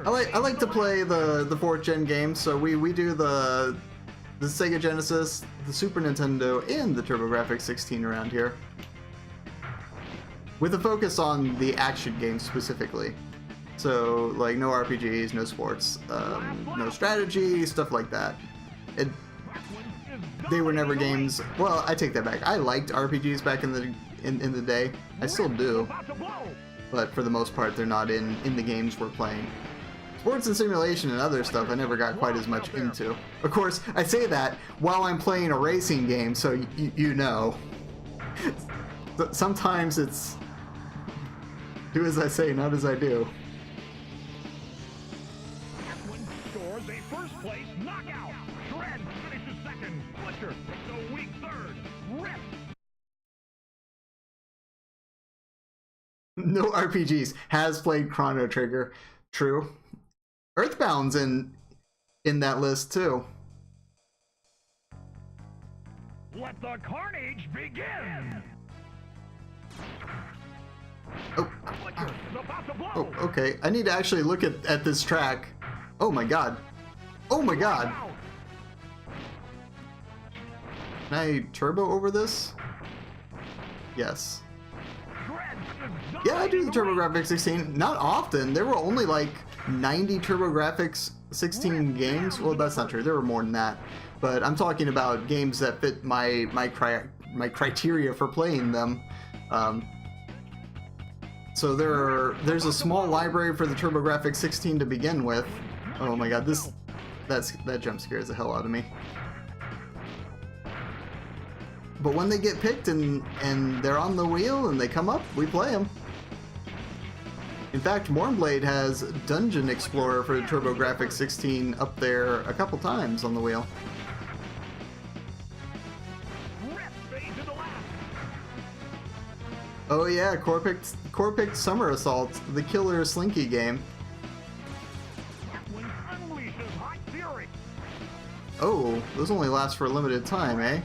I like to play the 4th gen games, so we do the Sega Genesis, the Super Nintendo, and the TurboGrafx 16 around here. With a focus on the action games specifically. So, like, no RPGs, no sports, no strategy, stuff like that. They were never games... well, I take that back. I liked RPGs back in the day. I still do. But for the most part, they're not in the games we're playing. Sports and simulation and other stuff I never got quite as much into. Of course, I say that while I'm playing a racing game, so you know. Sometimes it's do as I say, not as I do. Scores a first place knockout. Shred finishes second. Butcher takes a weak third. Rip. No RPGs. Has played Chrono Trigger. True. Earthbound's in that list too. Let the carnage begin. Oh. Oh, okay. I need to actually look at this track. Oh my god. Oh my god. Can I turbo over this? Yes. Shred is Yeah, I do the dominating TurboGrafx 16. Not often. There were only like 90 TurboGrafx 16 games. Well, that's not true. There were more than that. But I'm talking about games that fit my criteria for playing them. So there's a small library for the TurboGrafx 16 to begin with. Oh my god, that jump scares the hell out of me. But when they get picked and they're on the wheel and they come up, we play them. In fact, Mornblade has Dungeon Explorer for the TurboGrafx 16 up there a couple times on the wheel. Oh yeah, Core-picked Summer Assault, the killer slinky game. Oh, those only last for a limited time, eh?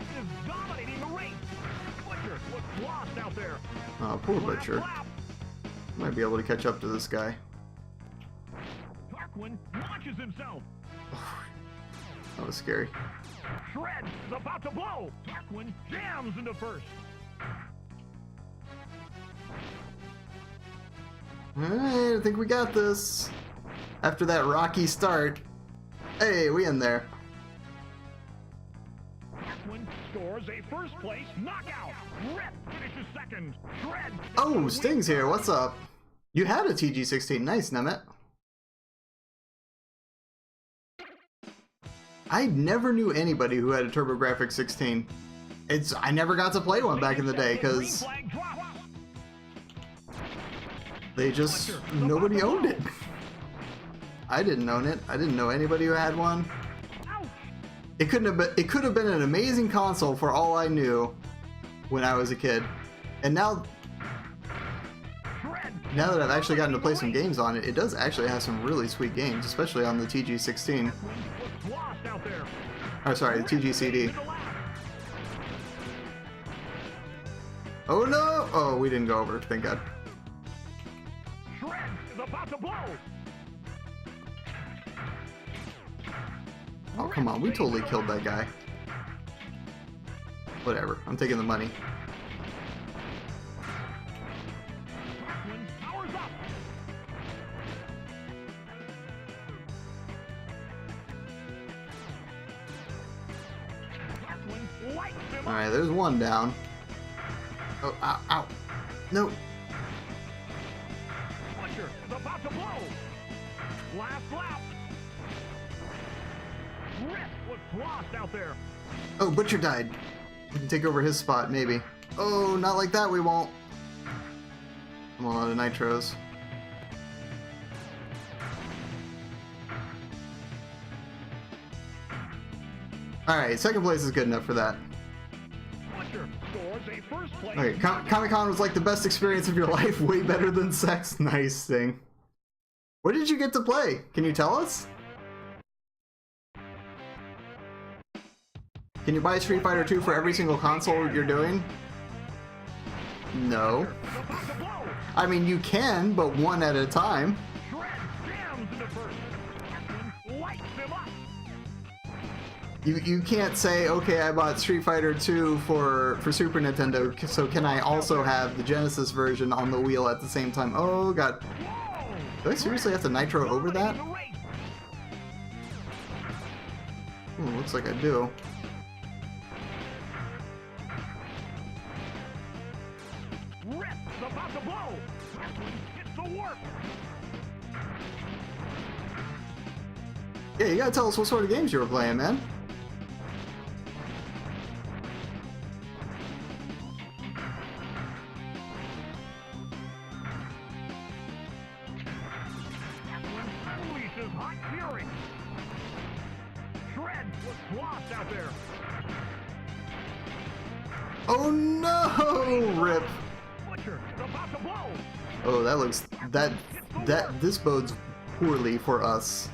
Oh, poor Butcher. Might be able to catch up to this guy. Launches himself. That was scary. Shred is about to blow. Tarquin jams into first. Alright, I think we got this. After that rocky start. Hey, we in there. Tarquin scores a first place knockout. Rip finishes second. Shred. Oh, Sting's here. What's up? You had a TG16. Nice, Nemeth. I never knew anybody who had a TurboGrafx 16. I never got to play one back in the day because nobody owned it. I didn't own it. I didn't know anybody who had one. It could have been an amazing console for all I knew when I was a kid. And now that I've actually gotten to play some games on it, it does actually have some really sweet games, especially on the TG16. Oh, sorry, the TG-CD. Oh no! Oh, we didn't go over, thank God. Shred is about to blow. Oh, come on, we totally killed that guy. Whatever, I'm taking the money. Powers up. Alright, there's one down. Oh, ow, ow. No. Butcher is about to blow. Last lap. Rip was lost out there. Oh, Butcher died. We can take over his spot, maybe. Oh, not like that, we won't. I'm all out of nitros. Alright, second place is good enough for that. Okay, Comic-Con was like the best experience of your life, way better than sex. Nice thing. What did you get to play? Can you tell us? Can you buy Street Fighter 2 for every single console you're doing? No. I mean, you can, but one at a time. You can't say, okay, I bought Street Fighter 2 for Super Nintendo, so can I also have the Genesis version on the wheel at the same time? Oh god. Do I seriously have to nitro over that? Ooh, looks like I do. Yeah, you gotta tell us what sort of games you were playing, man. Oh no! Rip. Oh, that looks this bodes poorly for us.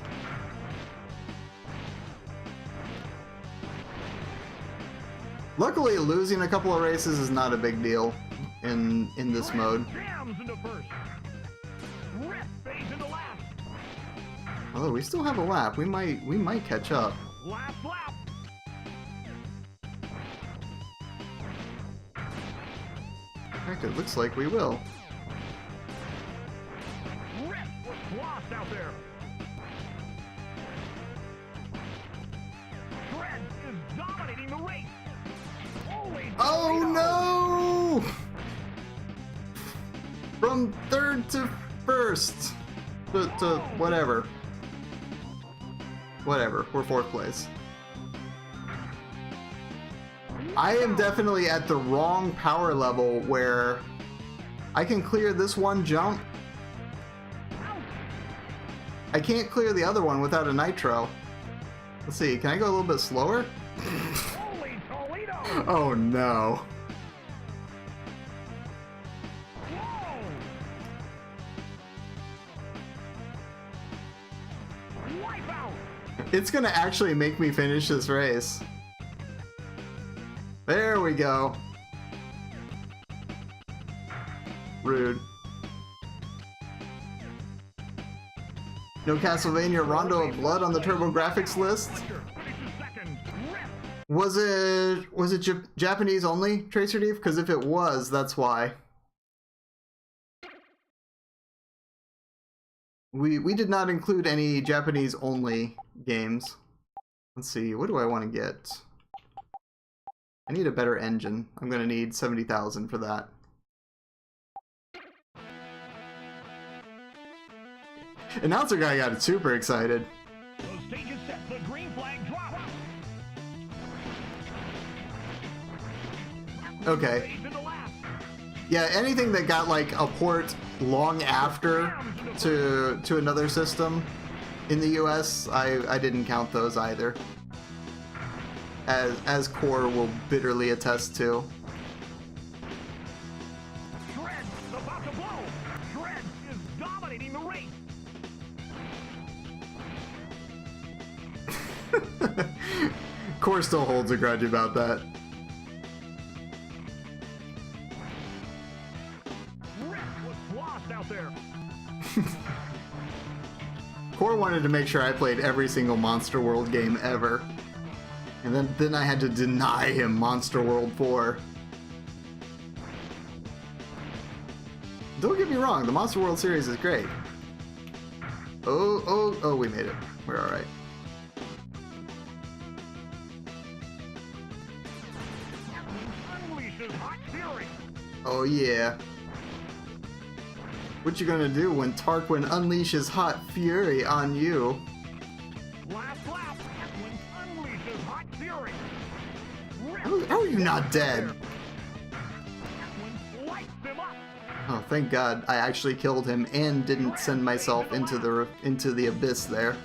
Luckily, losing a couple of races is not a big deal in this mode. Oh, we still have a lap. We might catch up. Last lap. In fact, it looks like we will. Rip was lost out there. Shred is dominating the race. Holy Oh no! From third to first. To whatever. Whatever, we're fourth place. I am definitely at the wrong power level where I can clear this one jump. I can't clear the other one without a nitro. Let's see, can I go a little bit slower? Holy Toledo! Oh no. Whoa! Wipe out! It's gonna actually make me finish this race. There we go. Rude. No Castlevania Rondo of Blood on the TurboGrafx list? Was it Japanese only, Tracer Thief? Because if it was, that's why. We did not include any Japanese only games. Let's see, what do I want to get? I need a better engine. I'm gonna need 70,000 for that. Announcer guy got super excited. The stage is set. The green flag drop. Okay. Fade to the left. Yeah, anything that got like a port long after to another system in the US, I didn't count those either. As Core will bitterly attest to. Shred is about to blow. Shred is dominating the race. Core still holds a grudge about that. Rip was lost out there. Core wanted to make sure I played every single Monster World game ever. And then I had to deny him Monster World 4. Don't get me wrong, the Monster World series is great. Oh, we made it. We're alright. Unleashes hot fury. Oh yeah. What you gonna do when Tarquin unleashes hot fury on you? Last lap. When unleashes hot fury. How are you not dead? When lights them up. Oh, thank God I actually killed him and didn't send myself into the abyss there.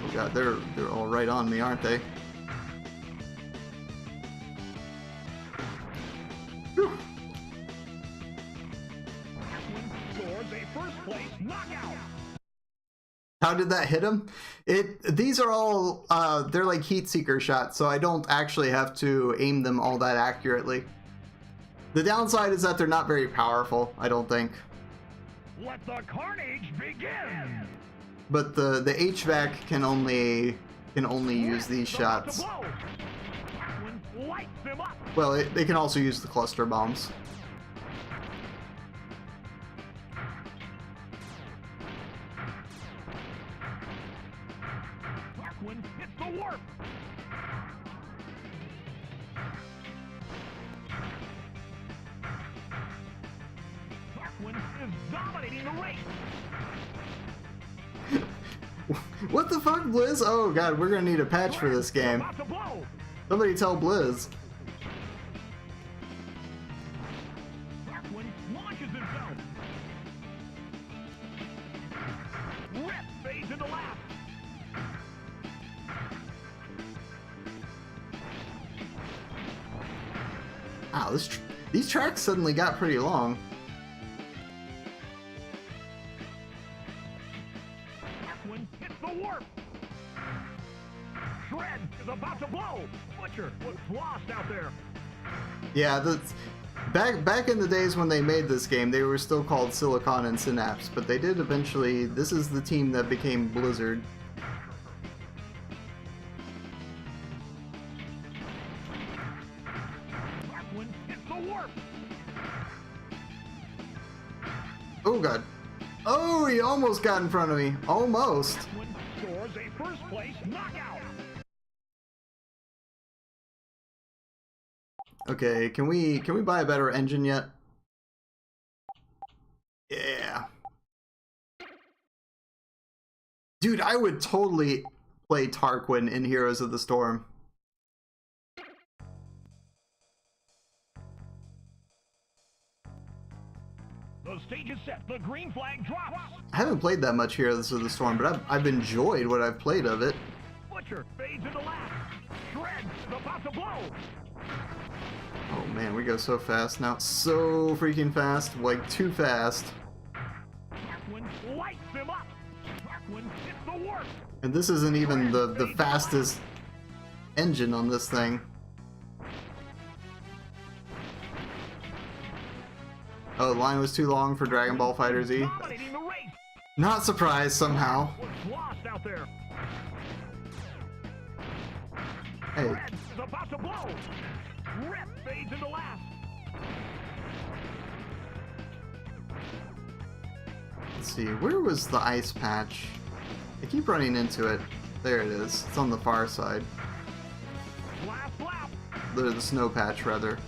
Oh God, they're all right on me, aren't they? Whew. Scores a first place knockout. How did that hit him? These are all they're like heat seeker shots, so I don't actually have to aim them all that accurately. The downside is that they're not very powerful, I don't think. Let the carnage begin. But the HVAC can only use these shots. When lights them up. Well, they can also use the cluster bombs. When hits the warp. When is dominating the race. What the fuck, Blizz? Oh God, we're gonna need a patch for this game. About to blow. Somebody tell Blizz. When launches himself. Rip fades into lap. Wow, these tracks suddenly got pretty long. When hits the warp. Shred is about to blow. Butcher was lost out there. Yeah, back in the days when they made this game, they were still called Silicon Synapse, but they did eventually. This is the team that became Blizzard. Oh god. Oh, he almost got in front of me. Almost. One scores a first place knockout. Okay, can we buy a better engine yet? Yeah. Dude, I would totally play Tarquin in Heroes of the Storm. The stage is set. The green flag drops. I haven't played that much Heroes of the Storm, but I've enjoyed what I've played of it. Butcher fades into last. Shred is about to blow. Oh man, we go so fast now. So freaking fast. Like, too fast. Tarquin lights him up. Tarquin hits the warp. And this isn't even the fastest engine on this thing. Oh, the line was too long for Dragon Ball FighterZ. Dominating the race. Not surprised somehow. Was lost out there. Hey, Red is about to blow. Rep fades into last. let's see. Where was the ice patch? I keep running into it. There it is. It's on the far side. Last lap. The snow patch, rather.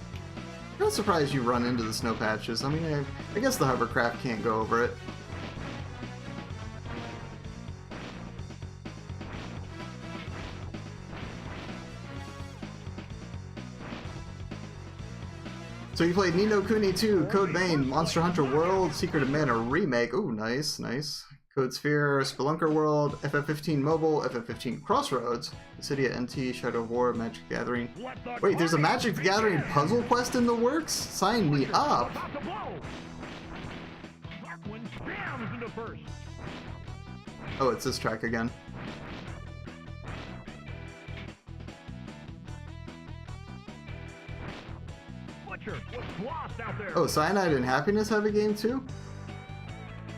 I'm not surprised you run into the snow patches. I mean, I guess the hovercraft can't go over it. So you played Ni no Kuni 2, Code Vein, Monster Hunter World, Secret of Mana Remake. Ooh, nice, nice. Code Sphere, Spelunker World, FF15 Mobile, FF15 Crossroads, Dissidia NT, Shadow of War, Magic the Gathering. Wait, there's a Magic the Gathering puzzle quest in the works? Sign me up! About to blow. Tarquin spams into first. Oh, it's this track again. Butcher was lost out there. Oh, Cyanide and Happiness have a game too?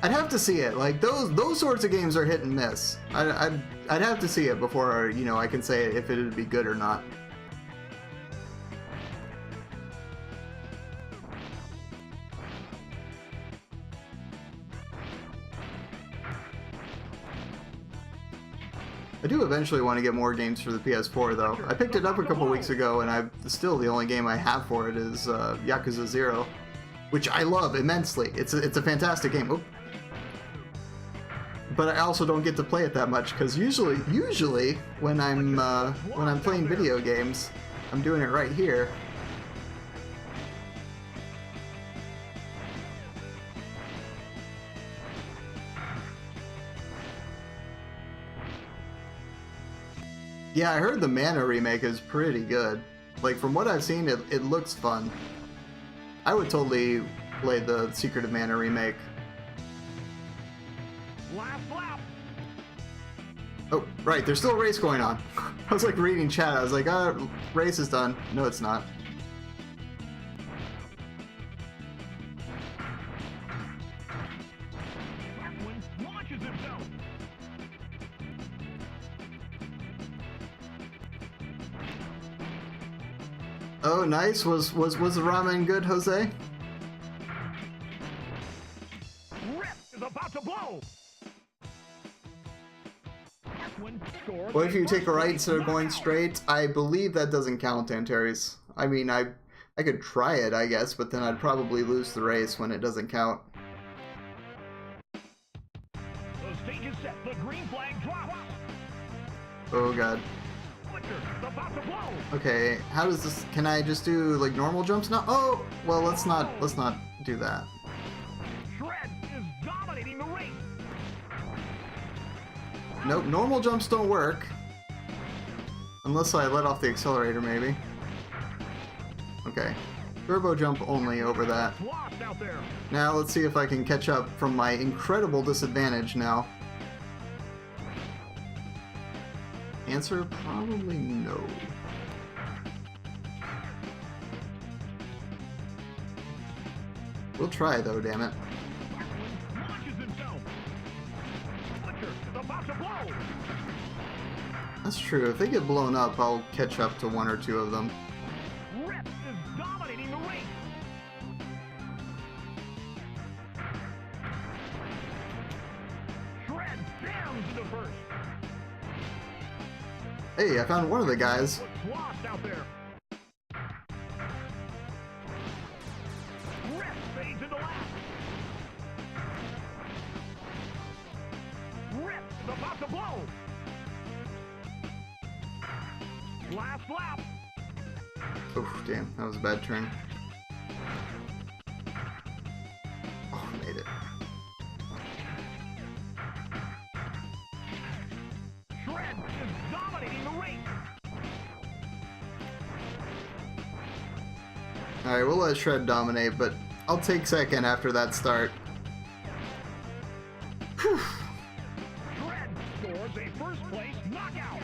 I'd have to see it. Like, those sorts of games are hit and miss. I'd have to see it before, you know, I can say if it'd be good or not. I do eventually want to get more games for the PS4 though. I picked it up a couple weeks ago and still the only game I have for it is Yakuza 0, which I love immensely. It's a fantastic game. Oop. But I also don't get to play it that much because usually when I'm playing video games, I'm doing it right here. Yeah, I heard the Mana remake is pretty good. Like, from what I've seen, it looks fun. I would totally play the Secret of Mana remake. Last lap. Oh, right, there's still a race going on. I was like reading chat, I was like, race is done. No, it's not. Tarquin launches himself. Oh, nice. Was the ramen good, Jose? Rip is about to blow. Tarquin scores Well, if you take a right first instead of going knockout. straight, I believe that doesn't count, Antares. I mean, I could try it, I guess, but then I'd probably lose the race when it doesn't count. The stage is set. The green flag drops. Oh god. Butcher is about to blow. Okay, how does this? Can I just do like normal jumps now? Oh, well, let's not do that. Shred is dominating the race. Nope, normal jumps don't work. Unless I let off the accelerator, maybe. Okay. Turbo jump only over that. Lost out there. Now let's see if I can catch up from my incredible disadvantage now. Answer, probably no. We'll try though, damn it. Tarquin launches himself. Butcher is about to blow. That's true. If they get blown up, I'll catch up to one or two of them. Rip is dominating the race. Hey, I found one of the guys. Looks lost out there. Rip fades into last. Rip is about to blow. Last lap. Oof, damn, that was a bad turn. Oh, made it. Shred is dominating the race. Alright, we'll let Shred dominate, but I'll take second after that start. Whew. Shred scores a first place knockout.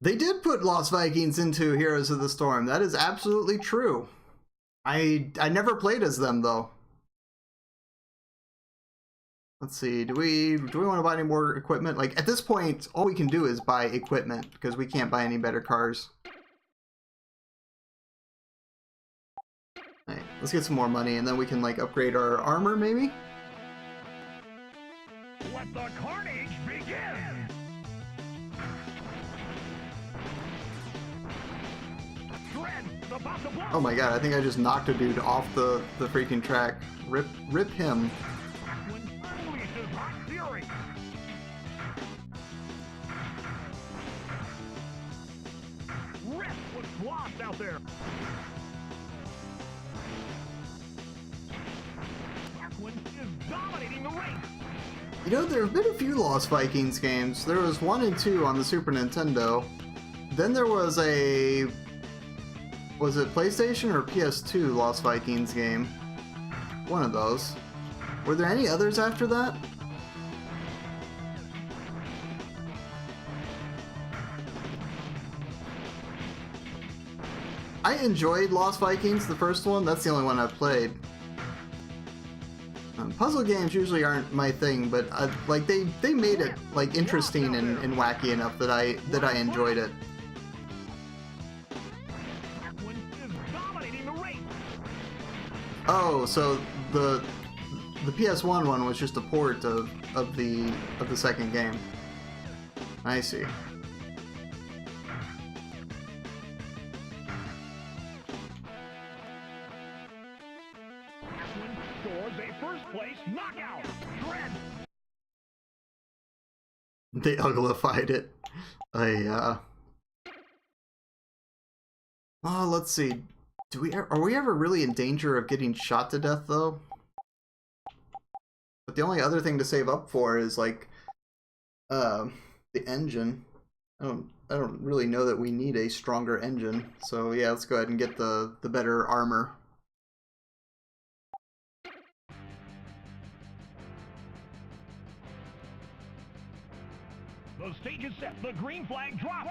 They did put Lost Vikings into Heroes of the Storm. That is absolutely true. I never played as them though. Let's see. Do we want to buy any more equipment? Like at this point, all we can do is buy equipment because we can't buy any better cars. Alright, let's get some more money and then we can like upgrade our armor maybe. Let the carnage begin. Shred is about to blow. Oh my god, I think I just knocked a dude off the freaking track. Rip him. When unleashes hot fury. Rip was lost out there. Darkwing is dominating the race. You know, there have been a few Lost Vikings games. There was 1 and 2 on the Super Nintendo. Then there was a... Was it PlayStation or PS2 Lost Vikings game? One of those. Were there any others after that? I enjoyed Lost Vikings, the first one. That's the only one I've played. Puzzle games usually aren't my thing, but like they made it like interesting and wacky enough that I enjoyed it. Darkwing is dominating the race. Oh, so the PS1 one was just a port of the second game. I see. Scores a first place knockout. Shred. They uglified it. Oh, let's see. Are we ever really in danger of getting shot to death though? But the only other thing to save up for is like the engine. I don't really know that we need a stronger engine. So yeah, let's go ahead and get the better armor. The stage is set. The green flag drops.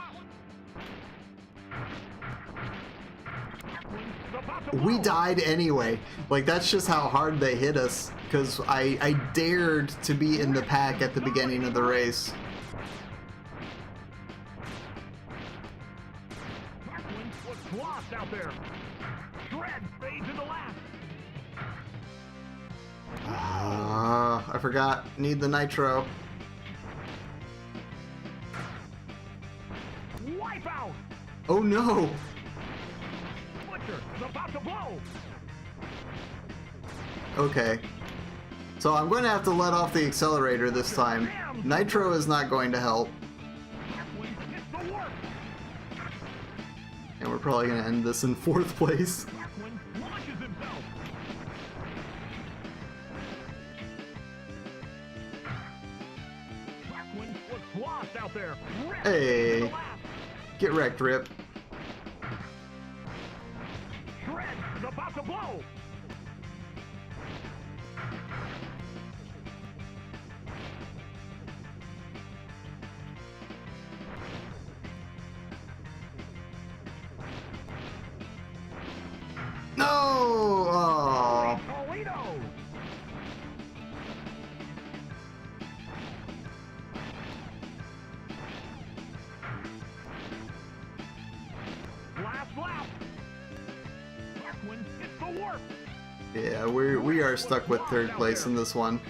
About to We blow. died anyway. Like, that's just how hard they hit us. Because I dared to be in the pack at the beginning of the race. Darkwing was lost out there. Shred fades into last. I forgot. Need the nitro. Wipe out. Oh no! Butcher is about to blow. Okay. So I'm going to have to let off the accelerator this time. Nitro is not going to help. Darkwing hits the work. And we're probably going to end this in 4th place. Darkwing launches himself. Darkwing was lost out there. Rip Hey. to the last. Get wrecked, Rip. Shred is about to blow. No! Oh. Toledo. Last lap. Darkwing hits the warp. Yeah, we are stuck with 3rd place in this one.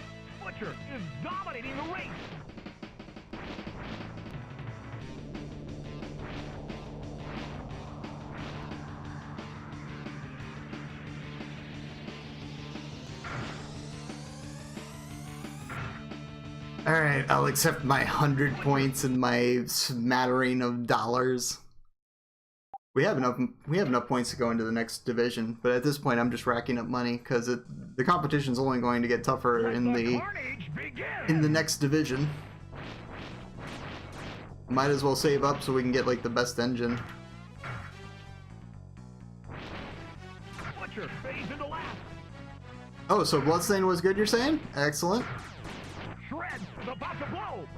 Butcher is dominating the race. Alright, I'll accept my 100 points and my smattering of dollars. We have enough points to go into the next division, but at this point I'm just racking up money because the competition's only going to get tougher in the next division. Might as well save up so we can get like the best engine. Butcher fades into last. Oh, so Bloodstain was good, you're saying? Excellent. Shred is about to blow.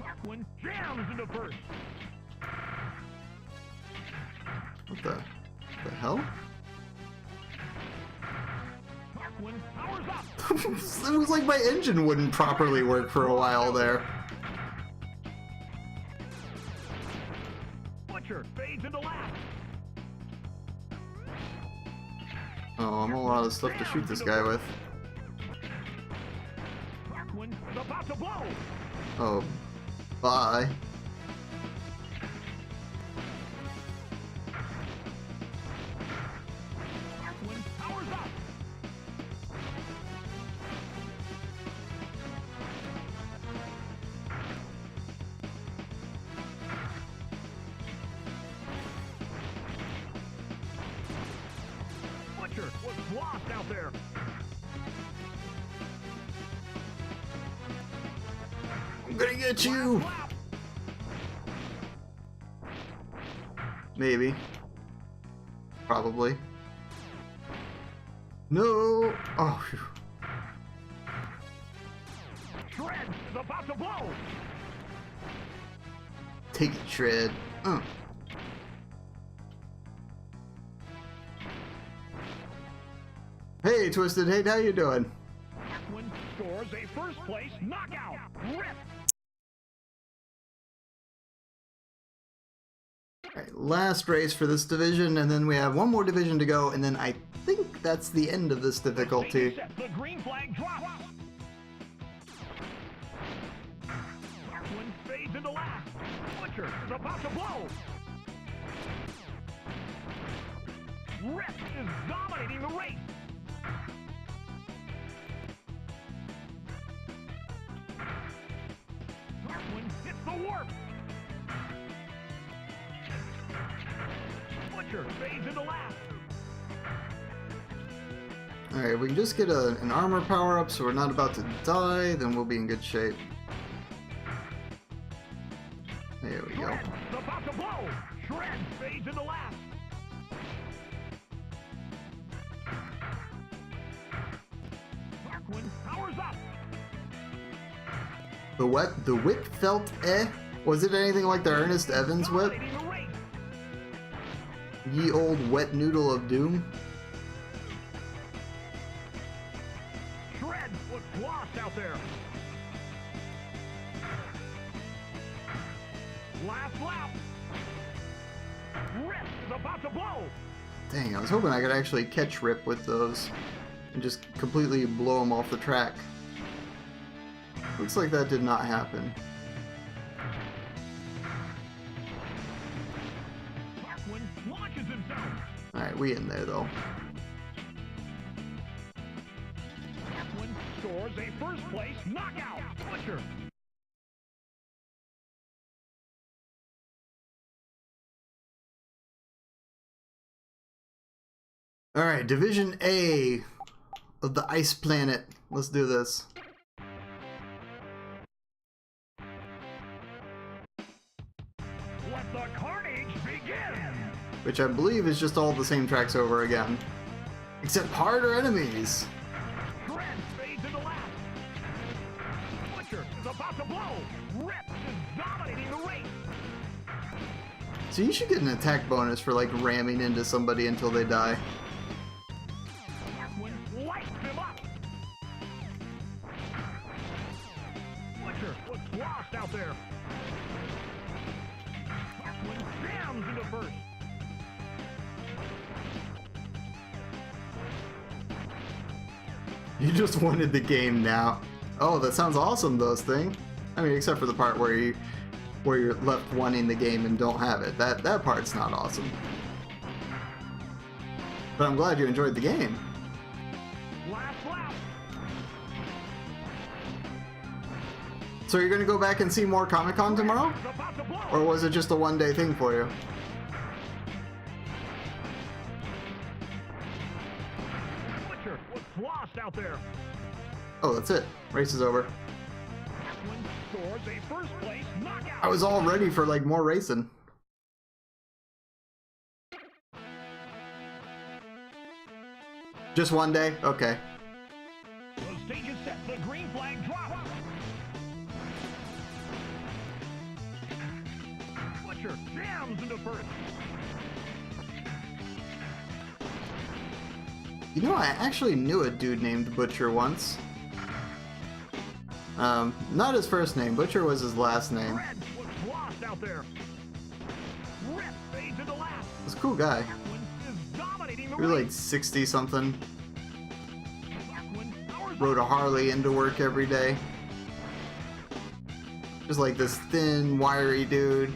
Tarquin jams into first. What the hell? Tarquin powers up. It was like my engine wouldn't properly work for a while there. Butcher fades into last. Oh, I'm all out of stuff to shoot this guy with. Tarquin is about to blow. Oh, bye. Tarquin powers up. Butcher was lost out there. I'm gonna get you! Last lap. Maybe. Probably. No! Oh, phew. Shred is about to blow. Take it, Shred. Hey, Twisted Hate, how you doing? Tarquin scores a first place knockout. Rip. Alright, last race for this division, and then we have one more division to go, and then I think that's the end of this difficulty. The green flag drops. Tarquin fades into last. Butcher is about to blow. Rip is dominating the race. Tarquin hits the warp. Butcher fades into last. Alright, we can just get an armor power up so we're not about to die, then we'll be in good shape. There we go. Shred is about to blow. Shred fades into last. Tarquin powers up. The whip felt eh? Was it anything like the Ernest Evans whip? Dominating the race. Ye old wet noodle of doom? Shred was lost out there. Last lap. Rip is about to blow. Dang, I was hoping I could actually catch Rip with those and just completely blow him off the track. Looks like that did not happen. Tarquin launches himself. Alright, we in there though. Tarquin scores a first place knockout. Butcher. Alright, Division A of the Ice Planet. Let's do this. Let the carnage begin. Which I believe is just all the same tracks over again. Except harder enemies. Shred fades into last. Butcher is about to blow. Rip is dominating the race. So you should get an attack bonus for like ramming into somebody until they die. Tarquin lights him up. Butcher was lost out there. Tarquin jams into first. You just wanted the game now. Oh, that sounds awesome, those thing. I mean, except for the part where you're left wanting the game and don't have it. That part's not awesome. But I'm glad you enjoyed the game. Last lap. So you're gonna go back and see more Comic-Con tomorrow? About to blow. Or was it just a one-day thing for you? Butcher was lost out there. Oh, that's it. Race is over. One scores a first place knockout. I was all ready for like more racing. Just one day? Okay. The stage is set. The green flag drops. Butcher jams into first. You know, I actually knew a dude named Butcher once. Not his first name. Butcher was his last name. Red was lost out there. Rip fades into last. He's a cool guy. One is dominating the He was race. like 60 something. One powers Rode a Harley into work every day. Just like this thin, wiry dude.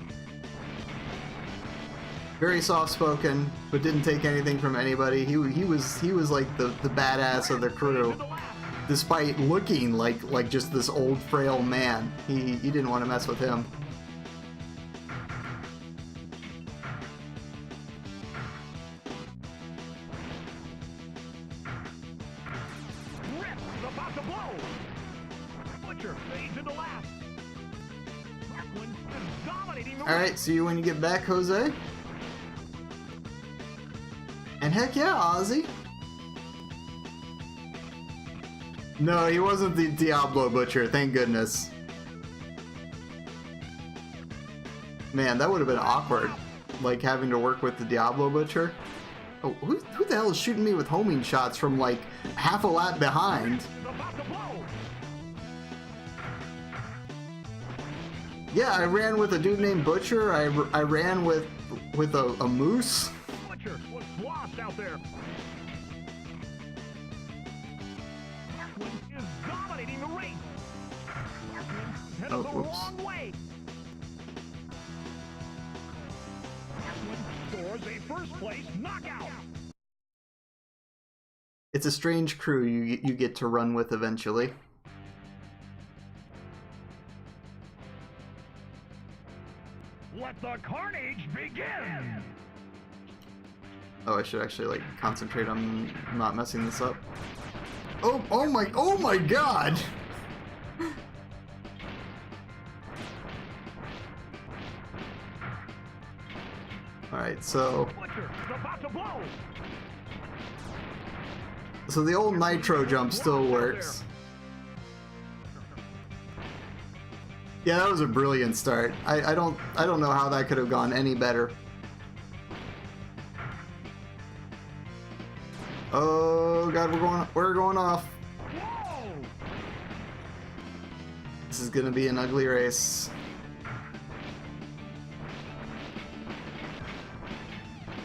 Very soft-spoken, but didn't take anything from anybody. He was like the badass of the crew, into last. despite looking like just this old frail man. He didn't want to mess with him. Rip is about to blow. Butcher fades into last. One is dominating the All right, see you when you get back, Jose. And heck yeah, Ozzy. No, he wasn't the Diablo Butcher, thank goodness. Man, that would have been awkward, like having to work with the Diablo Butcher. Oh, who the hell is shooting me with homing shots from like half a lap behind? is about to blow. Yeah, I ran with a dude named Butcher. I ran with a moose. Butcher was lost out there. One is dominating the race. One headed Oh, the whoops. wrong way. One scores a first place knockout. It's a strange crew you get to run with eventually. Let the carnage begin. Oh, I should actually like concentrate on not messing this up. Oh my god! Alright, so Butcher is about to blow. the old nitro jump still works. Yeah, that was a brilliant start. I don't know how that could have gone any better. Oh god, we're going off. Whoa! This is gonna be an ugly race.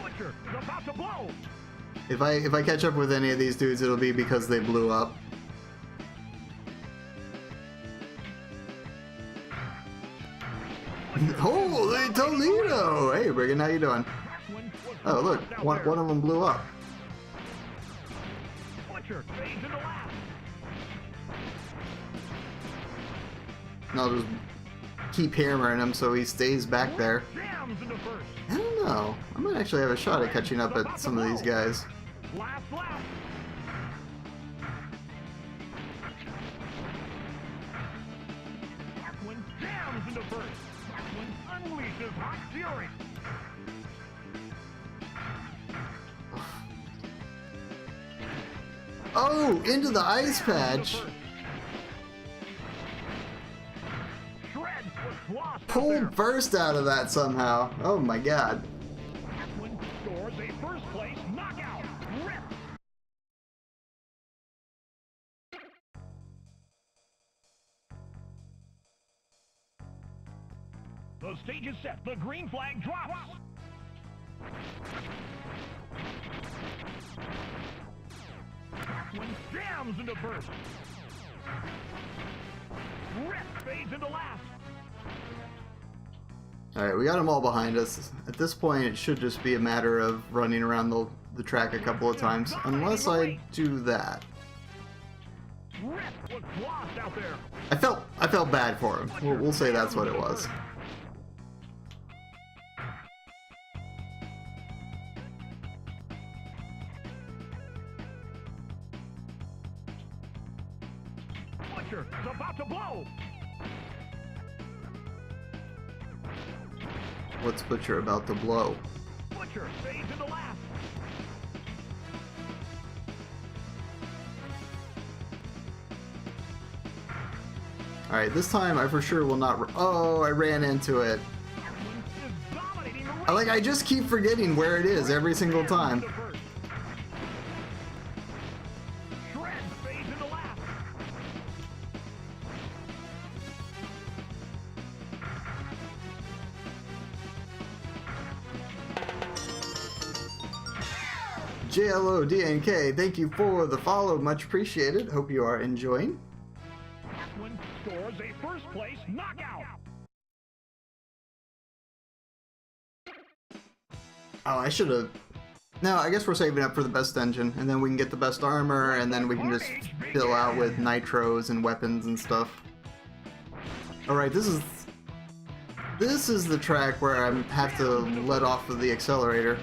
Butcher is about to blow. If I catch up with any of these dudes, it'll be because they blew up. Holy Toledo! Hey, Brigham, how you doing? One was Oh, look, lost out one there. of them blew up. Butcher fades into last. And I'll just keep hammering him so he stays back there. Jams into first. I don't know. I might actually have a shot at catching up at some of these guys. Last lap. One jams into first. One unleashes hot fury. Oh, into the ice patch! Shred was lost out there. Pulled first out of that somehow. Oh my god. One scores a first place knockout. Rip. The stage is set. The green flag drops. One jams into first. Rip fades into last. Alright, we got them all behind us. At this point, it should just be a matter of running around the track a couple of times. Unless I do that. Rip was lost out there. I felt bad for him. We'll say that's what it was. Butcher is about to blow. What's Butcher about to blow? Butcher fades into last. Alright, this time I for sure will not... Oh, I ran into it. Is dominating the race. I just keep forgetting where it is every single time. Shred fades into last. JLODNK, thank you for the follow. Much appreciated. Hope you are enjoying. One scores a first place knockout. Oh, I should have... No, I guess we're saving up for the best engine, and then we can get the best armor, and then we can just fill out with nitros and weapons and stuff. Alright, this is the track where I have to let off of the accelerator.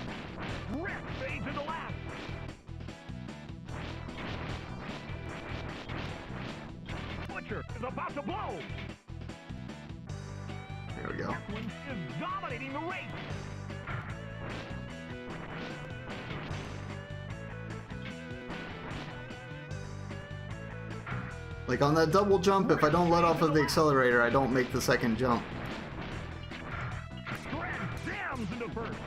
Rip fades into last. Butcher is about to blow. There we go. One is dominating the race. Like on that double jump, if I don't let off of the accelerator, I don't make the second jump. Shred jams into first.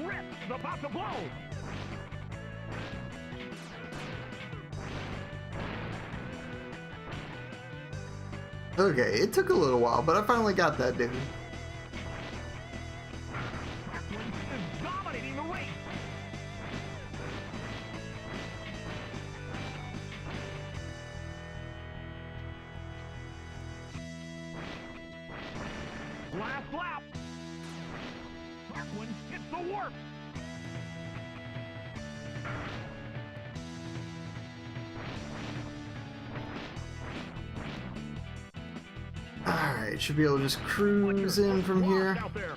Rip is about to blow. Okay, it took a little while, but I finally got that dude. One is dominating the race. Last lap. One hits the warp. Alright, should be able to just cruise in from here. Out there.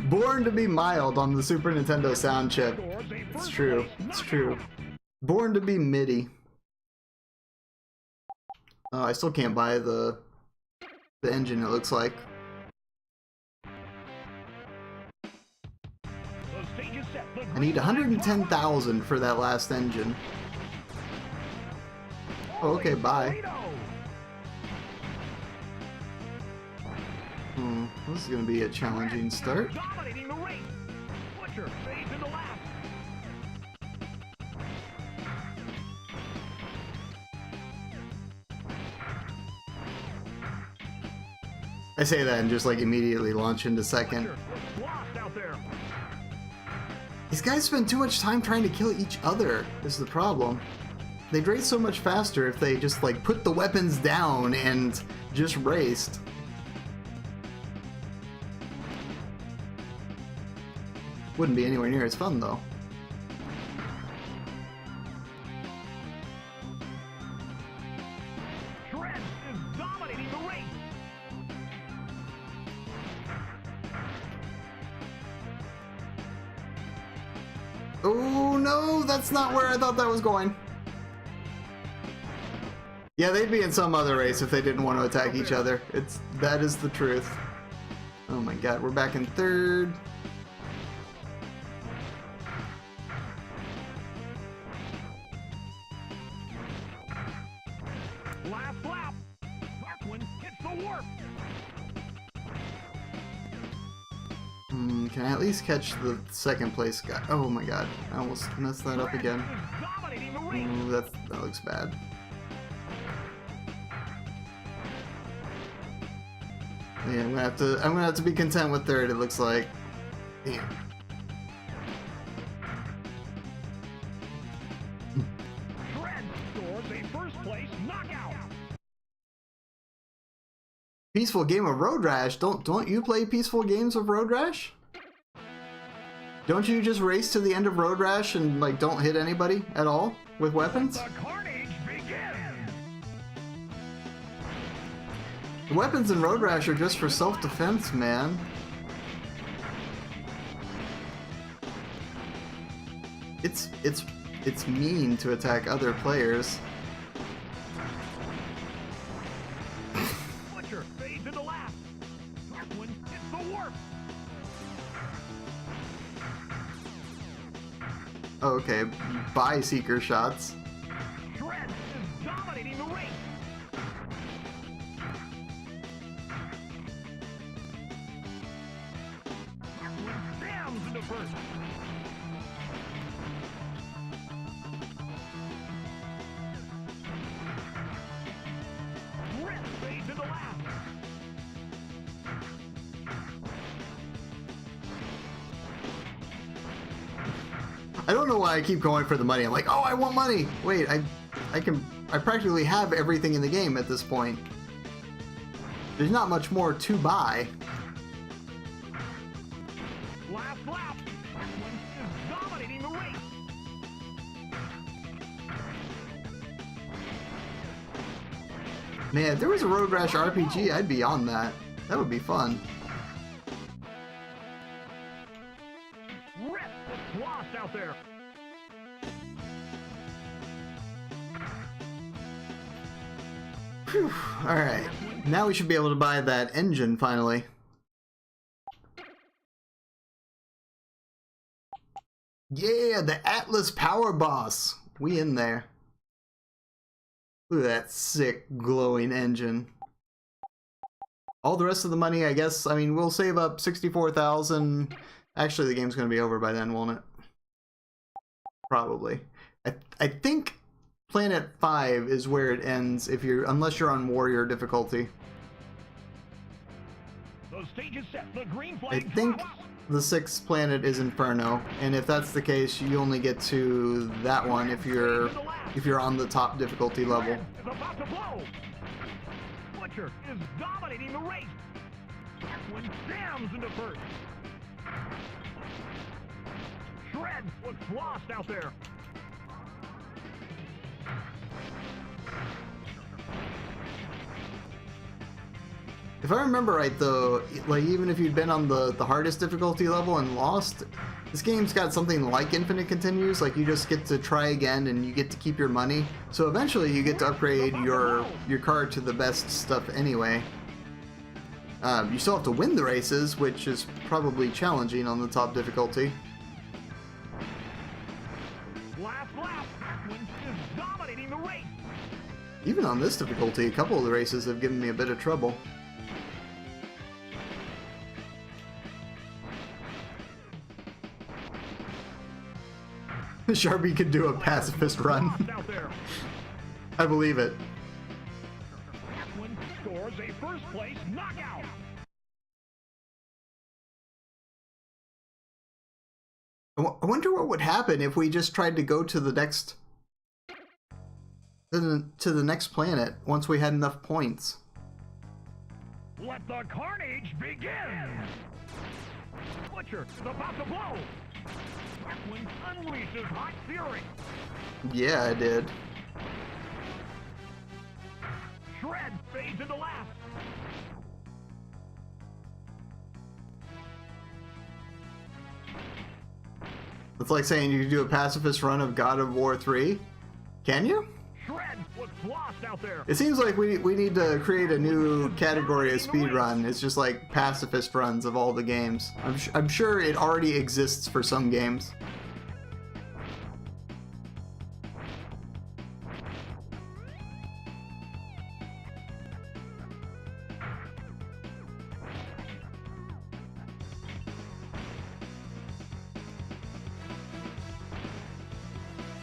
Born to be mild on the Super Nintendo sound chip. It's true. It's true. Born to be MIDI. Oh, I still can't buy the engine, it looks like. The stage is set. The I need 110,000 for that last engine. Oh, okay, bye. This is gonna be a challenging start. Dominating the race. Butcher fades into last. I say that and just like immediately launch into second. Butcher was lost out there. These guys spend too much time trying to kill each other, is the problem. They'd race so much faster if they just like put the weapons down and just raced. Wouldn't be anywhere near as fun though. Shred is dominating the race. Oh no, that's not where I thought that was going. Yeah, they'd be in some other race if they didn't want to attack each other. That is the truth. Oh my god, we're back in third. Last lap. Darkwing hits the warp. Can I at least catch the second place guy? Oh my god, I almost messed that up again. Is dominating the race. Ooh, that looks bad. Yeah, I'm gonna have to be content with third, it looks like. Damn. Peaceful game of Road Rash. Don't you play peaceful games of Road Rash? Don't you just race to the end of Road Rash and like don't hit anybody at all with weapons? The carnage begins. The weapons in Road Rash are just for self-defense, man. It's mean to attack other players. Butcher fades into last. Darkwing hits the warp. Okay, buy seeker shots. Shred is dominating the race. Darkwing jams into first. Red fades into last. I don't know why I keep going for the money. I'm like, oh, I want money. Wait, I practically have everything in the game at this point. There's not much more to buy. Last lap. Darkwing is dominating the race. Man, if there was a Road Rash RPG, I'd be on that. That would be fun. Red is lost out there. Whew. Alright, now we should be able to buy that engine finally. Yeah, the Atlas Power Boss. We in there. Look at that sick glowing engine. All the rest of the money, I guess, I mean, we'll save up 64,000. Actually, the game's going to be over by then, won't it? Probably. I think Planet 5 is where it ends if you're, unless you're on Warrior difficulty. The stage is set. The green I flag think drops. the 6th planet is Inferno, and if that's the case, you only get to that one if you're on the top difficulty level. Red is about to blow. Butcher is dominating the race. Darkwing jams into first. Shred looks lost out there. If I remember right though, like even if you'd been on the hardest difficulty level and lost, this game's got something like Infinite Continues, like you just get to try again and you get to keep your money. So eventually you get to upgrade your car to the best stuff anyway. You still have to win the races, which is probably challenging on the top difficulty. Last lap. Darkwing is dominating the race. Even on this difficulty, a couple of the races have given me a bit of trouble. Sharpie could do a pacifist run. Lost out there. I believe it. Darkwing scores a first place knockout. I wonder what would happen if we just tried to go to the next planet once we had enough points. Let the carnage begin. Butcher is about to blow. Darkwing unleashes hot fury. Yeah, I did. Shred fades into last. It's like saying you could do a pacifist run of God of War 3. Can you? Shred looks lost out there. It seems like we need to create a new category of speedrun. It's just like pacifist runs of all the games. I'm sure it already exists for some games.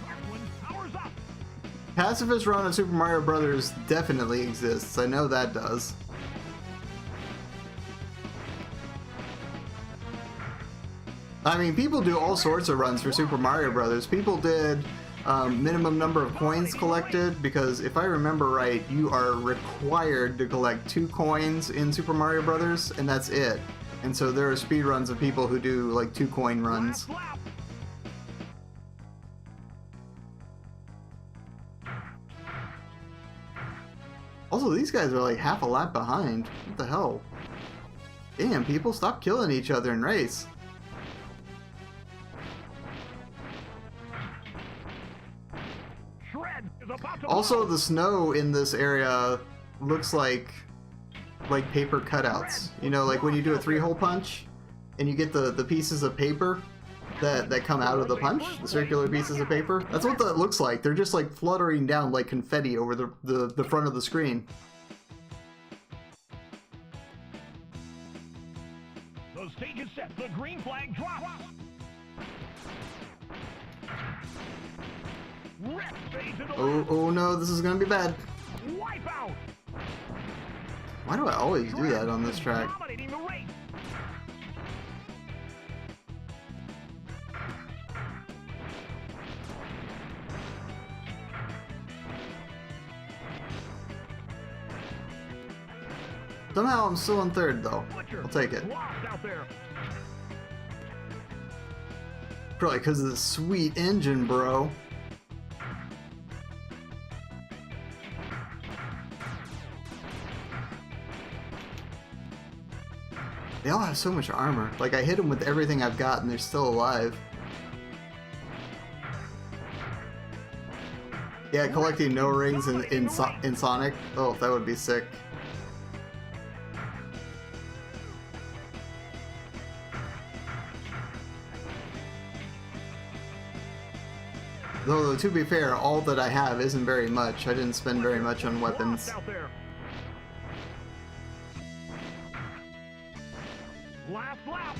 Darkwing powers up. Pacifist run of Super Mario Brothers definitely exists. I know that does. I mean, people do all sorts of runs for Super Mario Brothers. People did minimum number of coins collected, because if I remember right, you are required to collect 2 coins in Super Mario Brothers, and that's it. And so there are speedruns of people who do like 2 coin runs. Also, these guys are like half a lap behind. What the hell? Damn, people, stop killing each other in race. Also, the snow in this area looks like paper cutouts. You know, like when you do a 3-hole punch and you get the pieces of paper that come out of the punch, the circular pieces of paper. That's what that looks like. They're just like fluttering down like confetti over the front of the screen. The stage is set. The green flag drops. Oh no, this is gonna be bad. Wipe out. Why do I always do that on this track? Dominating the race. Somehow I'm still in 3rd though. I'll take it. Probably because of the sweet engine, bro. They all have so much armor. Like, I hit them with everything I've got and they're still alive. Yeah, collecting no rings in Sonic. Oh, that would be sick. Though, to be fair, all that I have isn't very much. I didn't spend very much on weapons. Last lap.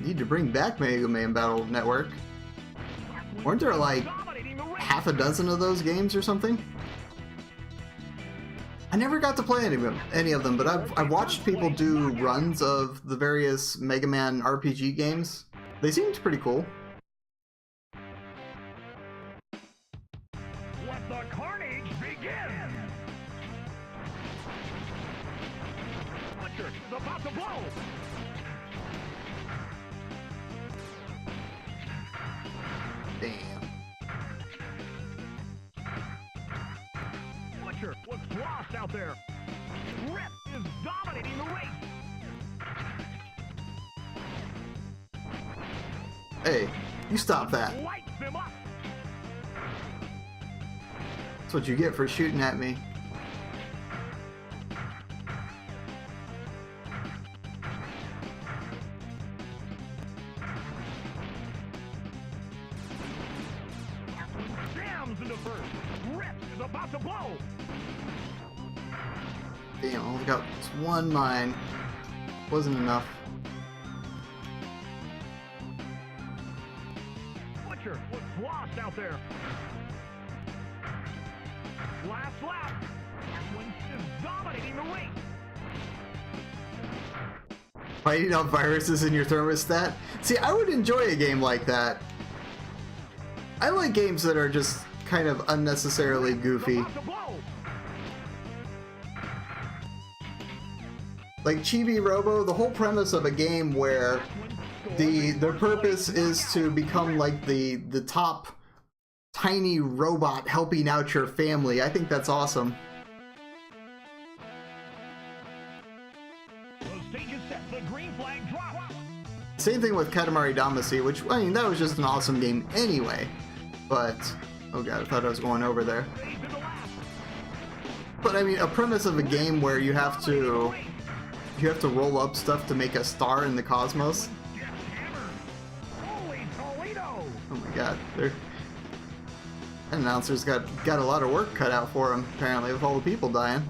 Need to bring back Mega Man Battle Network. Weren't there like half a dozen of those games or something? I never got to play any of them, but I've watched people do runs of the various Mega Man RPG games. They seemed pretty cool. Let the carnage begin! Butcher is about to blow! Damn. Butcher was lost out there. Rip is dominating the race. Hey, you stop that. Lights them up. That's what you get for shooting at me. Jams into first. Rip is about to blow. Damn, I only got one mine. Wasn't enough. Butcher was lost out there. Last lap. One is dominating the race. Fighting off viruses in your thermostat? See, I would enjoy a game like that. I like games that are just kind of unnecessarily goofy. Like Chibi Robo, the whole premise of a game where the purpose is to become like the top tiny robot helping out your family. I think that's awesome. Same thing with Katamari Damacy, which, I mean, that was just an awesome game anyway. But, oh god, I thought I was going over there. But I mean, a premise of a game where you have to roll up stuff to make a star in the cosmos. Oh my god, that announcer's got a lot of work cut out for him, apparently, with all the people dying.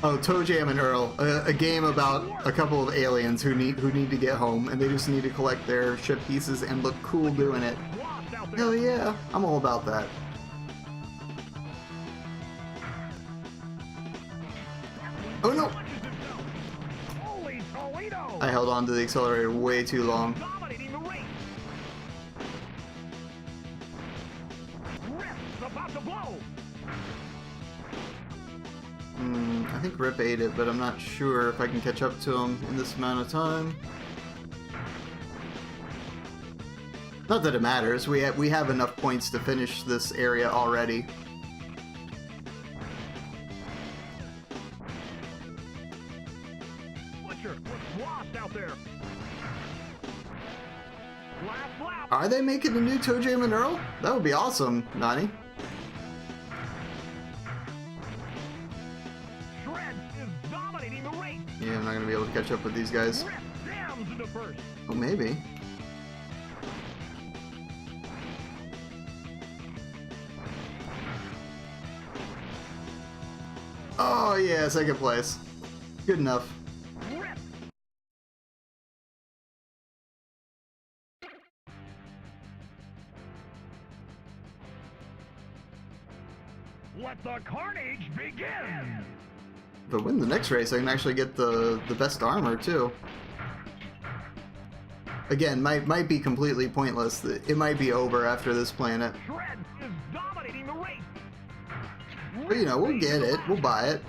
Oh, Toe Jam and Earl, a game about a couple of aliens who need to get home, and they just need to collect their ship pieces and look cool doing it. Hell yeah, I'm all about that. Oh no! I held on to the accelerator way too long. I think Rip ate it, but I'm not sure if I can catch up to him in this amount of time. Not that it matters. We have enough points to finish this area already. Are they making a new Toe Jam and Earl? That would be awesome, Nani. Yeah, I'm not gonna be able to catch up with these guys. Oh, maybe. Oh yeah, second place. Good enough. Let the carnage begin! If I win the next race, I can actually get the best armor too. Again, might be completely pointless. It might be over after this planet. Shred is dominating the race. But you know, we'll get it. We'll buy it.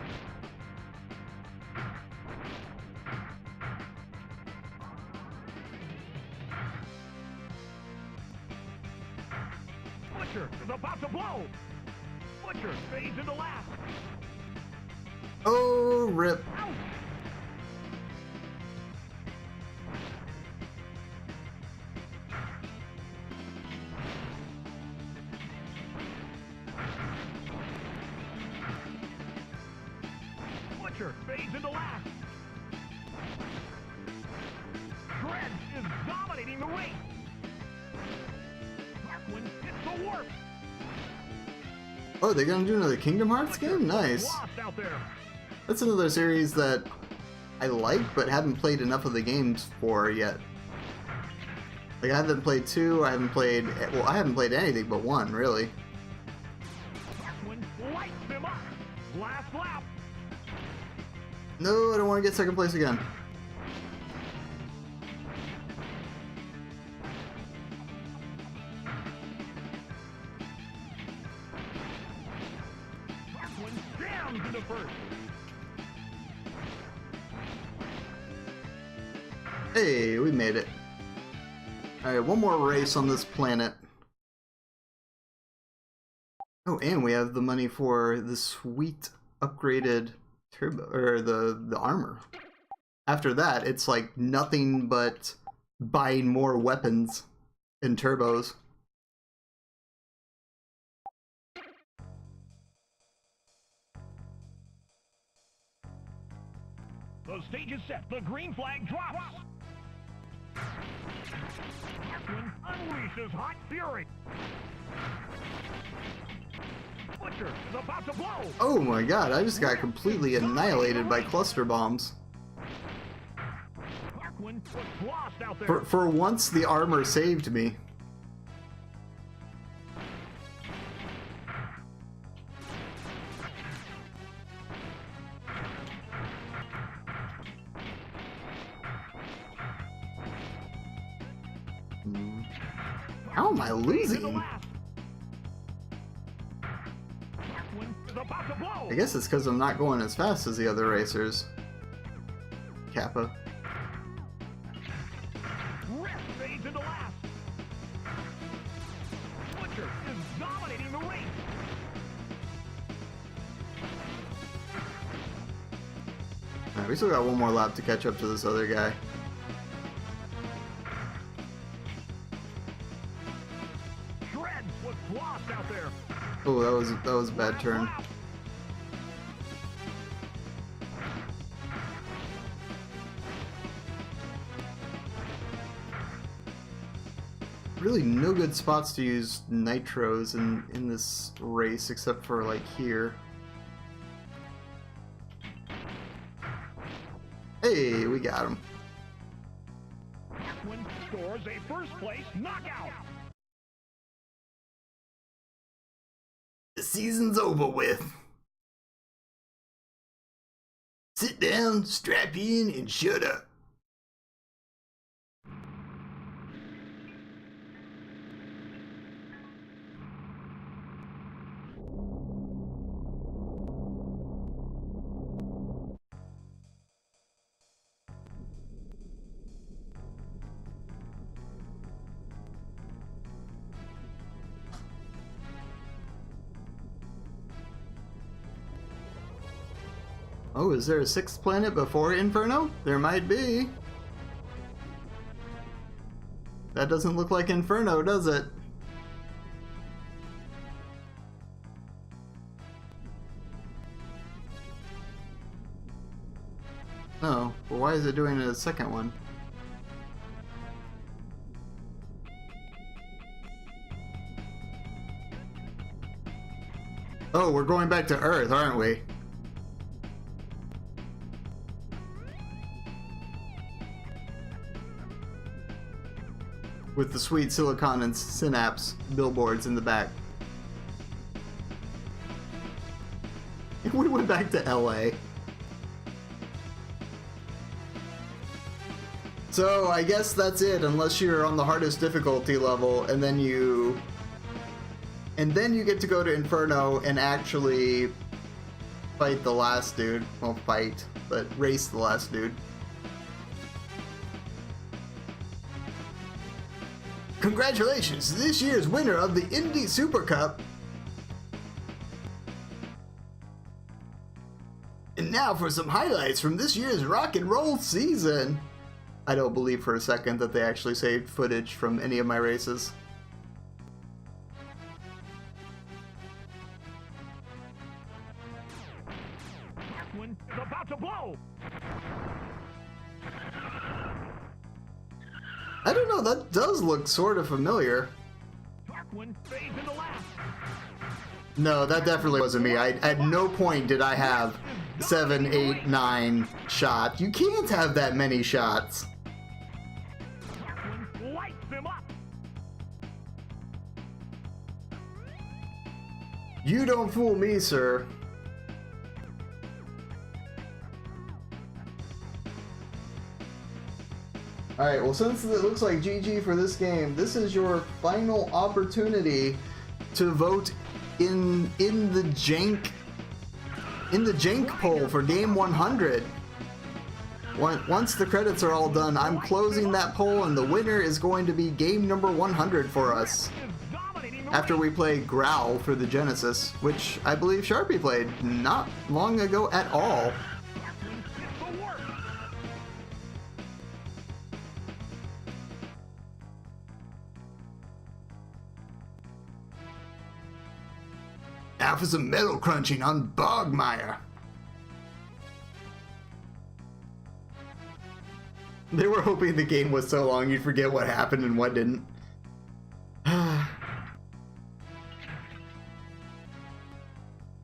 Butcher is about to blow. Butcher fades into last. Oh, rip. Out. Butcher fades into last. Shred is dominating the race. Darkwing hits the warp. Oh, they're gonna do another Kingdom Hearts game? Nice. Lost out there. That's another series that I like, but haven't played enough of the games for yet. Like, I haven't played 2, I haven't played... Well, I haven't played anything but 1, really. Darkwing lights him up. Last lap. No, I don't want to get second place again. Darkwing jams into first. Hey, we made it. Alright, one more race on this planet. Oh, and we have the money for the sweet upgraded turbo, or the armor. After that, it's like nothing but buying more weapons and turbos. The stage is set. The green flag drops. Darkwing unleashes hot fury. Butcher is about to blow. Oh my god, I just got completely annihilated by cluster bombs. Darkwing was lost out there. For once, the armor saved me. How am I losing? I guess it's because I'm not going as fast as the other racers. Kappa. Rip fades into last. Butcher is dominating the race. Alright, we still got one more lap to catch up to this other guy. Shred was lost out there. Oh, that was a bad turn. Really no good spots to use nitros in this race except for like here. Hey, we got him. Tarquin scores a first-place knockout. The season's over with. Sit down, strap in, and shut up. Oh, is there a sixth planet before Inferno? There might be. That doesn't look like Inferno, does it? No. Well, why is it doing a second one? Oh, we're going back to Earth, aren't we? With the sweet Silicon Synapse billboards in the back. We went back to LA. So I guess that's it, unless you're on the hardest difficulty level, and then you get to go to Inferno and actually fight the last dude. Well, fight, but race the last dude. Congratulations to this year's winner of the Indy Super Cup. And now for some highlights from this year's rock and roll season. I don't believe for a second that they actually saved footage from any of my races. Tarquin is about to blow. I don't know, that does look sort of familiar. Tarquin fades into last. No, that definitely wasn't me. At no point did I have 7, 8, 9 shots. You can't have that many shots. Tarquin lights him up. You don't fool me, sir. Alright, well, since it looks like GG for this game, this is your final opportunity to vote in the jank poll for game 100. Once the credits are all done, I'm closing that poll, and the winner is going to be game number 100 for us. After we play Growl for the Genesis, which I believe Sharpie played not long ago at all. Now for some metal crunching on Bogmire. They were hoping the game was so long you'd forget what happened and what didn't.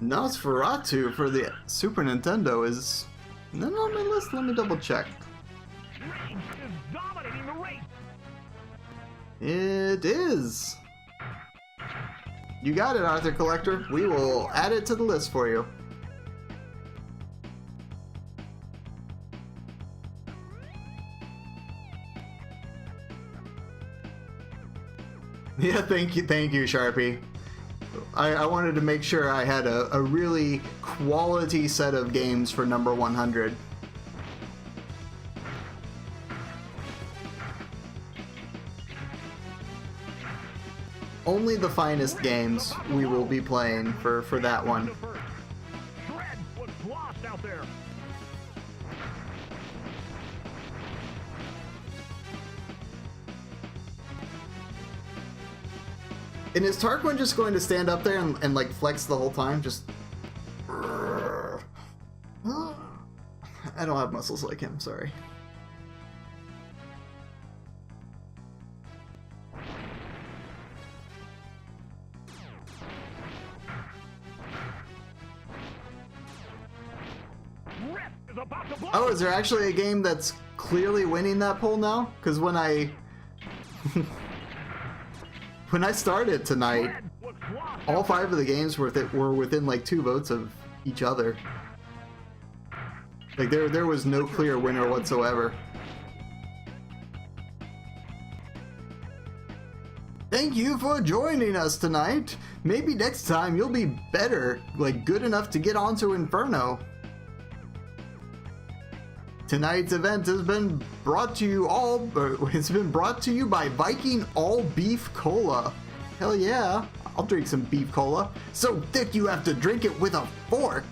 Nosferatu for the Super Nintendo is not on my list. Let me double check. Rage is dominating the race. It is. You got it, Arthur Collector. We will add it to the list for you. Yeah, thank you, Sharpie. I wanted to make sure I had a really quality set of games for number 100. Only the finest games we will be playing for that one. Shred was lost out there. And is Tarquin just going to stand up there and like flex the whole time? Just... I don't have muscles like him, sorry. Rip is about to blow. Oh, is there actually a game that's clearly winning that poll now? Because when I when I started tonight, Red looks lost. all 5 of the games were within like 2 votes of each other. Like there was no clear winner whatsoever. Thank you for joining us tonight. Maybe next time you'll be better, like good enough to get onto Inferno. Tonight's event has been brought to you by Viking All Beef Cola. Hell yeah, I'll drink some beef cola. So thick you have to drink it with a fork.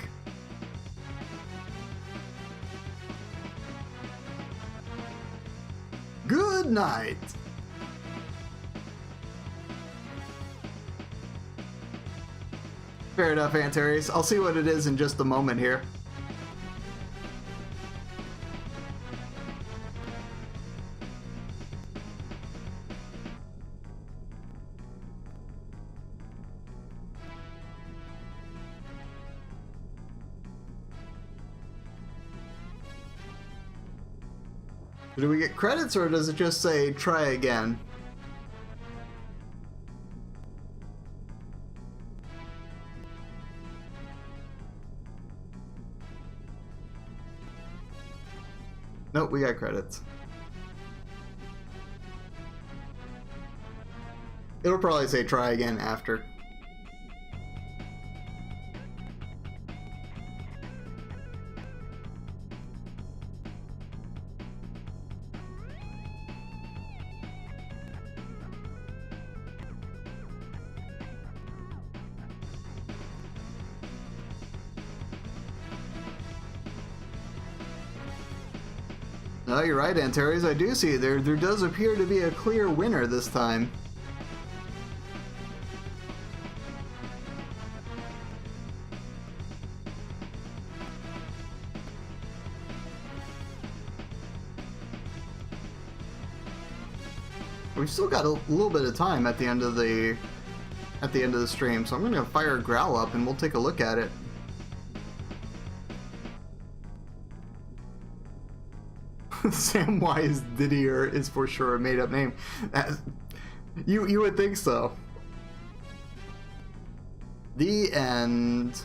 Good night. Fair enough, Antares. I'll see what it is in just a moment here. Do we get credits or does it just say try again? Nope, we got credits. It'll probably say try again after. No, you're right, Antares. I do see there does appear to be a clear winner this time. We've still got a little bit of time at the end of the stream, so I'm gonna fire Growl up and we'll take a look at it. Samwise Didier is for sure a made-up name. You would think so. The end.